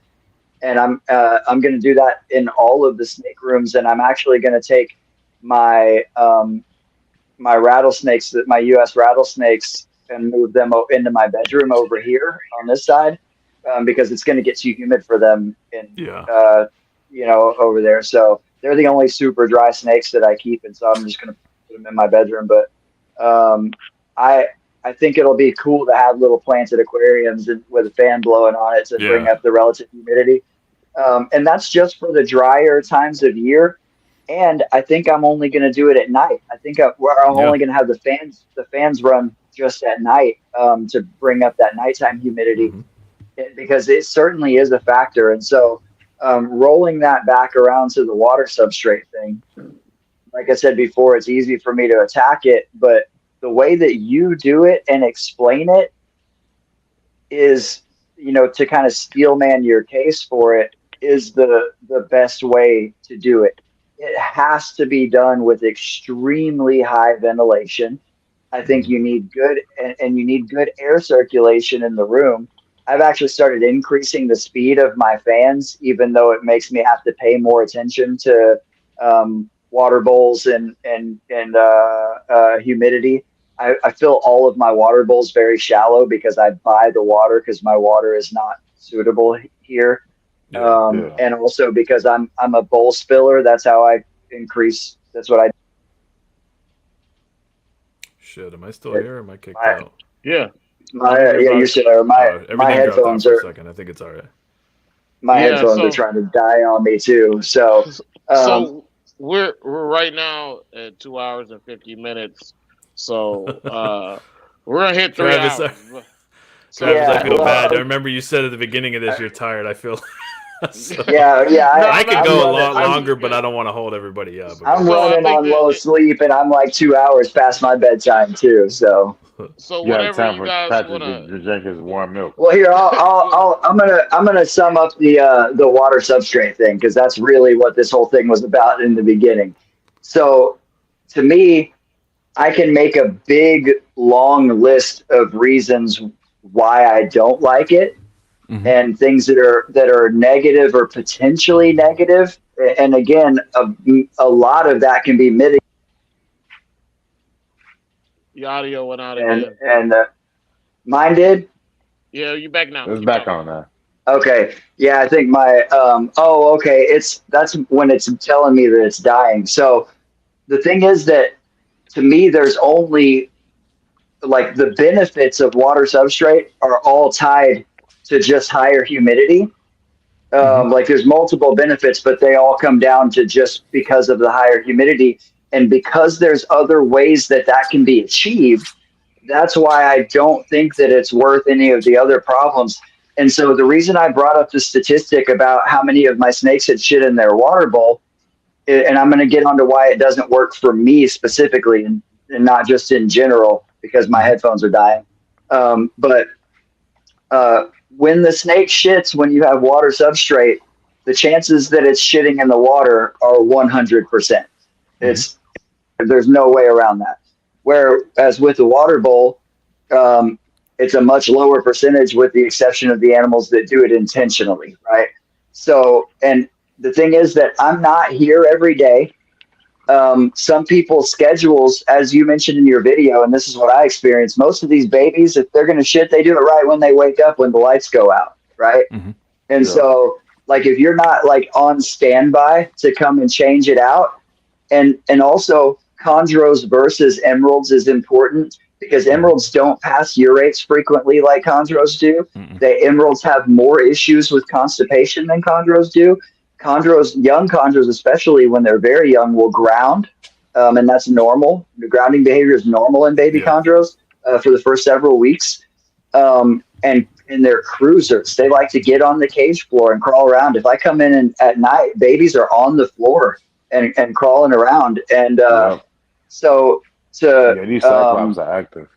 And I'm going to do that in all of the snake rooms, and I'm actually going to take my rattlesnakes, my U.S. rattlesnakes, and move them into my bedroom over here on this side, because it's going to get too humid for them over there. So they're the only super dry snakes that I keep, and so I'm just going to put them in my bedroom. But I think it'll be cool to have little planted aquariums with a fan blowing on it to bring up the relative humidity. And that's just for the drier times of year. And I think I'm only going to do it at night. I think I'm only going to have the fans run just at night to bring up that nighttime humidity, because it certainly is a factor. And so rolling that back around to the water substrate thing, like I said before, it's easy for me to attack it, but the way that you do it and explain it is, to kind of steelman your case for it is the best way to do it. It has to be done with extremely high ventilation. I think you need good and you need good air circulation in the room. I've actually started increasing the speed of my fans, even though it makes me have to pay more attention to water bowls and humidity. I fill all of my water bowls very shallow because I buy the water because my water is not suitable here. And also because I'm a bowl spiller. That's how I increase. That's what I. Shit, am I still here or am I kicked out? Yeah. You're still there. My headphones are. For a second. I think it's all right. My headphones are trying to die on me too. So we're right now at 2 hours and 50 minutes, so we're gonna hit 3 Travis, hours. So Travis, I Yeah, feel bad. I well, remember you said at the beginning of this you're tired. I feel so. yeah. no, I could I'm go a running. lot longer, but I don't want to hold everybody up. I'm So I running think on that low sleep, and I'm like 2 hours past my bedtime too. So, so You got whatever time you for guys Patrick wanna. to drink his warm milk. well, here I'm gonna sum up the water substrate thing because that's really what this whole thing was about in the beginning. So, to me, I can make a big long list of reasons why I don't like it Mhm. and things that are negative or potentially negative. And again, a lot of that can be mitigated. The audio went out And again. mine did. Yeah, you back now. It's Keep back talking. on now. Okay, yeah, I think my okay, that's when it's telling me that it's dying. So the thing is that to me, there's only like the benefits of water substrate are all tied to just higher humidity. Mhm. Like there's multiple benefits, but they all come down to just because of the higher humidity. And because there's other ways that that can be achieved, that's why I don't think that it's worth any of the other problems. And so the reason I brought up the statistic about how many of my snakes had shit in their water bowl, and I'm going to get onto why it doesn't work for me specifically and not just in general because my Mhm. headphones are dying. But when the snake shits, when you have water substrate, the chances that it's shitting in the water are 100%. Mhm. It's There's no way around that. Whereas with the water bowl, um, it's a much lower percentage, with the exception of the animals that do it intentionally, right? So, and the thing is that I'm not here every day. Some people's schedules, as you mentioned in your video, and this is what I experienced, most of these babies, if they're going to shit, they do it right when they wake up, when the lights go out, right? Mhm. And Yeah. so, like, if you're not like on standby to come and change it out, and also chondros versus emeralds is important because Mhm. emeralds don't pass urates frequently like chondros do. Mhm. The emeralds have more issues with constipation than chondros do. Chondros, young chondros, especially when they're very young, will ground, and that's normal. The grounding behavior is normal in baby Yeah. chondros for the first several weeks. And they're cruisers. They like to get on the cage floor and crawl around. If I come in at night, babies are on the floor and crawling around. And Yeah. so to Yeah, these cyclops are active.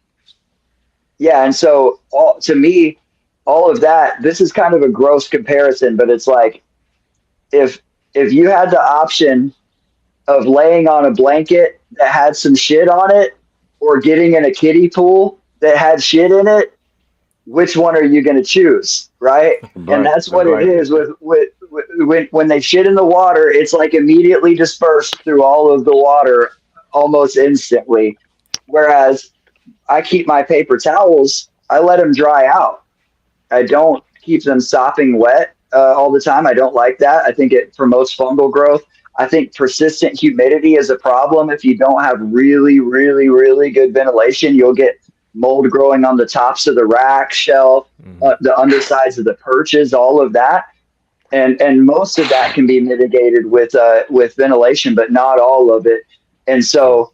yeah, and so to me, all of that. This is kind of a gross comparison, but it's like if you had the option of laying on a blanket that had some shit on it, or getting in a kiddie pool that had shit in it, which one are you going to choose, right? And that's The what it blanket. is with when they shit in the water, it's like immediately dispersed through all of the water almost instantly. Whereas I keep my paper towels, I let them dry out. I don't keep them sopping wet all the time. I don't like that. I think it promotes fungal growth. I think persistent humidity is a problem. If you don't have really, really, really good ventilation, you'll get mold growing on the tops of the rack shelf, Mhm. the undersides of the perches, all of that. And most of that can be mitigated with ventilation, but not all of it. And so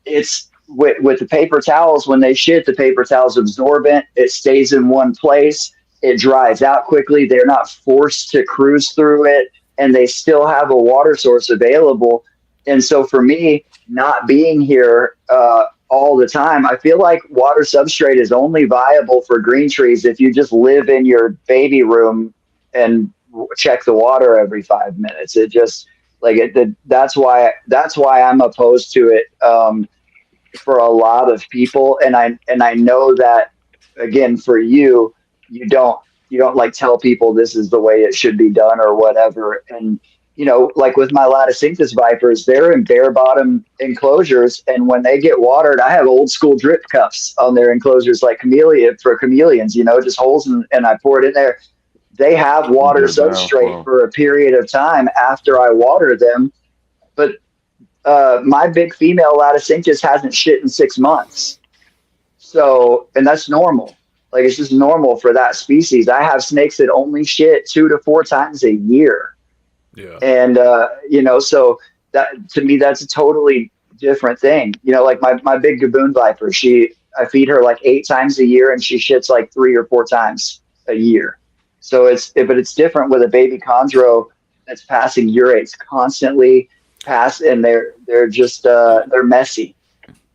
it's with the paper towels, when they shit, the paper towel's absorbent. It stays in one place. It dries out quickly. They're not forced to cruise through it, and they still have a water source available. And so for me, not being here all the time, I feel like water substrate is only viable for green trees if you just live in your baby room and check the water every 5 minutes. It just like it. That's why I'm opposed to it. For a lot of people, and I know that again for you, you don't like tell people this is the way it should be done or whatever. And like with my Laticinctus vipers, they're in bare bottom enclosures, and when they get watered, I have old school drip cups on their enclosures, like chameleons, just holes, and I pour it in there. They have water Drip down substrate flow. for a period of time after I water them, but my big female Laticinctus hasn't shit in 6 months. So, and that's normal. Like, it's just normal for that species. I have snakes that only shit 2 to 4 times a year. Yeah. And, so that to me, that's a totally different thing. Like my big Gaboon Viper, I feed her like 8 times a year, and she shits like 3 or 4 times a year. So but it's different with a baby chondro that's passing urates constantly, and they're just they're messy.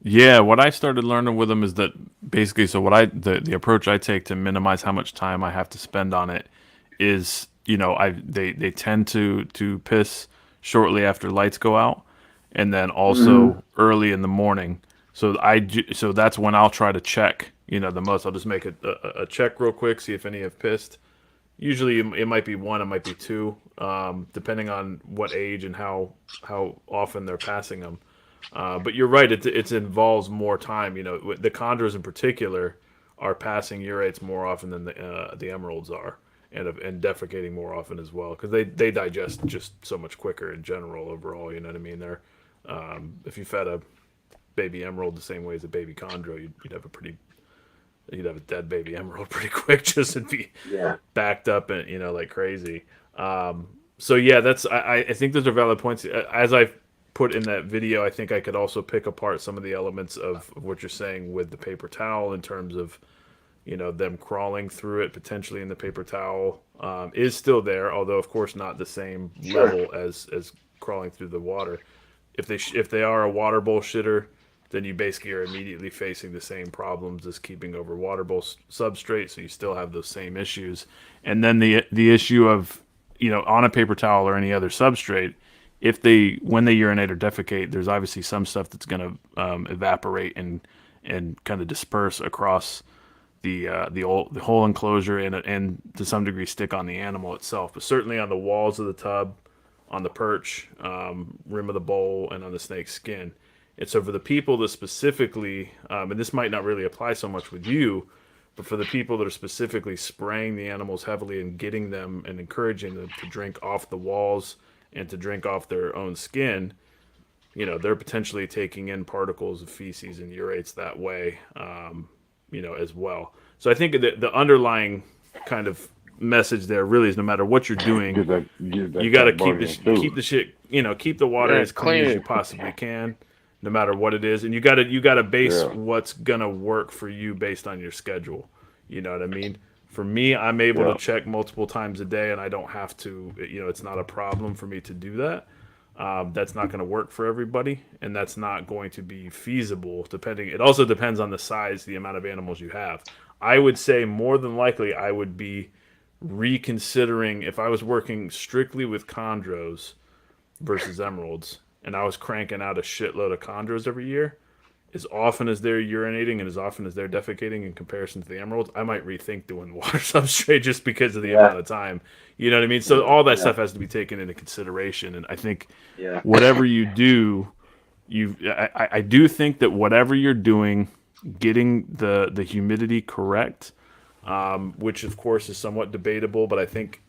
Yeah, what I started learning with them is that basically, so the approach I take to minimize how much time I have to spend on it is, they tend to piss shortly after lights go out, and then also early in the morning. So so that's when I'll try to check, the most. I'll just make a check real quick, see if any have pissed. Usually it might be 1, it might be 2, depending on what age and how often they're passing them. But you're right; it involves more time. The chondros in particular are passing urates more often than the emeralds are, and defecating more often as well, because they digest just so much quicker in general overall. You know what I mean? They're if you fed a baby emerald the same way as a baby chondro, you'd have a dead baby emerald pretty quick, just and be backed up and like crazy. So yeah, I think those are valid points. As I've put in that video, I think I could also pick apart some of the elements of what you're saying with the paper towel, in terms of them crawling through it potentially in the paper towel is still there, although of course not the same level as crawling through the water. If they are a water bowl shitter, then you basically are immediately facing the same problems as keeping over water bowl substrate, so you still have those same issues. And then the issue of on a paper towel or any other substrate, when they urinate or defecate, there's obviously some stuff that's going to evaporate and kind of disperse across the whole enclosure and to some degree stick on the animal itself, but certainly on the walls of the tub, on the perch, rim of the bowl, and on the snake's skin. And so for the people that specifically, and this might not really apply so much with you, but for the people that are specifically spraying the animals heavily and getting them and encouraging them to drink off the walls and to drink off their own skin, they're potentially taking in particles of feces and urates that way, as well. So I think the underlying kind of message there really is, no matter what you're doing, you got to keep the shit, keep the water as clean as you possibly can, no matter what it is, and you got to base what's gonna work for you based on your schedule. You know what I mean? For me, I'm able to check multiple times a day, and I don't have to. It's not a problem for me to do that. That's not going to work for everybody, and that's not going to be feasible. It also depends on the size, the amount of animals you have. I would say more than likely I would be reconsidering, if I was working strictly with chondros versus emeralds, and I was cranking out a shitload of chondros every year, as often as they're urinating and as often as they're defecating in comparison to the emeralds, I might rethink doing water substrate just because of the amount of time. You know what I mean? So all that stuff has to be taken into consideration. And I think whatever you do, I do think that whatever you're doing, getting the humidity correct, which of course is somewhat debatable, but I think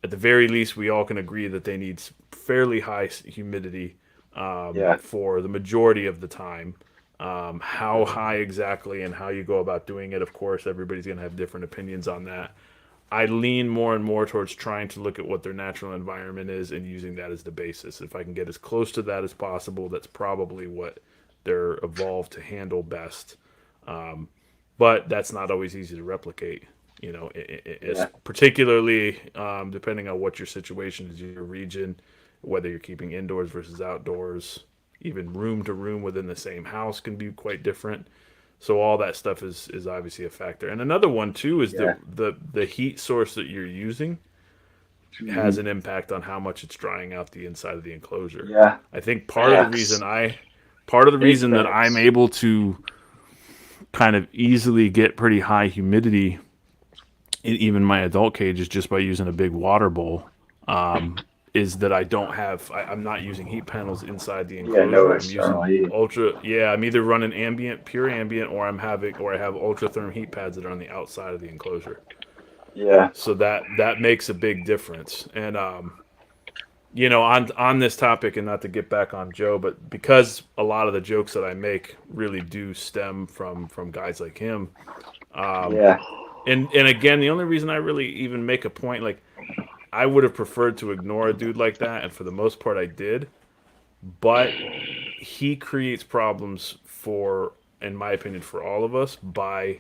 at the very least we all can agree that they need fairly high humidity for the majority of the time. How high exactly and how you go about doing it, of course, everybody's going to have different opinions on that. I lean more and more towards trying to look at what their natural environment is and using that as the basis. If I can get as close to that as possible, that's probably what they're evolved to handle best. But that's not always easy to replicate, particularly depending on what your situation is, your region, whether you're keeping indoors versus outdoors. Even room to room within the same house can be quite different. So all that stuff is obviously a factor. And another one too is the heat source that you're using has an impact on how much it's drying out the inside of the enclosure. Yeah. I think part of the reason that I'm able to kind of easily get pretty high humidity in even my adult cage is just by using a big water bowl. Is that I'm not using heat panels inside the enclosure. I'm using ultra. Yeah, I'm either running pure ambient, or I have ultra-therm heat pads that are on the outside of the enclosure. Yeah. So that makes a big difference. And on this topic, and not to get back on Joe, but because a lot of the jokes that I make really do stem from guys like him. And again, the only reason I really even make a point, like, I would have preferred to ignore a dude like that, and for the most part I did. but he creates problems for, in my opinion, for all of us by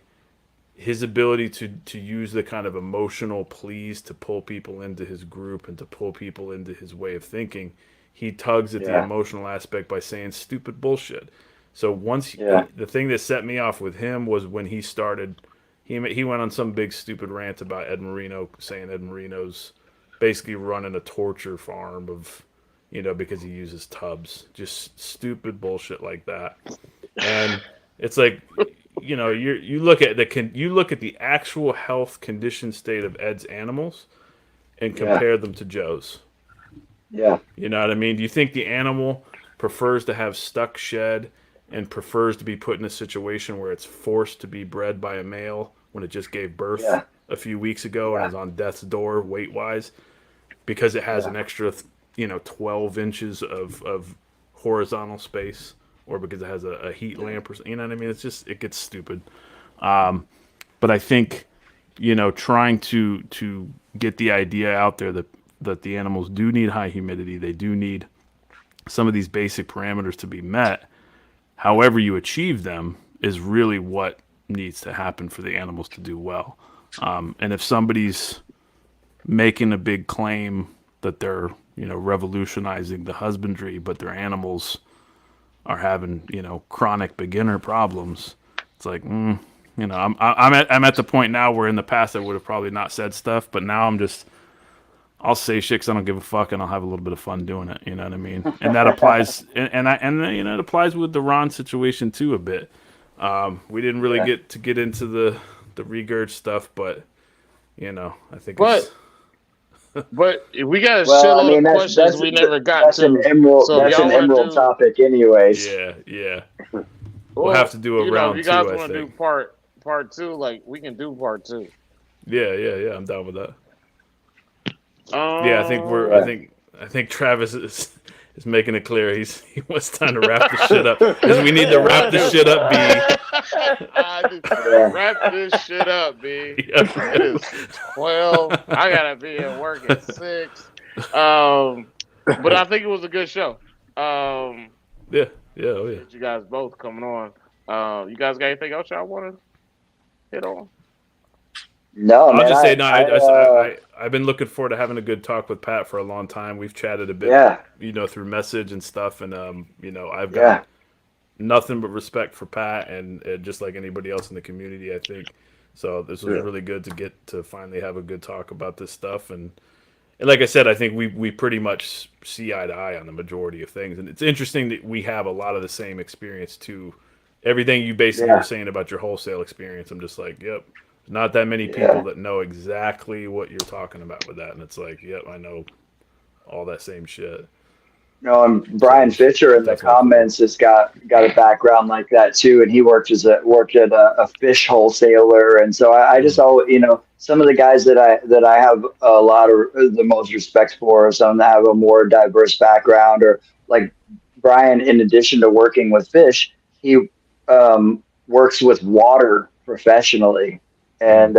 his ability to use the kind of emotional pleas to pull people into his group and to pull people into his way of thinking. He tugs at the emotional aspect by saying stupid bullshit. So once the thing that set me off with him was when he started, he went on some big stupid rant about Ed Marino, saying Ed Marino's basically running a torture farm of, because he uses tubs, just stupid bullshit like that. And it's like, you look at the actual health condition state of Ed's animals and compare them to Joe's. Yeah. You know what I mean? Do you think the animal prefers to have stuck shed and prefers to be put in a situation where it's forced to be bred by a male when it just gave birth a few weeks ago and is on death's door weight-wise because it has an extra, 12 inches of horizontal space, or because it has a heat lamp or something? You know what I mean? It's just, it gets stupid. But I think, trying to get the idea out there that the animals do need high humidity, they do need some of these basic parameters to be met. However you achieve them is really what needs to happen for the animals to do well. And if somebody's making a big claim that they're, revolutionizing the husbandry, but their animals are having, chronic beginner problems, it's like, I'm at the point now where in the past I would have probably not said stuff, but now I'll say shit because I don't give a fuck, and I'll have a little bit of fun doing it. You know what I mean? And that applies, and it applies with the Ron situation too a bit. We didn't really get into the regurg stuff, but I think. But we got a shitload of questions we never got to. That's an emerald topic, anyways. Yeah. We'll have to do a round two. If you guys want to do part two, like we can do part two. Yeah. I'm down with that. I think Travis is making it clear he wants time to wrap this shit up. Because we need to wrap this shit up, B. Wrap this shit up, B. It is 12. I gotta be at work at 6. But I think it was a good show. Yeah. You guys both coming on. You guys got anything else y'all want to hit on? No, I'll man, just say I've been looking forward to having a good talk with Pat for a long time. We've chatted a bit, through message and stuff, and I've got nothing but respect for Pat and just like anybody else in the community, I think. So this was really good to get to finally have a good talk about this stuff, and like I said, I think we pretty much see eye to eye on the majority of things, and it's interesting that we have a lot of the same experience too. Everything you basically were saying about your wholesale experience, I'm just like, yep. Not that many people that know exactly what you're talking about with that, and it's like, yep, I know all that same shit. No, and Brian Fisher in the comments has got a background like that too, and he worked at a fish wholesaler, and so I just always, some of the guys that I have a lot of the most respect for, some that have a more diverse background, or like Brian, in addition to working with fish, he works with water professionally. And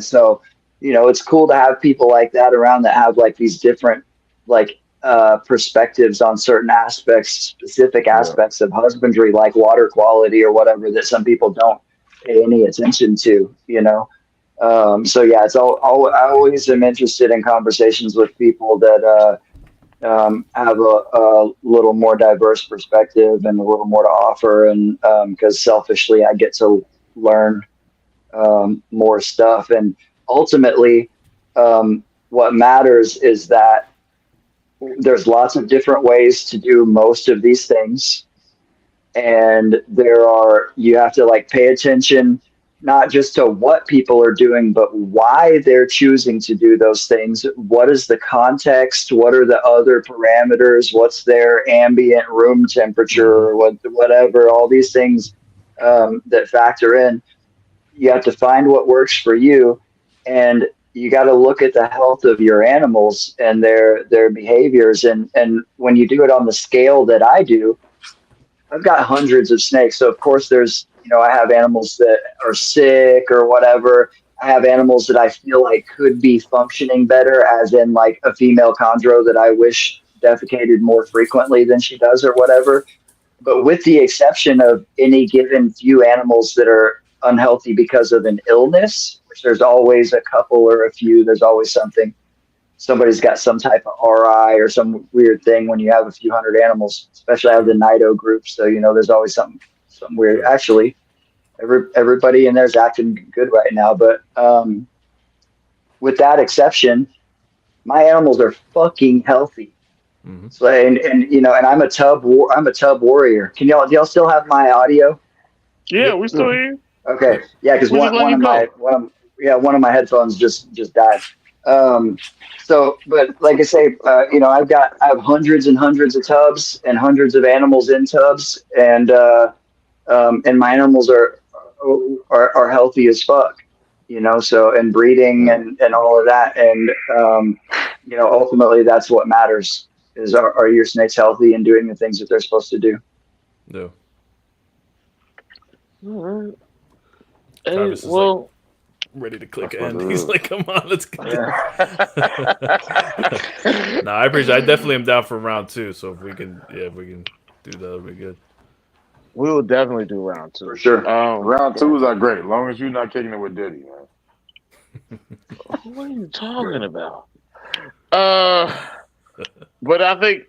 so, it's cool to have people like that around that have like these different perspectives on certain specific aspects of husbandry, like water quality or whatever, that some people don't pay any attention to, So yeah, I always am interested in conversations with people that have a little more diverse perspective and a little more to offer, and because selfishly I get to learn more stuff, and ultimately what matters is that there's lots of different ways to do most of these things, and you have to pay attention not just to what people are doing, but why they're choosing to do those things. What is the context? What are the other parameters? What's their ambient room temperature? Whatever, all these things that factor in. You have to find what works for you, and you got to look at the health of your animals and their behaviors. And when you do it on the scale that I do, I've got hundreds of snakes. So of course there's, I have animals that are sick or whatever. I have animals that I feel like could be functioning better, as in like a female chondro that I wish defecated more frequently than she does or whatever. But with the exception of any given few animals that are unhealthy because of an illness, which there's always a couple or a few, there's always something. Somebody's got some type of RI or some weird thing when you have a few hundred animals, especially out of the NIDO group. So, there's always something weird. Actually, everybody in there's acting good right now. But with that exception, my animals are fucking healthy. Mm-hmm. So, and I'm a tub warrior. Do y'all still have my audio? Yeah, we still hear you. Okay. Yeah, because one of my headphones just died. But like I say, I have hundreds and hundreds of tubs and hundreds of animals in tubs, and my animals are healthy as fuck, so, and breeding and all of that. And, ultimately that's what matters is are your snakes healthy and doing the things that they're supposed to do? No. All right. Travis is ready to click end. He's like, come on, let's get it. No, I appreciate it. I definitely am down for round 2. So if we can do that, it'll be good. We will definitely do round 2. For sure. Round 2s are great, as long as you're not kicking it with Diddy, man. What are you talking about? But I think,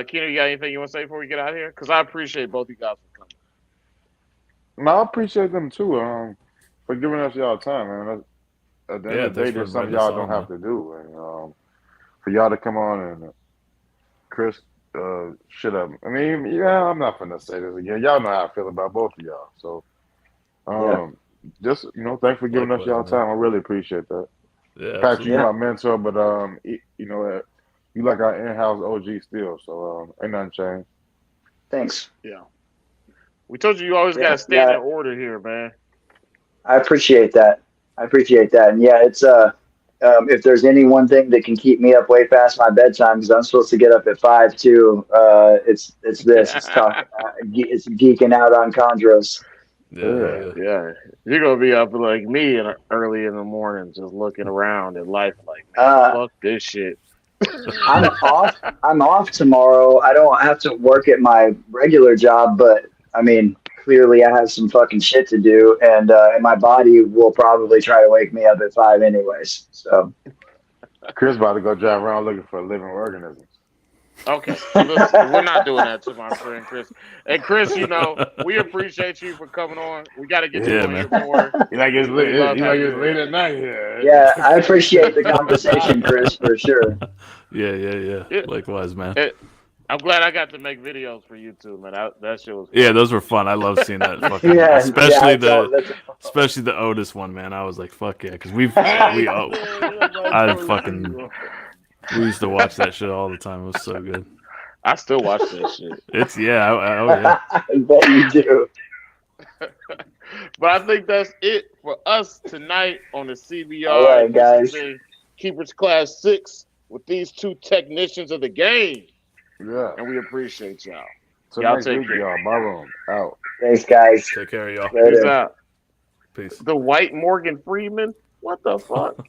Keno, you got anything you want to say before we get out of here? Because I appreciate both you guys for coming. No, I appreciate them too. For giving us y'all time, man. At the end of the day, there's something y'all don't have to do, and for y'all to come on and Chris, shit up. I mean, I'm not gonna say this again. Y'all know how I feel about both of y'all. So, just thanks for giving us y'all time. I really appreciate that. Yeah, Pat, you're my mentor, but you like our in-house OG still. So ain't nothing changed. Thanks. Yeah. We told you always got to stay in order here, man. I appreciate that. And yeah, it's if there's any one thing that can keep me up way past my bedtime, because I'm supposed to get up at 5 too. It's this. It's talking. It's geeking out on chondros. Yeah. You're gonna be up like me early in the morning, just looking around at life, like, man, fuck this shit. I'm off tomorrow. I don't have to work at my regular job, but I mean, clearly I have some fucking shit to do, and my body will probably try to wake me up at 5 anyways. So Chris about to go drive around looking for living organisms. Okay, listen, we're not doing that to my friend Chris. And Chris, we appreciate you for coming on. We got to get you on here more. You like it's late at night here. Yeah, I appreciate the conversation, Chris, for sure. Yeah. Likewise, man. I'm glad I got to make videos for you too, man. That shit was fun. Yeah, those were fun. I love seeing that. Fucking, especially the Otis one, man. I was like, fuck yeah, because we used to watch that shit all the time. It was so good. I still watch that shit. It's yeah. I bet you do. But I think that's it for us tonight on the CBR. All right, guys. Keepers Class 6 with these two technicians of the game. Yeah. And we appreciate y'all. So y'all next take week, care. y'all. Bar Room out. Thanks, guys. Take care, y'all. Later. Peace out. Peace. The white Morgan Freeman? What the fuck?